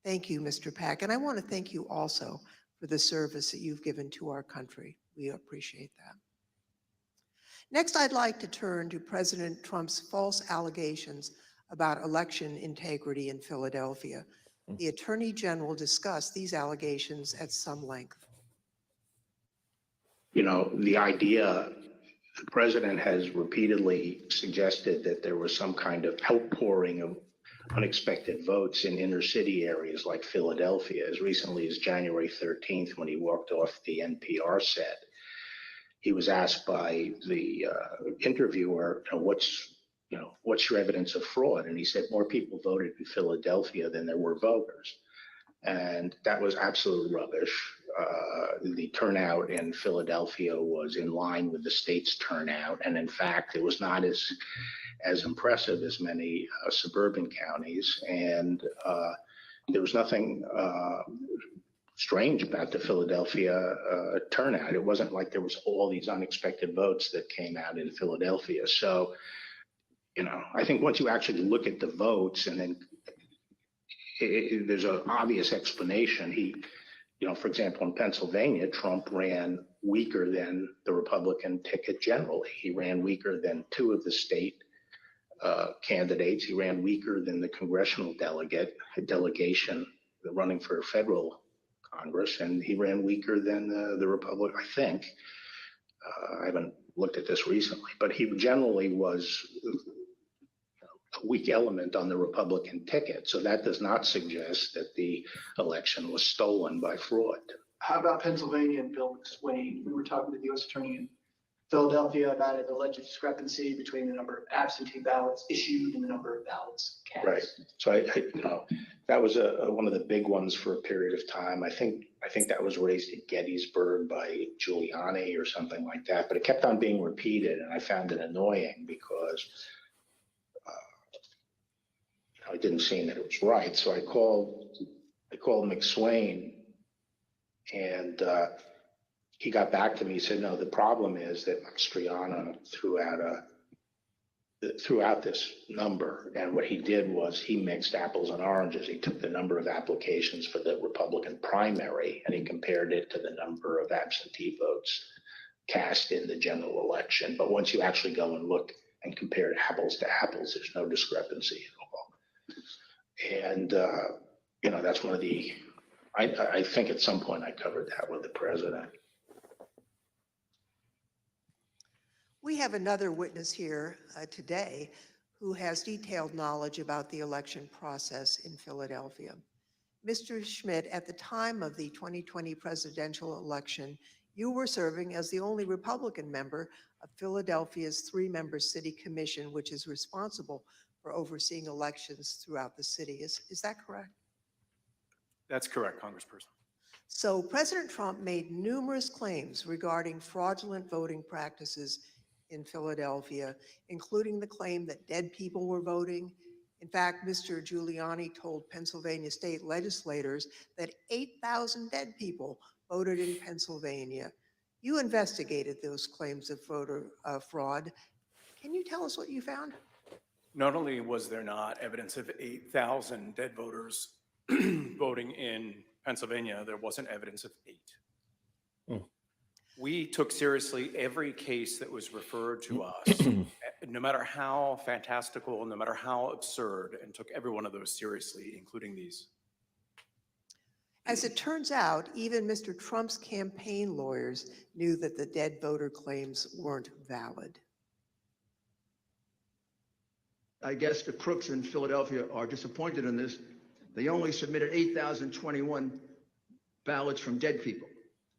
Thank you, Mr. Pack. And I want to thank you also for the service that you've given to our country. We appreciate that. Next, I'd like to turn to President Trump's false allegations about election integrity in Philadelphia. The Attorney General discussed these allegations at some length. You know, the idea, the president has repeatedly suggested that there was some kind of outpouring of unexpected votes in inner city areas like Philadelphia. As recently as January 13th, when he walked off the NPR set, he was asked by the interviewer, what's your evidence of fraud? And he said more people voted in Philadelphia than there were voters. And that was absolute rubbish. The turnout in Philadelphia was in line with the state's turnout. And in fact, it was not as impressive as many suburban counties. And there was nothing strange about the Philadelphia turnout. It wasn't like there was all these unexpected votes that came out in Philadelphia. So, I think once you actually look at the votes, and then there's an obvious explanation. For example, in Pennsylvania, Trump ran weaker than the Republican ticket generally. He ran weaker than two of the state candidates. He ran weaker than the congressional delegation running for federal Congress, and he ran weaker than the Republican, I think. I haven't looked at this recently, but he generally was a weak element on the Republican ticket. So that does not suggest that the election was stolen by fraud. How about Pennsylvania and Bill McSwain? We were talking to the U.S. Attorney in Philadelphia about an alleged discrepancy between the number of absentee ballots issued and the number of ballots cast. Right. So that was one of the big ones for a period of time. I think that was raised at Gettysburg by Giuliani or something like that. But it kept on being repeated, and I found it annoying because it didn't seem that it was right. So I called McSwain, and he got back to me. He said, no, the problem is that Mastriano threw out this number. And what he did was he mixed apples and oranges. He took the number of applications for the Republican primary and he compared it to the number of absentee votes cast in the general election. But once you actually go and look and compare apples to apples, there's no discrepancy at all. And, that's one of I think at some point I covered that with the president. We have another witness here today who has detailed knowledge about the election process in Philadelphia. Mr. Schmidt, at the time of the 2020 presidential election, you were serving as the only Republican member of Philadelphia's three-member city commission, which is responsible for overseeing elections throughout the city. Is that correct? That's correct, Congressperson. So President Trump made numerous claims regarding fraudulent voting practices in Philadelphia, including the claim that dead people were voting. In fact, Mr. Giuliani told Pennsylvania state legislators that 8,000 dead people voted in Pennsylvania. You investigated those claims of voter fraud. Can you tell us what you found? Not only was there not evidence of 8,000 dead voters voting in Pennsylvania, there wasn't evidence of 8. Hmm. We took seriously every case that was referred to us, no matter how fantastical, no matter how absurd, and took every one of those seriously, including these. As it turns out, even Mr. Trump's campaign lawyers knew that the dead voter claims weren't valid. I guess the crooks in Philadelphia are disappointed in this. They only submitted 8,021 ballots from dead people,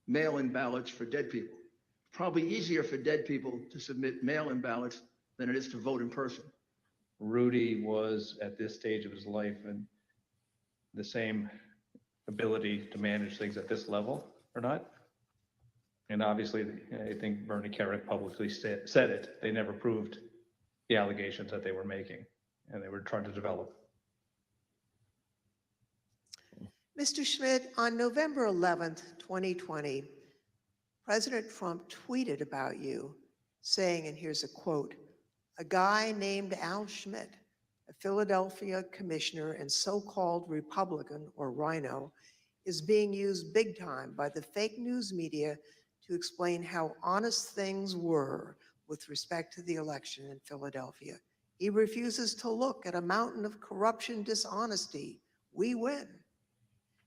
mail-in ballots for dead people. Probably easier for dead people to submit mail-in ballots than it is to vote in person. Rudy was at this stage of his life and the same ability to manage things at this level or not. And obviously, I think Bernie Kerik publicly said it. They never proved the allegations that they were making and they were trying to develop. Mr. Schmidt, on November 11th, 2020, President Trump tweeted about you saying, and here's a quote, "A guy named Al Schmidt, a Philadelphia commissioner and so-called Republican or rhino, is being used big time by the fake news media to explain how honest things were with respect to the election in Philadelphia. He refuses to look at a mountain of corruption, dishonesty. We win."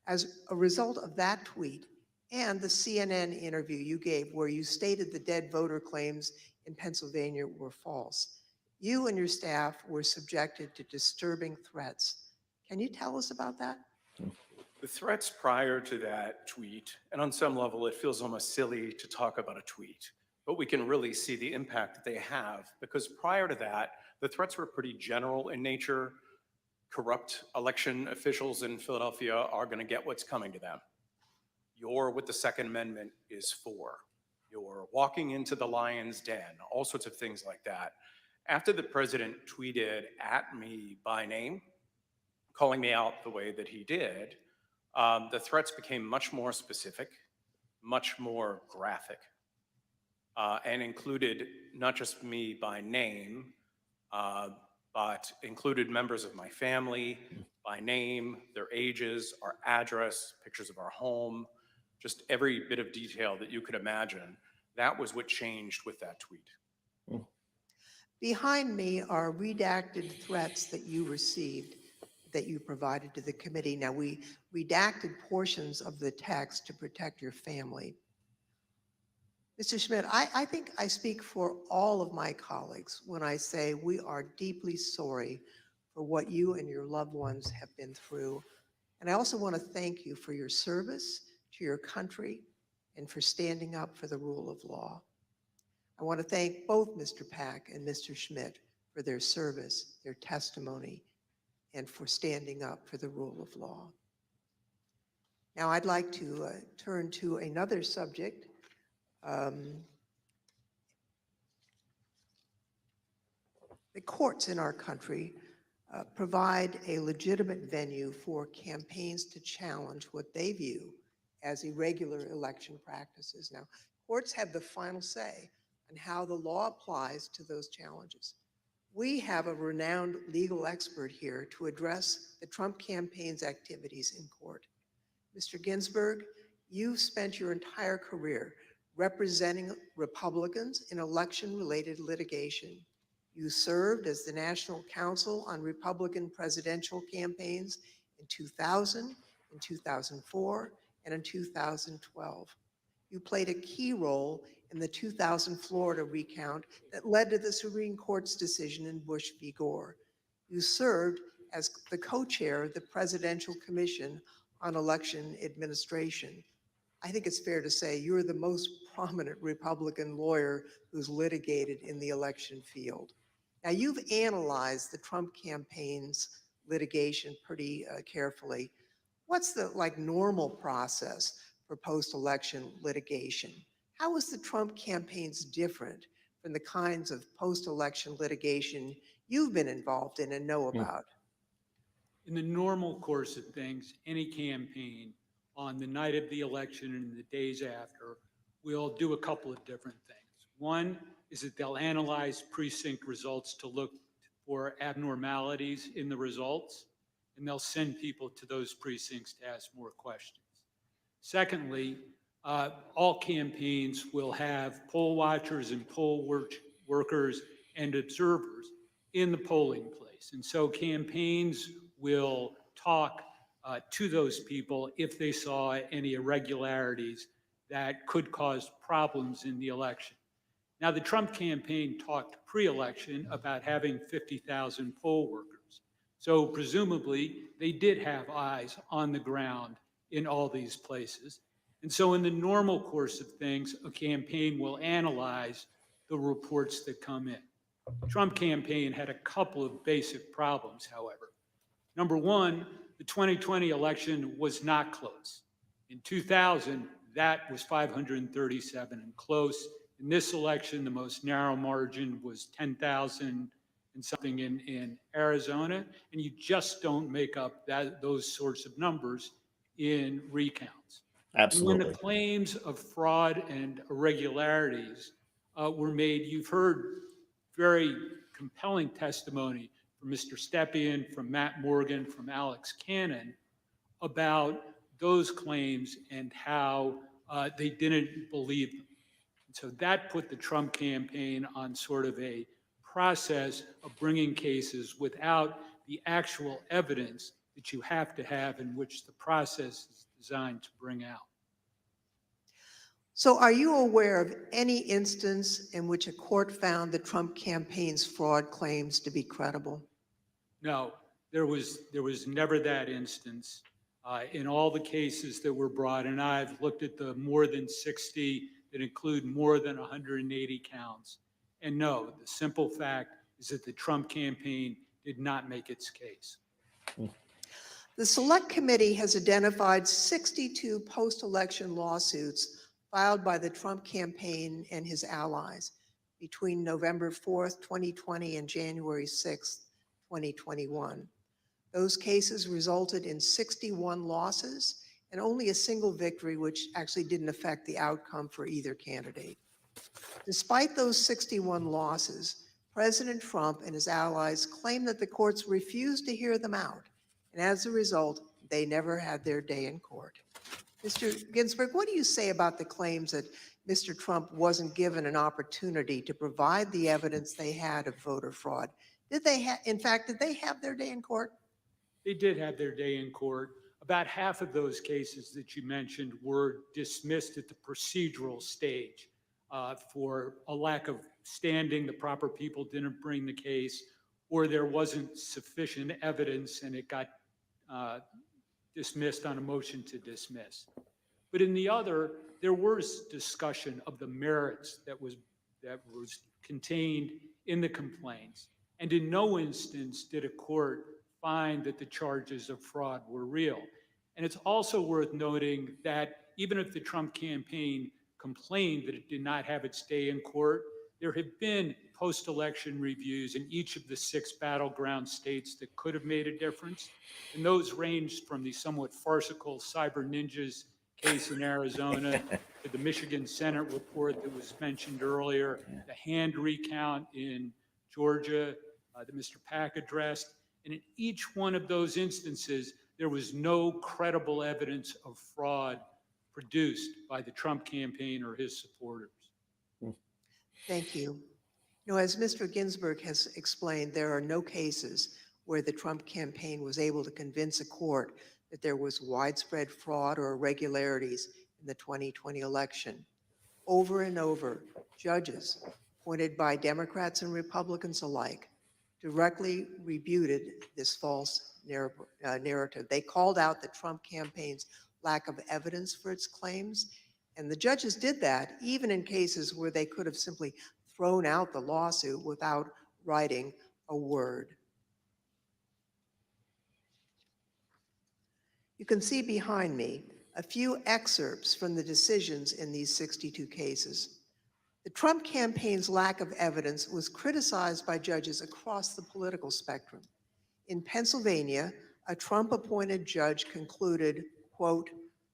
As a result of that tweet and the CNN interview you gave where you stated the dead voter claims in Pennsylvania were false, you and your staff were subjected to disturbing threats. Can you tell us about that? The threats prior to that tweet, and on some level it feels almost silly to talk about a tweet, but we can really see the impact that they have, because prior to that, the threats were pretty general in nature. Corrupt election officials in Philadelphia are going to get what's coming to them. You're what the Second Amendment is for. You're walking into the lion's den, all sorts of things like that. After the president tweeted at me by name, calling me out the way that he did, the threats became much more specific, much more graphic, and included not just me by name, but included members of my family by name, their ages, our address, pictures of our home, just every bit of detail that you could imagine. That was what changed with that tweet. Behind me are redacted threats that you received that you provided to the committee. Now, we redacted portions of the text to protect your family. Mr. Schmidt, I think I speak for all of my colleagues when I say we are deeply sorry for what you and your loved ones have been through. And I also want to thank you for your service to your country and for standing up for the rule of law. I want to thank both Mr. Pack and Mr. Schmidt for their service, their testimony, and for standing up for the rule of law. Now I'd like to turn to another subject. The courts in our country provide a legitimate venue for campaigns to challenge what they view as irregular election practices. Now, courts have the final say on how the law applies to those challenges. We have a renowned legal expert here to address the Trump campaign's activities in court. Mr. Ginsburg, you've spent your entire career representing Republicans in election-related litigation. You served as the National Counsel on Republican presidential campaigns in 2000, in 2004, and in 2012. You played a key role in the 2000 Florida recount that led to the Supreme Court's decision in Bush v. Gore. You served as the co-chair of the Presidential Commission on Election Administration. I think it's fair to say you're the most prominent Republican lawyer who's litigated in the election field. Now, you've analyzed the Trump campaign's litigation pretty carefully. What's the normal process for post-election litigation? How is the Trump campaign's different from the kinds of post-election litigation you've been involved in and know about? In the normal course of things, any campaign on the night of the election and the days after will do a couple of different things. One is that they'll analyze precinct results to look for abnormalities in the results, and they'll send people to those precincts to ask more questions. Secondly, all campaigns will have poll watchers and workers and observers in the polling place. And so campaigns will talk to those people if they saw any irregularities that could cause problems in the election. Now, the Trump campaign talked pre-election about having 50,000 poll workers. So presumably, they did have eyes on the ground in all these places. And so in the normal course of things, a campaign will analyze the reports that come in. The Trump campaign had a couple of basic problems, however. Number one, the 2020 election was not close. In 2000, that was 537 and close. In this election, the most narrow margin was 10,000 and something in Arizona, and you just don't make up those sorts of numbers in recounts. Absolutely. And when the claims of fraud and irregularities were made, you've heard very compelling testimony from Mr. Stepien, from Matt Morgan, from Alex Cannon about those claims and how they didn't believe them. And so that put the Trump campaign on sort of a process of bringing cases without the actual evidence that you have to have in which the process is designed to bring out. So are you aware of any instance in which a court found the Trump campaign's fraud claims to be credible? No, there was never that instance. In all the cases that were brought, and I've looked at the more than 60 that include more than 180 counts. And no, the simple fact is that the Trump campaign did not make its case. The Select Committee has identified 62 post-election lawsuits filed by the Trump campaign and his allies between November 4th, 2020 and January 6th, 2021. Those cases resulted in 61 losses and only a single victory, which actually didn't affect the outcome for either candidate. Despite those 61 losses, President Trump and his allies claim that the courts refused to hear them out, and as a result, they never had their day in court. Mr. Ginsburg, what do you say about the claims that Mr. Trump wasn't given an opportunity to provide the evidence they had of voter fraud? Did they did they have their day in court? They did have their day in court. About half of those cases that you mentioned were dismissed at the procedural stage for a lack of standing. The proper people didn't bring the case, or there wasn't sufficient evidence and it got dismissed on a motion to dismiss. But in the other, there was discussion of the merits that was contained in the complaints. And in no instance did a court find that the charges of fraud were real. And it's also worth noting that even if the Trump campaign complained that it did not have its day in court, there have been post-election reviews in each of the 6 battleground states that could have made a difference. And those ranged from the somewhat farcical Cyber Ninjas case in Arizona to the Michigan Senate report that was mentioned earlier, the hand recount in Georgia that Mr. Pack addressed. And in each one of those instances, there was no credible evidence of fraud produced by the Trump campaign or his supporters. Thank you. You know, as Mr. Ginsburg has explained, there are no cases where the Trump campaign was able to convince a court that there was widespread fraud or irregularities in the 2020 election. Over and over, judges, appointed by Democrats and Republicans alike, directly refuted this false narrative. They called out the Trump campaign's lack of evidence for its claims, and the judges did that even in cases where they could have simply thrown out the lawsuit without writing a word. You can see behind me a few excerpts from the decisions in these 62 cases. The Trump campaign's lack of evidence was criticized by judges across the political spectrum. In Pennsylvania, a Trump-appointed judge concluded, quote,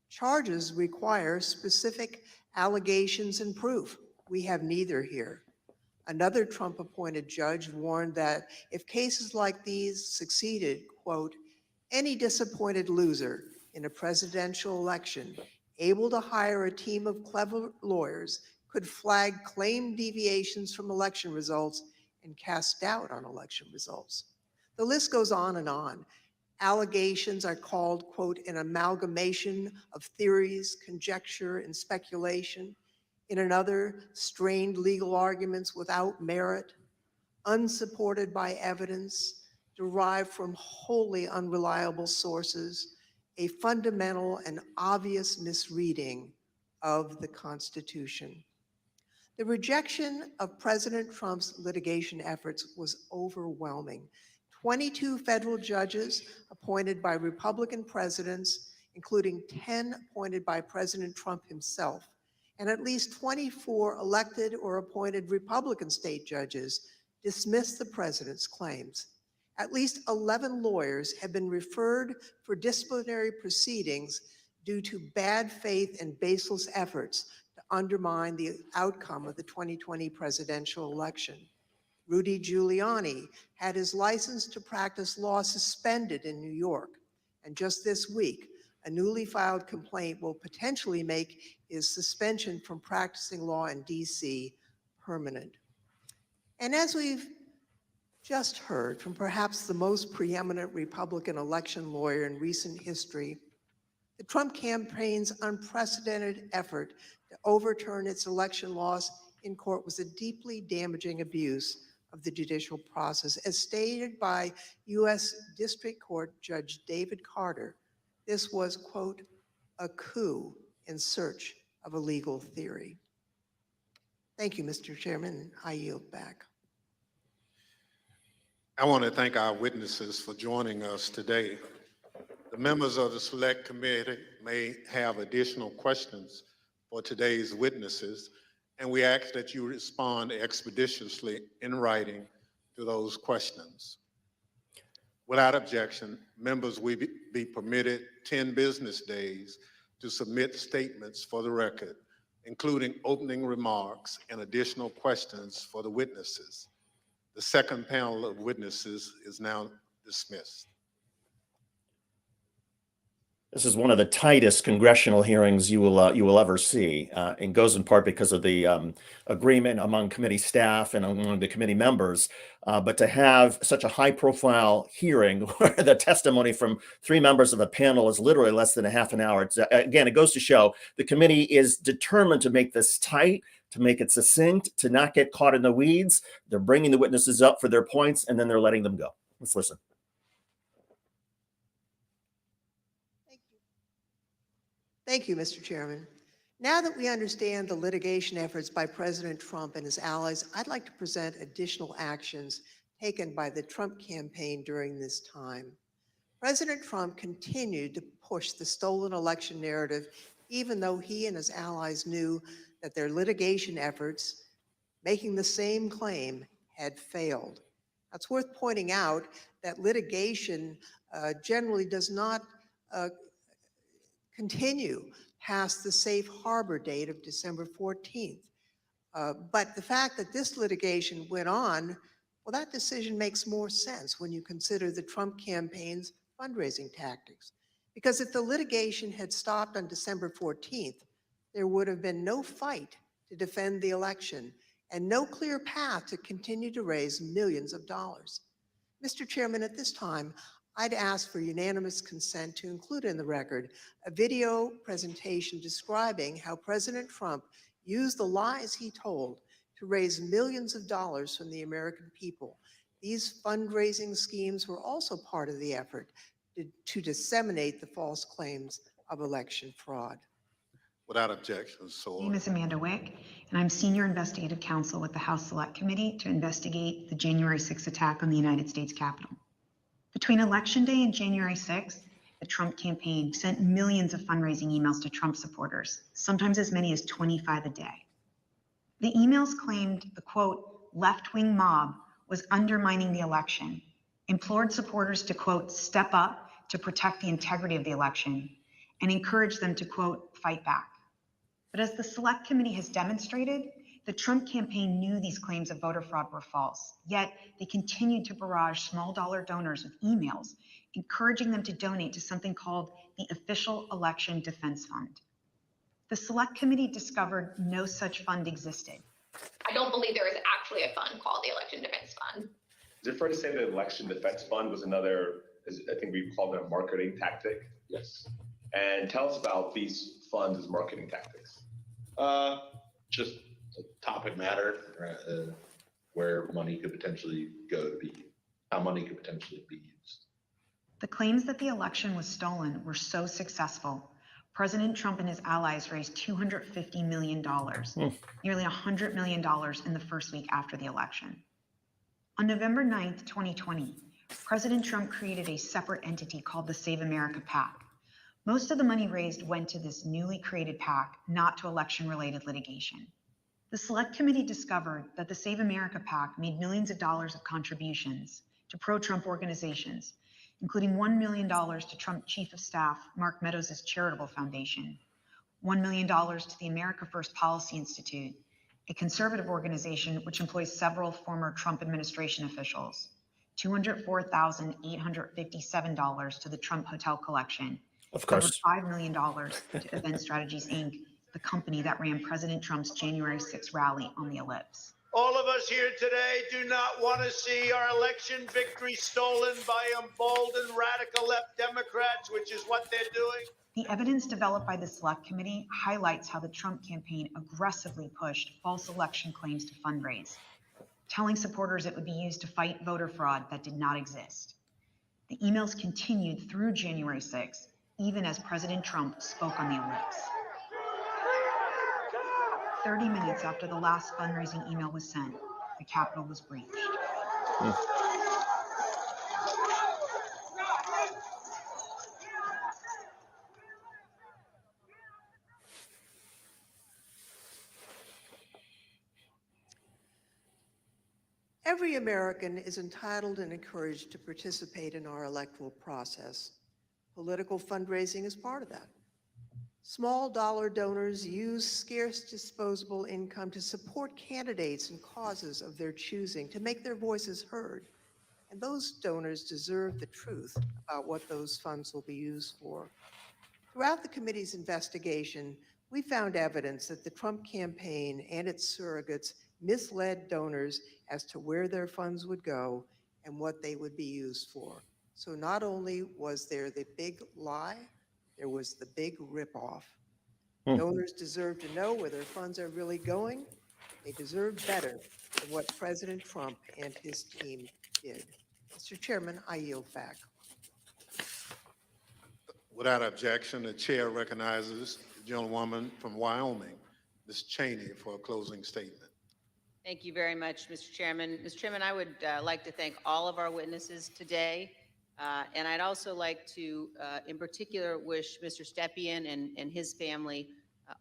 "Charges require specific allegations and proof. We have neither here." Another Trump-appointed judge warned that if cases like these succeeded, quote, any disappointed loser in a presidential election able to hire a team of clever lawyers could flag claimed deviations from election results and cast doubt on election results. The list goes on and on. Allegations are called, quote, an amalgamation of theories, conjecture, and speculation. In another, strained legal arguments without merit, unsupported by evidence, derived from wholly unreliable sources, a fundamental and obvious misreading of the Constitution. The rejection of President Trump's litigation efforts was overwhelming. 22 federal judges appointed by Republican presidents, including 10 appointed by President Trump himself, and at least 24 elected or appointed Republican state judges dismissed the president's claims. At least 11 lawyers have been referred for disciplinary proceedings due to bad faith and baseless efforts to undermine the outcome of the 2020 presidential election. Rudy Giuliani had his license to practice law suspended in New York, and just this week, a newly filed complaint will potentially make his suspension from practicing law in DC permanent. And as we've just heard from perhaps the most preeminent Republican election lawyer in recent history, the Trump campaign's unprecedented effort to overturn its election loss in court was a deeply damaging abuse of the judicial process. As stated by U.S. District Court Judge David Carter, this was, quote, a coup in search of a legal theory. Thank you, Mr. Chairman. I yield back. I want to thank our witnesses for joining us today. The members of the Select Committee may have additional questions for today's witnesses, and we ask that you respond expeditiously in writing to those questions. Without objection, members will be permitted 10 business days to submit statements for the record, including opening remarks and additional questions for the witnesses. The second panel of witnesses is now dismissed. This is one of the tightest congressional hearings you will ever see, and goes in part because of the agreement among committee staff and among the committee members. But to have such a high-profile hearing where the testimony from 3 members of a panel is literally less than a half an hour, again, it goes to show the committee is determined to make this tight, to make it succinct, to not get caught in the weeds. They're bringing the witnesses up for their points, and then they're letting them go. Let's listen. Thank you, Mr. Chairman. Now that we understand the litigation efforts by President Trump and his allies, I'd like to present additional actions taken by the Trump campaign during this time. President Trump continued to push the stolen election narrative, even though he and his allies knew that their litigation efforts, making the same claim, had failed. It's worth pointing out that litigation generally does not continue past the safe harbor date of December 14th. But the fact that this litigation went on, well, that decision makes more sense when you consider the Trump campaign's fundraising tactics. Because if the litigation had stopped on December 14th, there would have been no fight to defend the election and no clear path to continue to raise millions of dollars. Mr. Chairman, at this time, I'd ask for unanimous consent to include in the record a video presentation describing how President Trump used the lies he told to raise millions of dollars from the American people. These fundraising schemes were also part of the effort to disseminate the false claims of election fraud. Without objection, so. My name is Amanda Wick, and I'm Senior Investigative Counsel with the House Select Committee to investigate the January 6th attack on the United States Capitol. Between Election Day and January 6th, the Trump campaign sent millions of fundraising emails to Trump supporters, sometimes as many as 25 a day. The emails claimed the, quote, left-wing mob was undermining the election, implored supporters to, quote, step up to protect the integrity of the election, and encouraged them to, quote, fight back. But as the Select Committee has demonstrated, The Trump campaign knew these claims of voter fraud were false, yet they continued to barrage small dollar donors with emails, encouraging them to donate to something called the Official Election Defense Fund. The Select Committee discovered no such fund existed. I don't believe there is actually a fund called the Election Defense Fund. Is it fair to say that Election Defense Fund was another, I think we called it a marketing tactic? Yes. And tell us about these funds as marketing tactics. Just a topic matter, where money could potentially go to be, how money could potentially be used. The claims that the election was stolen were so successful, President Trump and his allies raised $250 million, nearly $100 million in the first week after the election. On November 9th, 2020, President Trump created a separate entity called the Save America PAC. Most of the money raised went to this newly created PAC, not to election-related litigation. The Select Committee discovered that the Save America PAC made millions of dollars of contributions to pro-Trump organizations, including $1 million to Trump Chief of Staff Mark Meadows' charitable foundation, $1 million to the America First Policy Institute, a conservative organization which employs several former Trump administration officials, $204,857 to the Trump Hotel Collection, of course, over $5 million to Event Strategies, Inc., the company that ran President Trump's January 6th rally on the Ellipse. All of us here today do not want to see our election victory stolen by emboldened radical left Democrats, which is what they're doing. The evidence developed by the Select Committee highlights how the Trump campaign aggressively pushed false election claims to fundraise, telling supporters it would be used to fight voter fraud that did not exist. The emails continued through January 6th, even as President Trump spoke on the Ellipse. 30 minutes after the last fundraising email was sent, the Capitol was breached. Every American is entitled and encouraged to participate in our electoral process. Political fundraising is part of that. Small dollar donors use scarce disposable income to support candidates and causes of their choosing, to make their voices heard. And those donors deserve the truth about what those funds will be used for. Throughout the committee's investigation, we found evidence that the Trump campaign and its surrogates misled donors as to where their funds would go and what they would be used for. So not only was there the big lie, there was the big ripoff. Donors deserve to know where their funds are really going. They deserve better than what President Trump and his team did. Mr. Chairman, I yield back. Without objection, the chair recognizes the gentlewoman from Wyoming, Ms. Cheney, for a closing statement. Thank you very much, Mr. Chairman. Mr. Chairman, I would like to thank all of our witnesses today. And I'd also like to, in particular, wish Mr. Stepien and his family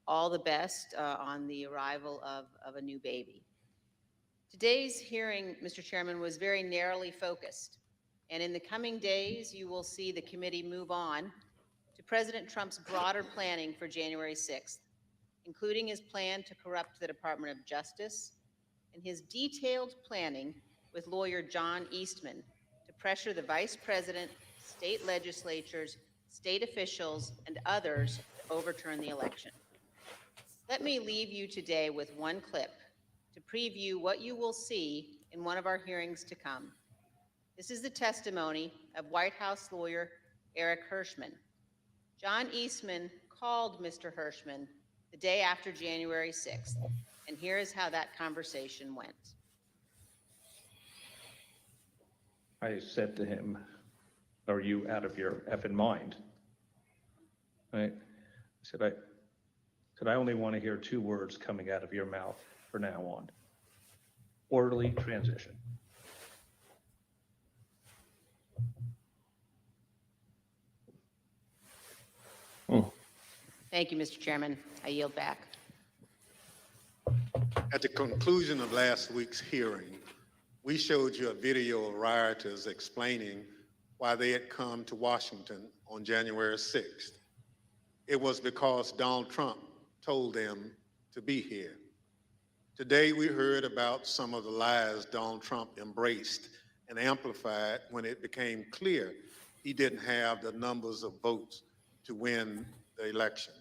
all the best on the arrival of a new baby. Today's hearing, Mr. Chairman, was very narrowly focused. And in the coming days, you will see the committee move on to President Trump's broader planning for January 6th, including his plan to corrupt the Department of Justice and his detailed planning with lawyer John Eastman to pressure the Vice President, state legislatures, state officials, and others to overturn the election. Let me leave you today with one clip to preview what you will see in one of our hearings to come. This is the testimony of White House lawyer Eric Hirschman. John Eastman called Mr. Hirschman the day after January 6th, and here is how that conversation went. I said to him, "Are you out of your effing mind?" Right? I said, I only want to hear two words coming out of your mouth from now on. Orderly transition. Thank you, Mr. Chairman. I yield back. At the conclusion of last week's hearing, we showed you a video of rioters explaining why they had come to Washington on January 6th. It was because Donald Trump told them to be here. Today, we heard about some of the lies Donald Trump embraced and amplified when it became clear he didn't have the numbers of votes to win the election.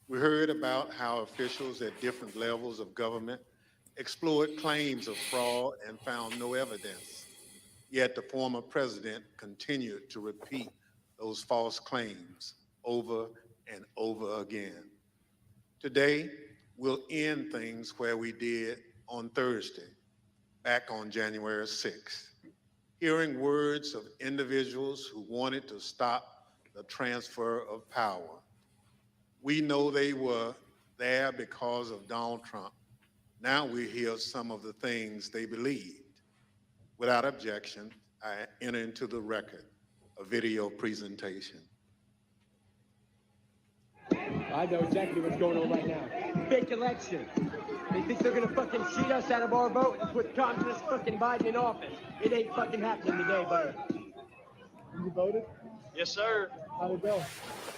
We heard about how officials at different levels of government explored claims of fraud and found no evidence. Yet the former president continued to repeat those false claims over and over again. Today, we'll end things where we did on Thursday, back on January 6th, hearing words of individuals who wanted to stop the transfer of power. We know they were there because of Donald Trump. Now we hear some of the things they believed. Without objection, I enter into the record a video presentation. I know exactly what's going on right now. Fake election. They think they're gonna fucking cheat us out of our vote and put communist fucking Biden in office. It ain't fucking happening today, buddy. You voted? Yes, sir. How'd it go?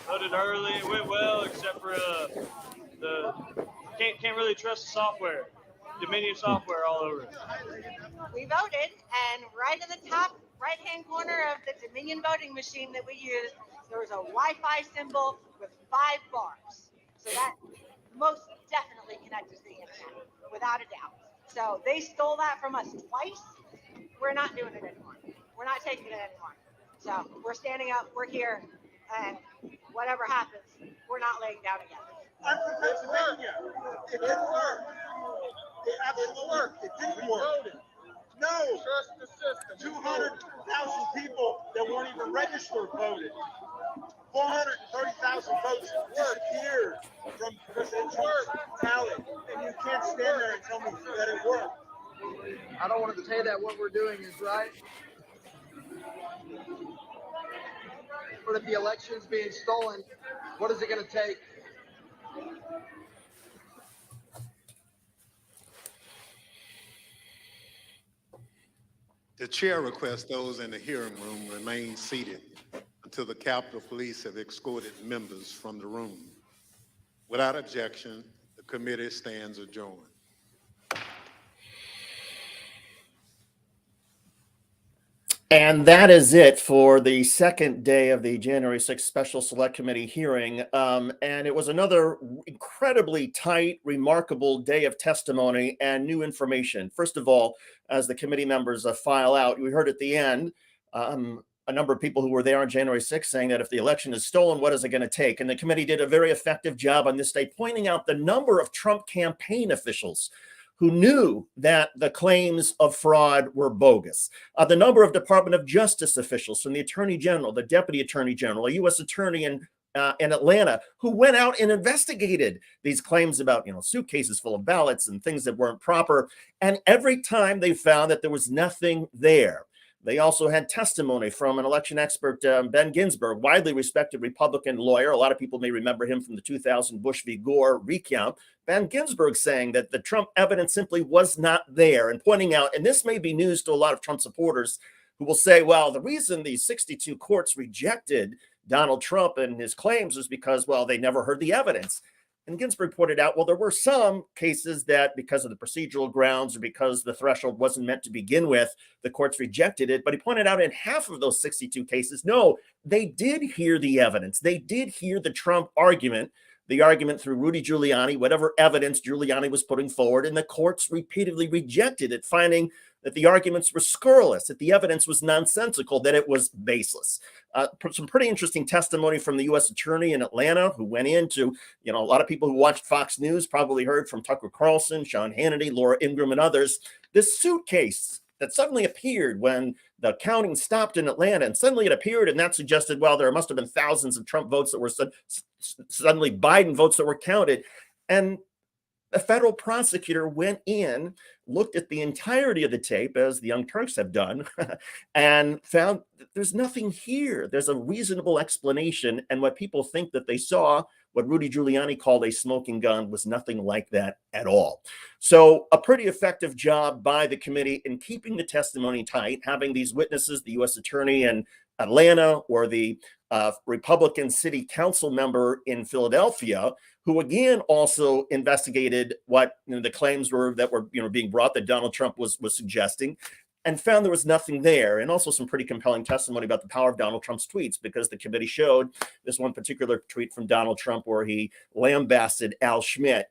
Voted early. It went well, except for the can't really trust the software. Dominion software all over. We voted, and right in the top right-hand corner of the Dominion voting machine that we used, there was a Wi-Fi symbol with 5 bars. So that most definitely connected to the internet, without a doubt. So they stole that from us twice. We're not doing it anymore. We're not taking it anymore. So we're standing up, we're here, and whatever happens, we're not laying down again. I'm from Pennsylvania. It didn't work. It absolutely worked. It didn't work. No. Trust the system. 200,000 people that weren't even registered voted. 430,000 votes disappeared from President Trump's tally. And you can't stand there and tell me that it worked. I don't want to say that what we're doing is right. But if the election's being stolen, what is it going to take? The chair requests those in the hearing room remain seated until the Capitol Police have escorted members from the room. Without objection, the committee stands adjourned. And that is it for the second day of the January 6th Special Select Committee hearing. And it was another incredibly tight, remarkable day of testimony and new information. First of all, as the committee members file out, we heard at the end a number of people who were there on January 6th saying that if the election is stolen, what is it going to take? And the committee did a very effective job on this day, pointing out the number of Trump campaign officials who knew that the claims of fraud were bogus. The number of Department of Justice officials, from the Attorney General, the Deputy Attorney General, a U.S. Attorney in Atlanta, who went out and investigated these claims about, suitcases full of ballots and things that weren't proper. And every time they found that there was nothing there. They also had testimony from an election expert, Ben Ginsberg, widely respected Republican lawyer. A lot of people may remember him from the 2000 Bush v. Gore recount. Ben Ginsberg saying that the Trump evidence simply was not there, and pointing out, and this may be news to a lot of Trump supporters who will say, well, the reason these 62 courts rejected Donald Trump and his claims was because, well, they never heard the evidence. And Ginsburg pointed out, well, there were some cases that because of the procedural grounds or because the threshold wasn't meant to begin with, the courts rejected it. But he pointed out in half of those 62 cases, no, they did hear the evidence. They did hear the Trump argument, the argument through Rudy Giuliani, whatever evidence Giuliani was putting forward, and the courts repeatedly rejected it, finding that the arguments were scurrilous, that the evidence was nonsensical, that it was baseless. Some pretty interesting testimony from the U.S. Attorney in Atlanta, who went into, a lot of people who watched Fox News probably heard from Tucker Carlson, Sean Hannity, Laura Ingraham, and others. This suitcase that suddenly appeared when the counting stopped in Atlanta, and suddenly it appeared, and that suggested, well, there must have been thousands of Trump votes that were suddenly Biden votes that were counted. And the federal prosecutor went in, looked at the entirety of the tape, as the Young Turks have done, and found that there's nothing here. There's a reasonable explanation. And what people think that they saw, what Rudy Giuliani called a smoking gun, was nothing like that at all. So a pretty effective job by the committee in keeping the testimony tight, having these witnesses, the U.S. Attorney and Atlanta or the Republican city council member in Philadelphia, who again also investigated what the claims were that were being brought that Donald Trump was suggesting, and found there was nothing there. And also some pretty compelling testimony about the power of Donald Trump's tweets, because the committee showed this one particular tweet from Donald Trump where he lambasted Al Schmidt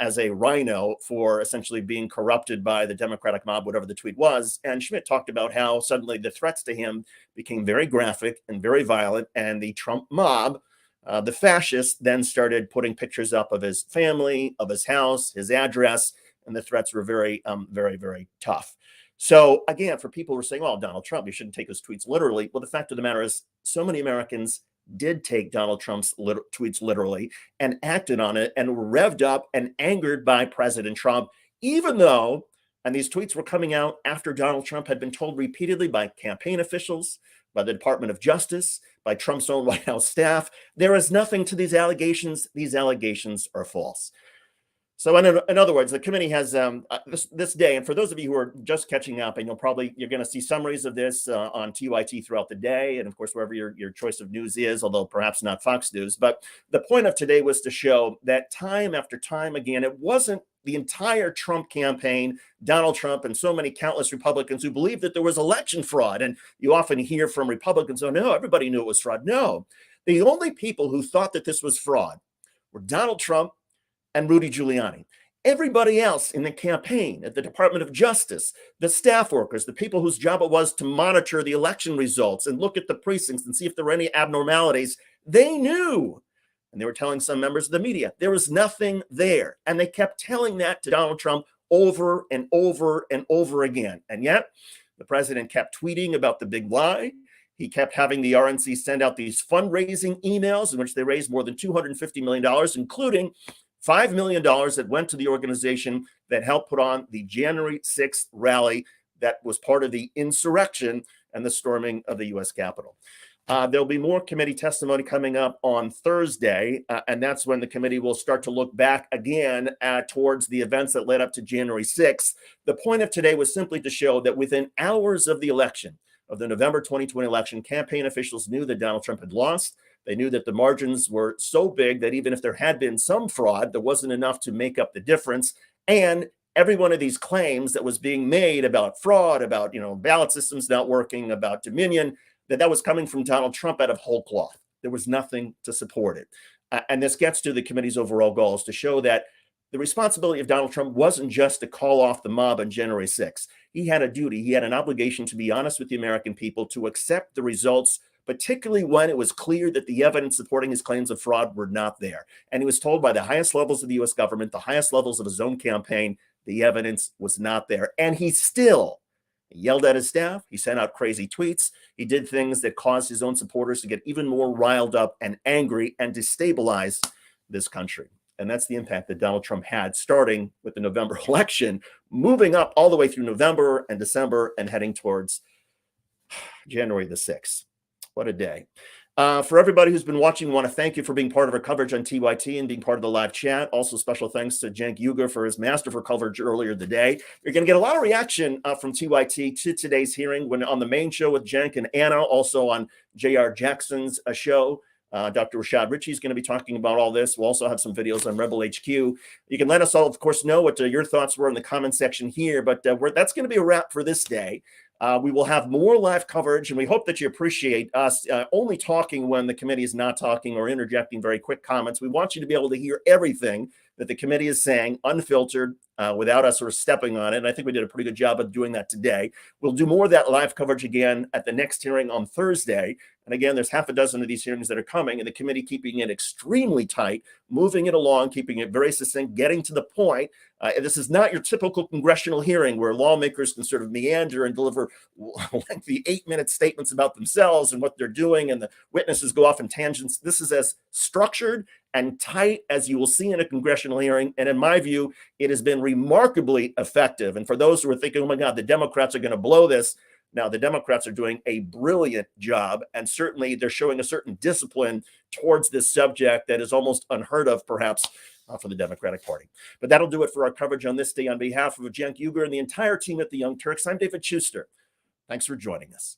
as a rhino for essentially being corrupted by the Democratic mob, whatever the tweet was. And Schmidt talked about how suddenly the threats to him became very graphic and very violent, and the Trump mob, the fascists, then started putting pictures up of his family, of his house, his address, and the threats were very, very tough. So again, for people who are saying, "Oh, Donald Trump, you shouldn't take his tweets literally." Well, the fact of the matter is, so many Americans did take Donald Trump's tweets literally and acted on it and were revved up and angered by President Trump, even though, and these tweets were coming out after Donald Trump had been told repeatedly by campaign officials, by the Department of Justice, by Trump's own White House staff, there is nothing to these allegations. These allegations are false. So in other words, the committee has this day, and for those of you who are just catching up, and you're going to see summaries of this on TYT throughout the day, and of course, wherever your choice of news is, although perhaps not Fox News. But the point of today was to show that time after time again, it wasn't the entire Trump campaign, Donald Trump, and so many countless Republicans who believed that there was election fraud. And you often hear from Republicans, "Oh, no, everybody knew it was fraud." No, the only people who thought that this was fraud were Donald Trump and Rudy Giuliani. Everybody else in the campaign, at the Department of Justice, the staff workers, the people whose job it was to monitor the election results and look at the precincts and see if there were any abnormalities, they knew. And they were telling some members of the media, there was nothing there. And they kept telling that to Donald Trump over and over and over again. And yet, the president kept tweeting about the big lie. He kept having the RNC send out these fundraising emails in which they raised more than $250 million, including $5 million that went to the organization that helped put on the January 6th rally that was part of the insurrection and the storming of the U.S. Capitol. There'll be more committee testimony coming up on Thursday, and that's when the committee will start to look back again towards the events that led up to January 6th. The point of today was simply to show that within hours of the election, of the November 2020 election, campaign officials knew that Donald Trump had lost. They knew that the margins were so big that even if there had been some fraud, there wasn't enough to make up the difference. And every one of these claims that was being made about fraud, about ballot systems not working, about Dominion, that was coming from Donald Trump out of whole cloth. There was nothing to support it. And this gets to the committee's overall goals, to show that the responsibility of Donald Trump wasn't just to call off the mob on January 6th. He had a duty, he had an obligation to be honest with the American people, to accept the results, particularly when it was clear that the evidence supporting his claims of fraud were not there. And he was told by the highest levels of the U.S. government, the highest levels of his own campaign, the evidence was not there. And he still yelled at his staff. He sent out crazy tweets. He did things that caused his own supporters to get even more riled up and angry and destabilize this country. And that's the impact that Donald Trump had, starting with the November election, moving up all the way through November and December and heading towards January the 6th. What a day. For everybody who's been watching, I want to thank you for being part of our coverage on TYT and being part of the live chat. Also, special thanks to Cenk Uygur for his masterful coverage earlier today. You're going to get a lot of reaction from TYT to today's hearing when on the main show with Cenk and Anna, also on J.R. Jackson's show. Dr. Rashad Ritchie is going to be talking about all this. We'll also have some videos on Rebel HQ. You can let us all, of course, know what your thoughts were in the comment section here, but that's going to be a wrap for this day. We will have more live coverage, and we hope that you appreciate us only talking when the committee is not talking or interjecting very quick comments. We want you to be able to hear everything that the committee is saying, unfiltered, without us sort of stepping on it. And I think we did a pretty good job of doing that today. We'll do more of that live coverage again at the next hearing on Thursday. And again, there's half a dozen of these hearings that are coming, and the committee keeping it extremely tight, moving it along, keeping it very succinct, getting to the point. This is not your typical congressional hearing where lawmakers can sort of meander and deliver lengthy 8-minute statements about themselves and what they're doing, and the witnesses go off in tangents. This is as structured and tight as you will see in a congressional hearing. And in my view, it has been remarkably effective. And for those who are thinking, oh my God, the Democrats are going to blow this, now, the Democrats are doing a brilliant job, and certainly they're showing a certain discipline towards this subject that is almost unheard of, perhaps, for the Democratic Party. But that'll do it for our coverage on this day. On behalf of Cenk Uygur and the entire team at the Young Turks, I'm David Shuster. Thanks for joining us.